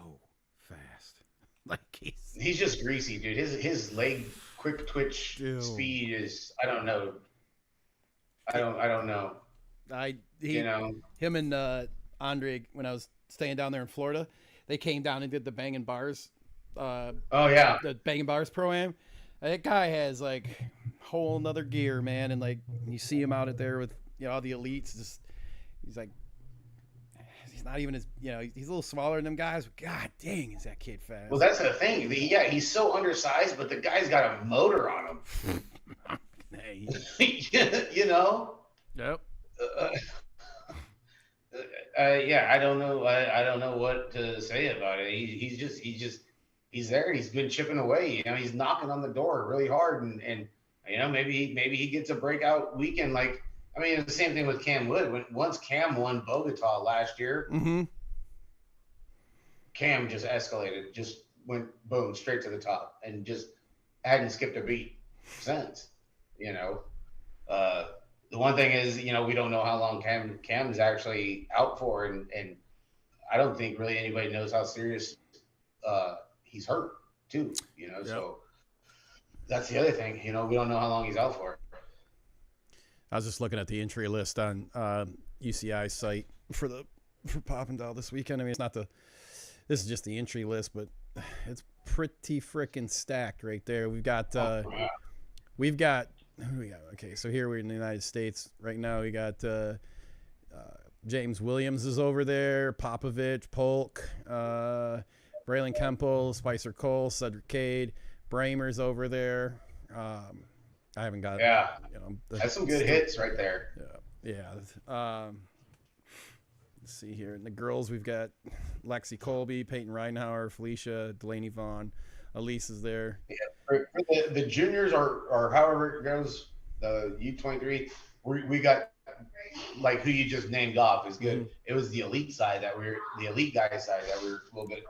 Speaker 2: fast. Like
Speaker 3: he's just greasy, dude. His leg quick twitch speed is I don't know.
Speaker 2: Him and Andre, when I was staying down there in Florida, they came down and did the Bangin' Bars. The Bangin' Bars Pro-Am. That guy has like whole nother gear, man, and like you see him out there with all the elites. He's not even as he's a little smaller than them guys. But God dang, is that kid fast?
Speaker 3: Well, that's the thing. He's so undersized, but the guy's got a motor on him.
Speaker 2: Hey.
Speaker 3: Yep. I don't know. I don't know what to say about it. He's there. He's been chipping away. He's knocking on the door really hard, and maybe he gets a breakout weekend. Like the same thing with Cam Wood. Once Cam won Bogota last year, Cam just escalated, just went boom straight to the top, and just hadn't skipped a beat since. The one thing is, we don't know how long Cam's actually out for, and I don't think really anybody knows how serious he's hurt too, so that's the other thing, we don't know how long he's out for.
Speaker 2: I was just looking at the entry list on UCI's site for Poppendale this weekend. This is just the entry list, but it's pretty freaking stacked right there. We've got who do we got? Okay, so here we're in the United States right now. We got James Williams is over there, Popovich, Polk, Braylon Kemple, Spicer Cole, Cedric Cade, Bramer's over there. I haven't got
Speaker 3: that's some good hits right there.
Speaker 2: Yeah. Let's see here. In the girls, we've got Lexi Colby, Peyton Ridenhour, Felicia, Delaney Vaughn, Elise is there.
Speaker 3: Yeah, for the juniors or however it goes, the U23, we got like who you just named off is good. It was the elite guy side that we were a little bit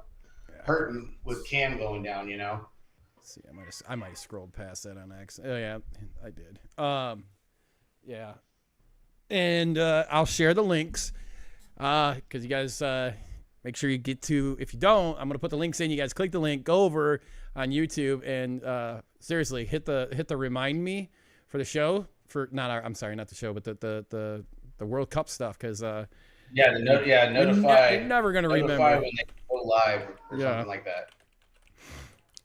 Speaker 3: hurting with Cam going down, Let's
Speaker 2: see, I might have scrolled past that on accident. Oh yeah, I did. Yeah, and I'll share the links because you guys make sure you get to, if you don't, I'm going to put the links in. You guys click the link, go over on YouTube, and seriously, hit the remind me for the show, for not the show, but the World Cup stuff, because
Speaker 3: notify.
Speaker 2: You're never going to remember
Speaker 3: when they go live or something like that.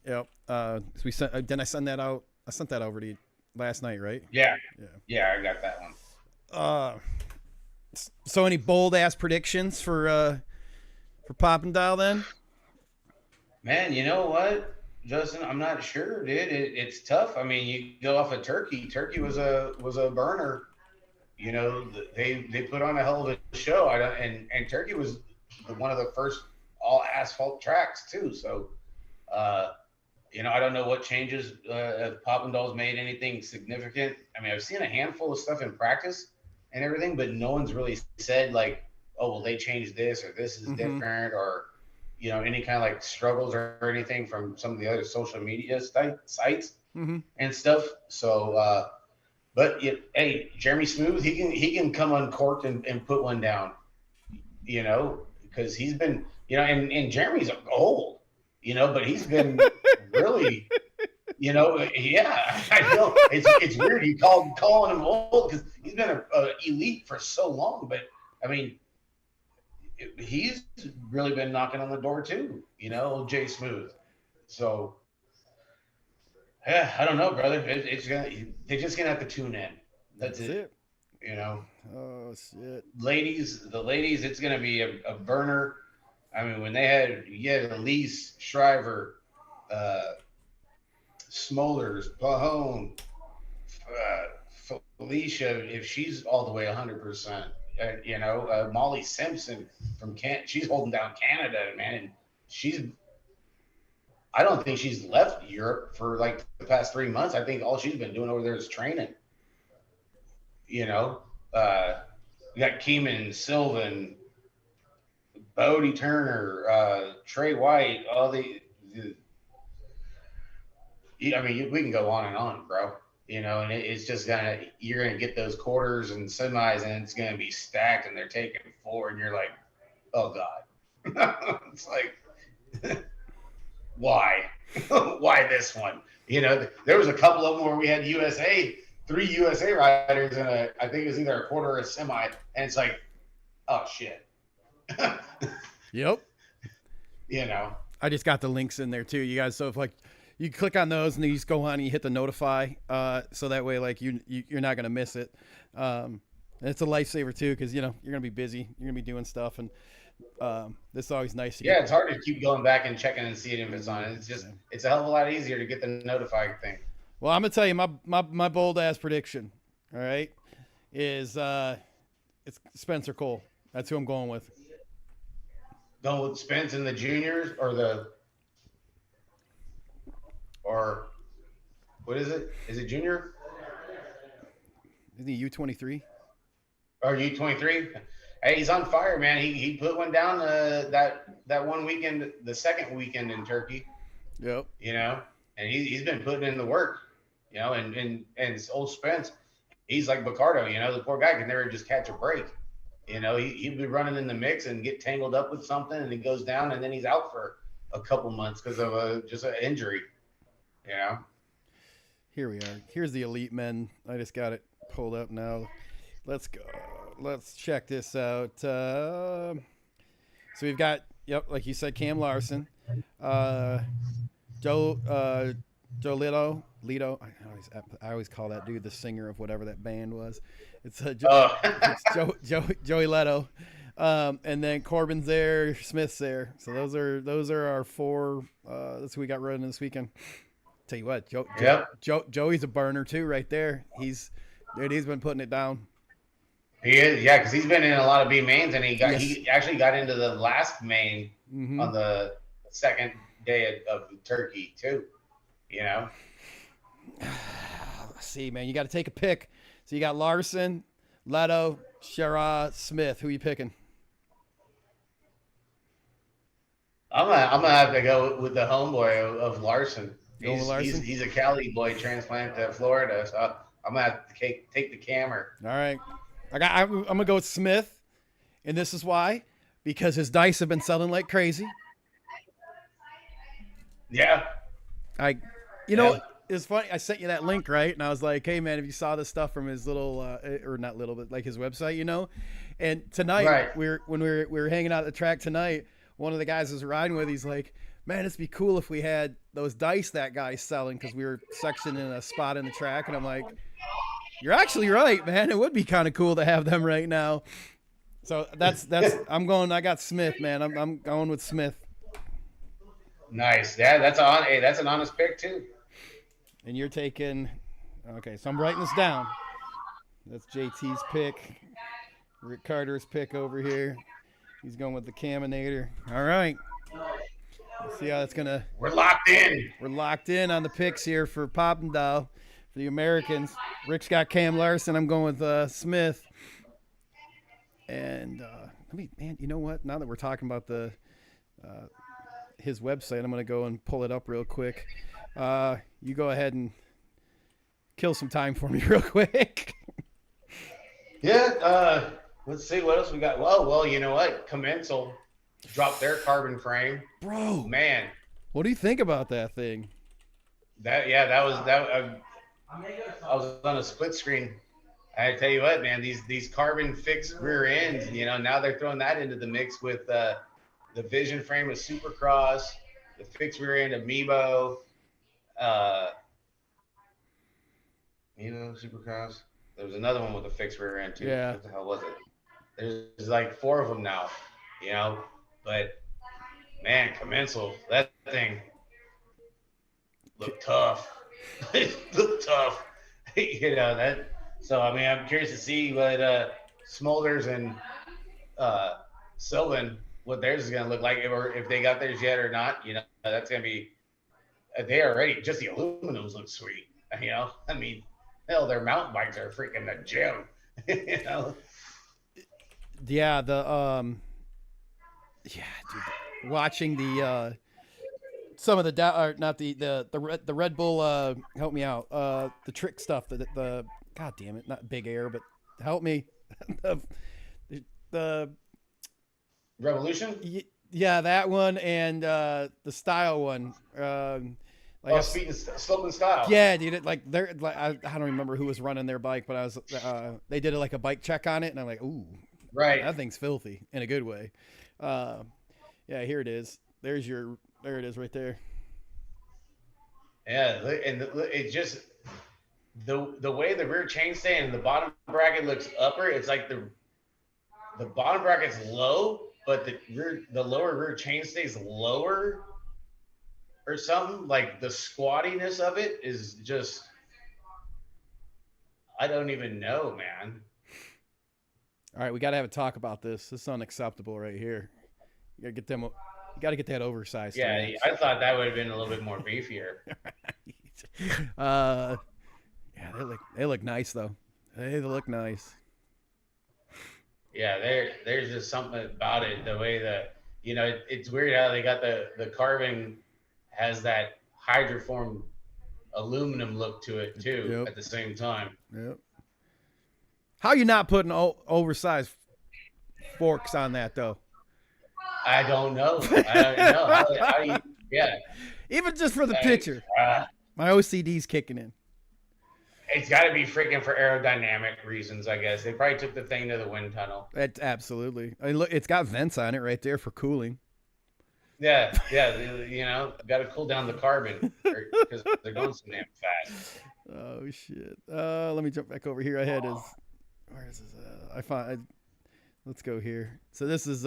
Speaker 2: Yep. So I sent that out. I sent that over to you last night, right?
Speaker 3: Yeah, I got that one.
Speaker 2: So any bold ass predictions for Pop and Dial then?
Speaker 3: Man, you know what, Justin? I'm not sure, dude. It's tough. I mean, you go off of Turkey. Turkey was a burner. You know, they put on a hell of a show. And Turkey was one of the first all asphalt tracks too. So, I don't know what changes if Pop and Dial's made anything significant. I mean, I've seen a handful of stuff in practice and everything, but no one's really said like, oh, well, they changed this or this is different, or any kind of like struggles or anything from some of the other social media sites and stuff. So, hey, Jeremy Smooth, he can come uncorked and put one down, because he's been, and Jeremy's old, but he's been really, I know it's weird. You calling him old because he's been a elite for so long, but I mean, he's really been knocking on the door too, Jay Smooth. So, yeah, I don't know, brother. They're just gonna have to tune in. That's it.
Speaker 2: Oh shit.
Speaker 3: The ladies, it's gonna be a burner. I mean, when they had Elise, Shriver, Smolders, Pahone, Felicia, if she's all the way 100%, Molly Simpson from she's holding down Canada, man, and I don't think she's left Europe for like the past 3 months. I think all she's been doing over there is training. You got Keeman, Sylvan, Bodie Turner, Trey White, all we can go on and on, bro. And it's just you're gonna get those quarters and semis, and it's gonna be stacked, and they're taking 4, and you're like, oh god. It's like, why? Why this one? There was a couple of them where we had 3 USA riders in I think it was either a quarter or a semi, and it's like, oh shit.
Speaker 2: Yep.
Speaker 3: I
Speaker 2: just got the links in there too, you guys. So if you click on those and then you just go on and you hit the notify, so that way you're not gonna miss it. And it's a lifesaver too, because you're gonna be busy, you're gonna be doing stuff, and this is always nice to
Speaker 3: it's hard to keep going back and checking and seeing if it's on. It's just it's a hell of a lot easier to get the notify thing.
Speaker 2: Well, I'm gonna tell you my bold ass prediction, all right, is it's Spencer Cole. That's who I'm going with.
Speaker 3: Going with Spence in the juniors or what is it? Is it junior?
Speaker 2: Isn't he U23?
Speaker 3: Or U23? Hey, he's on fire, man. He put one down that one weekend, the second weekend in Turkey.
Speaker 2: Yep.
Speaker 3: And he's been putting in the work, and old Spence, he's like Bacardo, the poor guy can never just catch a break. He'd be running in the mix and get tangled up with something, and he goes down, and then he's out for a couple months because of just an injury.
Speaker 2: Here we are. Here's the elite men. I just got it pulled up now. Let's go. Let's check this out. So we've got, like you said, Cam Larson, Joe Lito. I always call that dude the singer of whatever that band was. It's Joey Leto, and then Corbin's there, Smith's there. So those are our 4. That's who we got running this weekend. Tell you what, Joey's a burner too, right there. He's been putting it down.
Speaker 3: He is, yeah, because he's been in a lot of B mains, and he actually got into the last main on the second day of Turkey too.
Speaker 2: Let's see, man, you got to take a pick. So you got Larson, Leto, Sherrod, Smith. Who are you picking?
Speaker 3: I'm gonna have to go with the homeboy of Larson. He's a Cali boy transplanted to Florida, so I'm gonna have to take the camera.
Speaker 2: All right, I'm gonna go with Smith, and this is why, because his dice have been selling like crazy.
Speaker 3: Yeah.
Speaker 2: You know, it's funny. I sent you that link, right? And I was like, hey, man, if you saw this stuff from his little, or not little, but like his website, you know? And tonight, when we were hanging out at the track tonight, one of the guys I was riding with, he's like, man, it'd be cool if we had those dice that guy's selling, because we were sectioning a spot in the track. And I'm like, you're actually right, man. It would be kind of cool to have them right now. So that's I got Smith, man. I'm going with Smith.
Speaker 3: Nice. Yeah, that's an honest pick too.
Speaker 2: And you're taking, okay, so I'm writing this down. That's JT's pick. Rick Carter's pick over here. He's going with the Caminator. All right. Let's see how that's going to.
Speaker 3: We're locked in.
Speaker 2: We're locked in on the picks here for Poppendale, for the Americans. Rick's got Cam Larson. I'm going with Smith. And man, you know what? Now that we're talking about his website, I'm going to go and pull it up real quick. You go ahead and kill some time for me real quick.
Speaker 3: Yeah. Let's see what else we got. Well, you know what? Commensal dropped their carbon frame.
Speaker 2: Bro,
Speaker 3: man,
Speaker 2: what do you think about that thing?
Speaker 3: That was I was on a split screen. I tell you what, man, these carbon fixed rear ends, you know, now they're throwing that into the mix with the Vision frame of Supercross, the fixed rear end of Mebo, Supercross. There was another one with a fixed rear end too.
Speaker 2: Yeah.
Speaker 3: What the hell was it? There's like 4 of them now, you know. But man, Commensal, that thing looked tough. It looked tough, you know that. So I mean, I'm curious to see what Smolders and Sylvan, what theirs is going to look like, or if they got theirs yet or not. You know, that's going to be. They already just the aluminums look sweet. You know, I mean, hell, their mountain bikes are freaking the gym. You know.
Speaker 2: Yeah, dude, watching the some of the not the Red Bull help me out, the trick stuff, the God damn it, not Big Air, but help me, the
Speaker 3: Revolution.
Speaker 2: Yeah, that one, and the style one.
Speaker 3: Speed and Slope and Style.
Speaker 2: Yeah, dude. I don't remember who was running their bike, but I was. They did like a bike check on it, and I'm like, ooh,
Speaker 3: right,
Speaker 2: that thing's filthy in a good way. Yeah, here it is. There it is right there.
Speaker 3: Yeah, and it just the way the rear chainstay and the bottom bracket looks upper. It's like the bottom bracket's low, but the lower rear chainstay is lower. Or something, like the squattiness of it is just, I don't even know, man.
Speaker 2: All right, we got to have a talk about this. This is unacceptable right here. You got to get that oversized.
Speaker 3: Yeah, I thought that would have been a little bit more beefier.
Speaker 2: Yeah, they look nice though. They look nice.
Speaker 3: Yeah, there's just something about it. The way that, you know, it's weird how they got the carbon has that hydroform aluminum look to it too. At the same time.
Speaker 2: Yep. How you not putting oversized forks on that though?
Speaker 3: I don't know. I don't know. Yeah.
Speaker 2: Even just for the picture. My OCD's kicking in.
Speaker 3: It's got to be freaking for aerodynamic reasons, I guess. They probably took the thing to the wind tunnel.
Speaker 2: Absolutely. I mean, look, it's got vents on it right there for cooling.
Speaker 3: Yeah, you know, got to cool down the carbon because they're going so damn fast.
Speaker 2: Oh shit! Let me jump back over here. I had where is this? Let's go here. So this is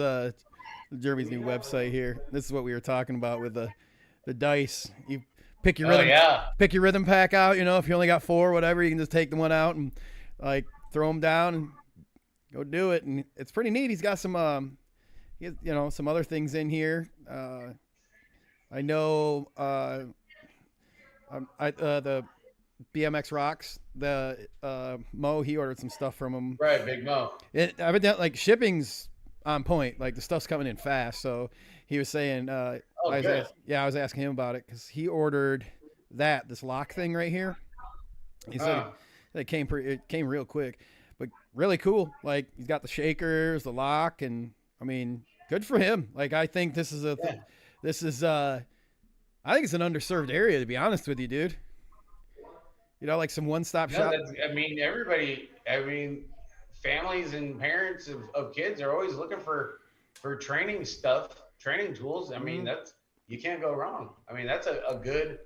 Speaker 2: Jeremy's new website here. This is what we were talking about with the dice. You pick your rhythm pack out. You know, if you only got 4 or whatever, you can just take the one out and like throw them down and go do it. And it's pretty neat. He's got some some other things in here. I know the BMX Rocks, the Mo, he ordered some stuff from him.
Speaker 3: Right, Big Mo.
Speaker 2: Evidently, like shipping's on point. Like the stuff's coming in fast. So he was saying, I was asking him about it because he ordered this lock thing right here. He said it came real quick, but really cool. Like he's got the shakers, the lock, and I mean, Good for him. Like, I think this is I think it's an underserved area, to be honest with you, dude. You know, like some one-stop shop.
Speaker 3: I mean, families and parents of kids are always looking for training stuff, training tools. I mean, you can't go wrong. I mean, that's a good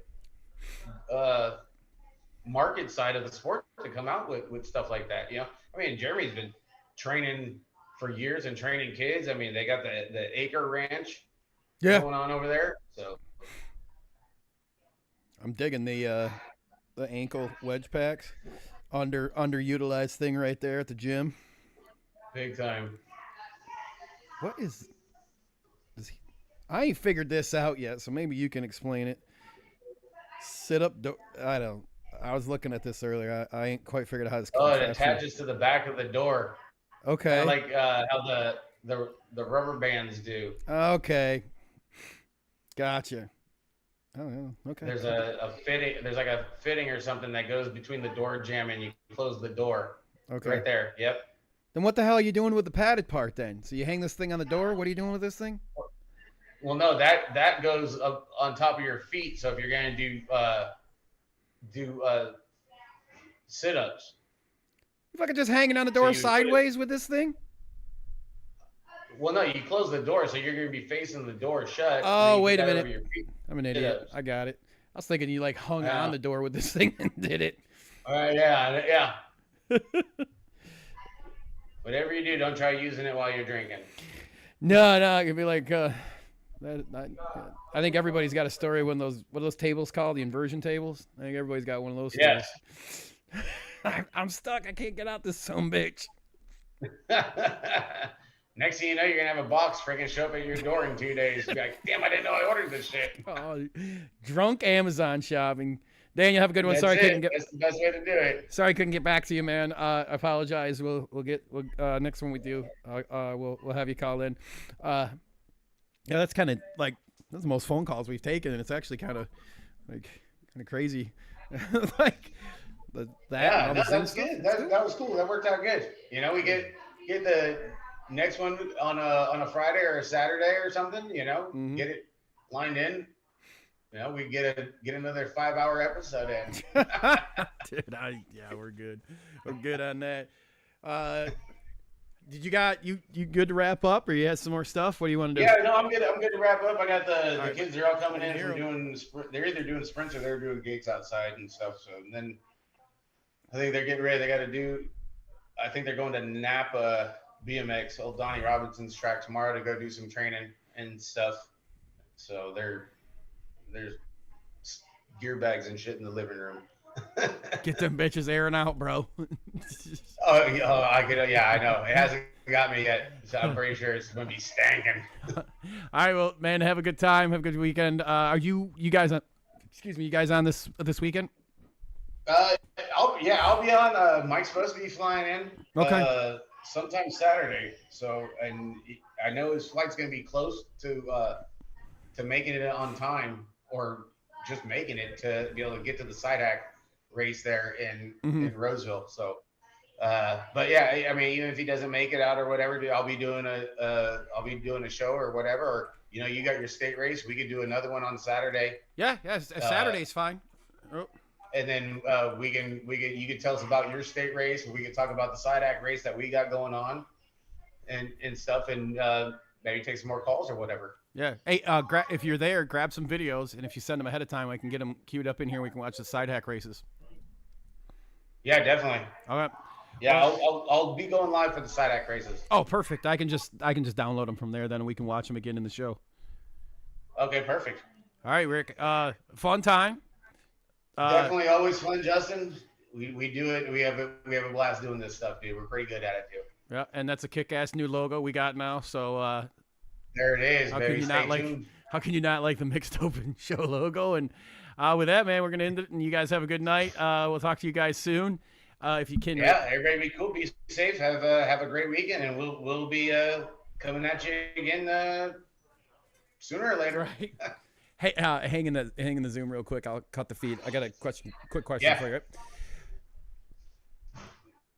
Speaker 3: market side of the sport to come out with stuff like that. You know, I mean, Jeremy's been training for years and training kids. I mean, they got the Acre Ranch going on over there. So
Speaker 2: I'm digging the ankle wedge packs. Underutilized thing right there at the gym.
Speaker 3: Big time.
Speaker 2: What is I ain't figured this out yet, so maybe you can explain it. Sit up I was looking at this earlier. I ain't quite figured out how this.
Speaker 3: Oh, it attaches to the back of the door.
Speaker 2: Okay.
Speaker 3: Kinda like how the rubber bands do.
Speaker 2: Okay. Gotcha. Oh, yeah. Okay.
Speaker 3: There's a fitting. There's like a fitting or something that goes between the door jamb and you close the door.
Speaker 2: Okay.
Speaker 3: Right there. Yep.
Speaker 2: Then what the hell are you doing with the padded part then? So you hang this thing on the door? What are you doing with this thing?
Speaker 3: Well, no, that goes up on top of your feet. So if you're gonna do sit-ups.
Speaker 2: You fucking just hanging on the door sideways with this thing?
Speaker 3: Well, no, you close the door, so you're going to be facing the door shut.
Speaker 2: Oh, wait a minute. I'm an idiot.
Speaker 3: Sit-ups.
Speaker 2: I got it. I was thinking you like hung on the door with this thing and did it.
Speaker 3: Yeah. Whatever you do, don't try using it while you're drinking.
Speaker 2: No, it could be like I think everybody's got a story when what are those tables called? The inversion tables? I think everybody's got one of those stories.
Speaker 3: Yes.
Speaker 2: I'm stuck. I can't get out this sumbitch.
Speaker 3: Next thing you know, you're going to have a box freaking show up at your door in 2 days. You'll be like, damn, I didn't know I ordered this shit.
Speaker 2: Oh, drunk Amazon shopping. Daniel, have a good one.
Speaker 3: That's the best way to do it.
Speaker 2: Sorry I couldn't get back to you, man. I apologize. We'll get next one we do. We'll have you call in. Yeah, that's kind of like that's the most phone calls we've taken, and it's actually kind of crazy. Like
Speaker 3: that's good. That was cool. That worked out good. You know, we get the next one on a Friday or a Saturday or something. You know, get it lined in. You know, we get another 5-hour episode in.
Speaker 2: Dude, we're good. We're good on that. Did you good to wrap up, or you had some more stuff? What do you want to do?
Speaker 3: Yeah, no, I'm good. I'm good to wrap up. I got the kids are all coming in from doing. They're either doing sprints or they're doing gigs outside and stuff. So and then I think they're getting ready. They got to do. I think they're going to Napa BMX, old Donnie Robinson's track tomorrow to go do some training and stuff. So there's gear bags and shit in the living room.
Speaker 2: Get them bitches airing out, bro.
Speaker 3: I could. Yeah, I know. It hasn't got me yet, so I'm pretty sure it's gonna be stanking.
Speaker 2: All right, well, man, have a good time. Have a good weekend. Are you guys on? Excuse me, you guys on this weekend?
Speaker 3: I'll be on. Mike's supposed to be flying in.
Speaker 2: Okay.
Speaker 3: Sometime Saturday. So, and I know his flight's gonna be close to making it on time, or just making it to be able to get to the side hack race there in Roseville. So, but yeah, I mean, even if he doesn't make it out or whatever, I'll be doing a show or whatever. Or, you know, you got your state race. We could do another one on Saturday.
Speaker 2: Yeah, Saturday's fine. Oh.
Speaker 3: And then you can tell us about your state race, and we can talk about the side hack race that we got going on and stuff, and maybe take some more calls or whatever.
Speaker 2: Yeah. Hey, if you're there, grab some videos, and if you send them ahead of time, I can get them queued up in here. We can watch the side hack races.
Speaker 3: Yeah, definitely.
Speaker 2: All right.
Speaker 3: Yeah, I'll be going live for the side hack races.
Speaker 2: Oh, perfect. I can just download them from there, then, and we can watch them again in the show.
Speaker 3: Okay, perfect.
Speaker 2: All right, Rick. Fun time.
Speaker 3: Definitely always fun, Justin. We do it. We have a blast doing this stuff, dude. We're pretty good at it too.
Speaker 2: Yeah, and that's a kick-ass new logo we got now. So
Speaker 3: there it is, baby.
Speaker 2: How can you not like the Mixed Open Show logo? And with that, man, we're gonna end it. And you guys have a good night. We'll talk to you guys soon. If you can.
Speaker 3: Yeah, everybody be cool. Be safe. Have a great weekend, and we'll be coming at you again sooner or later.
Speaker 2: Right. Hey, hang in the Zoom real quick. I'll cut the feed. I got a quick question for you.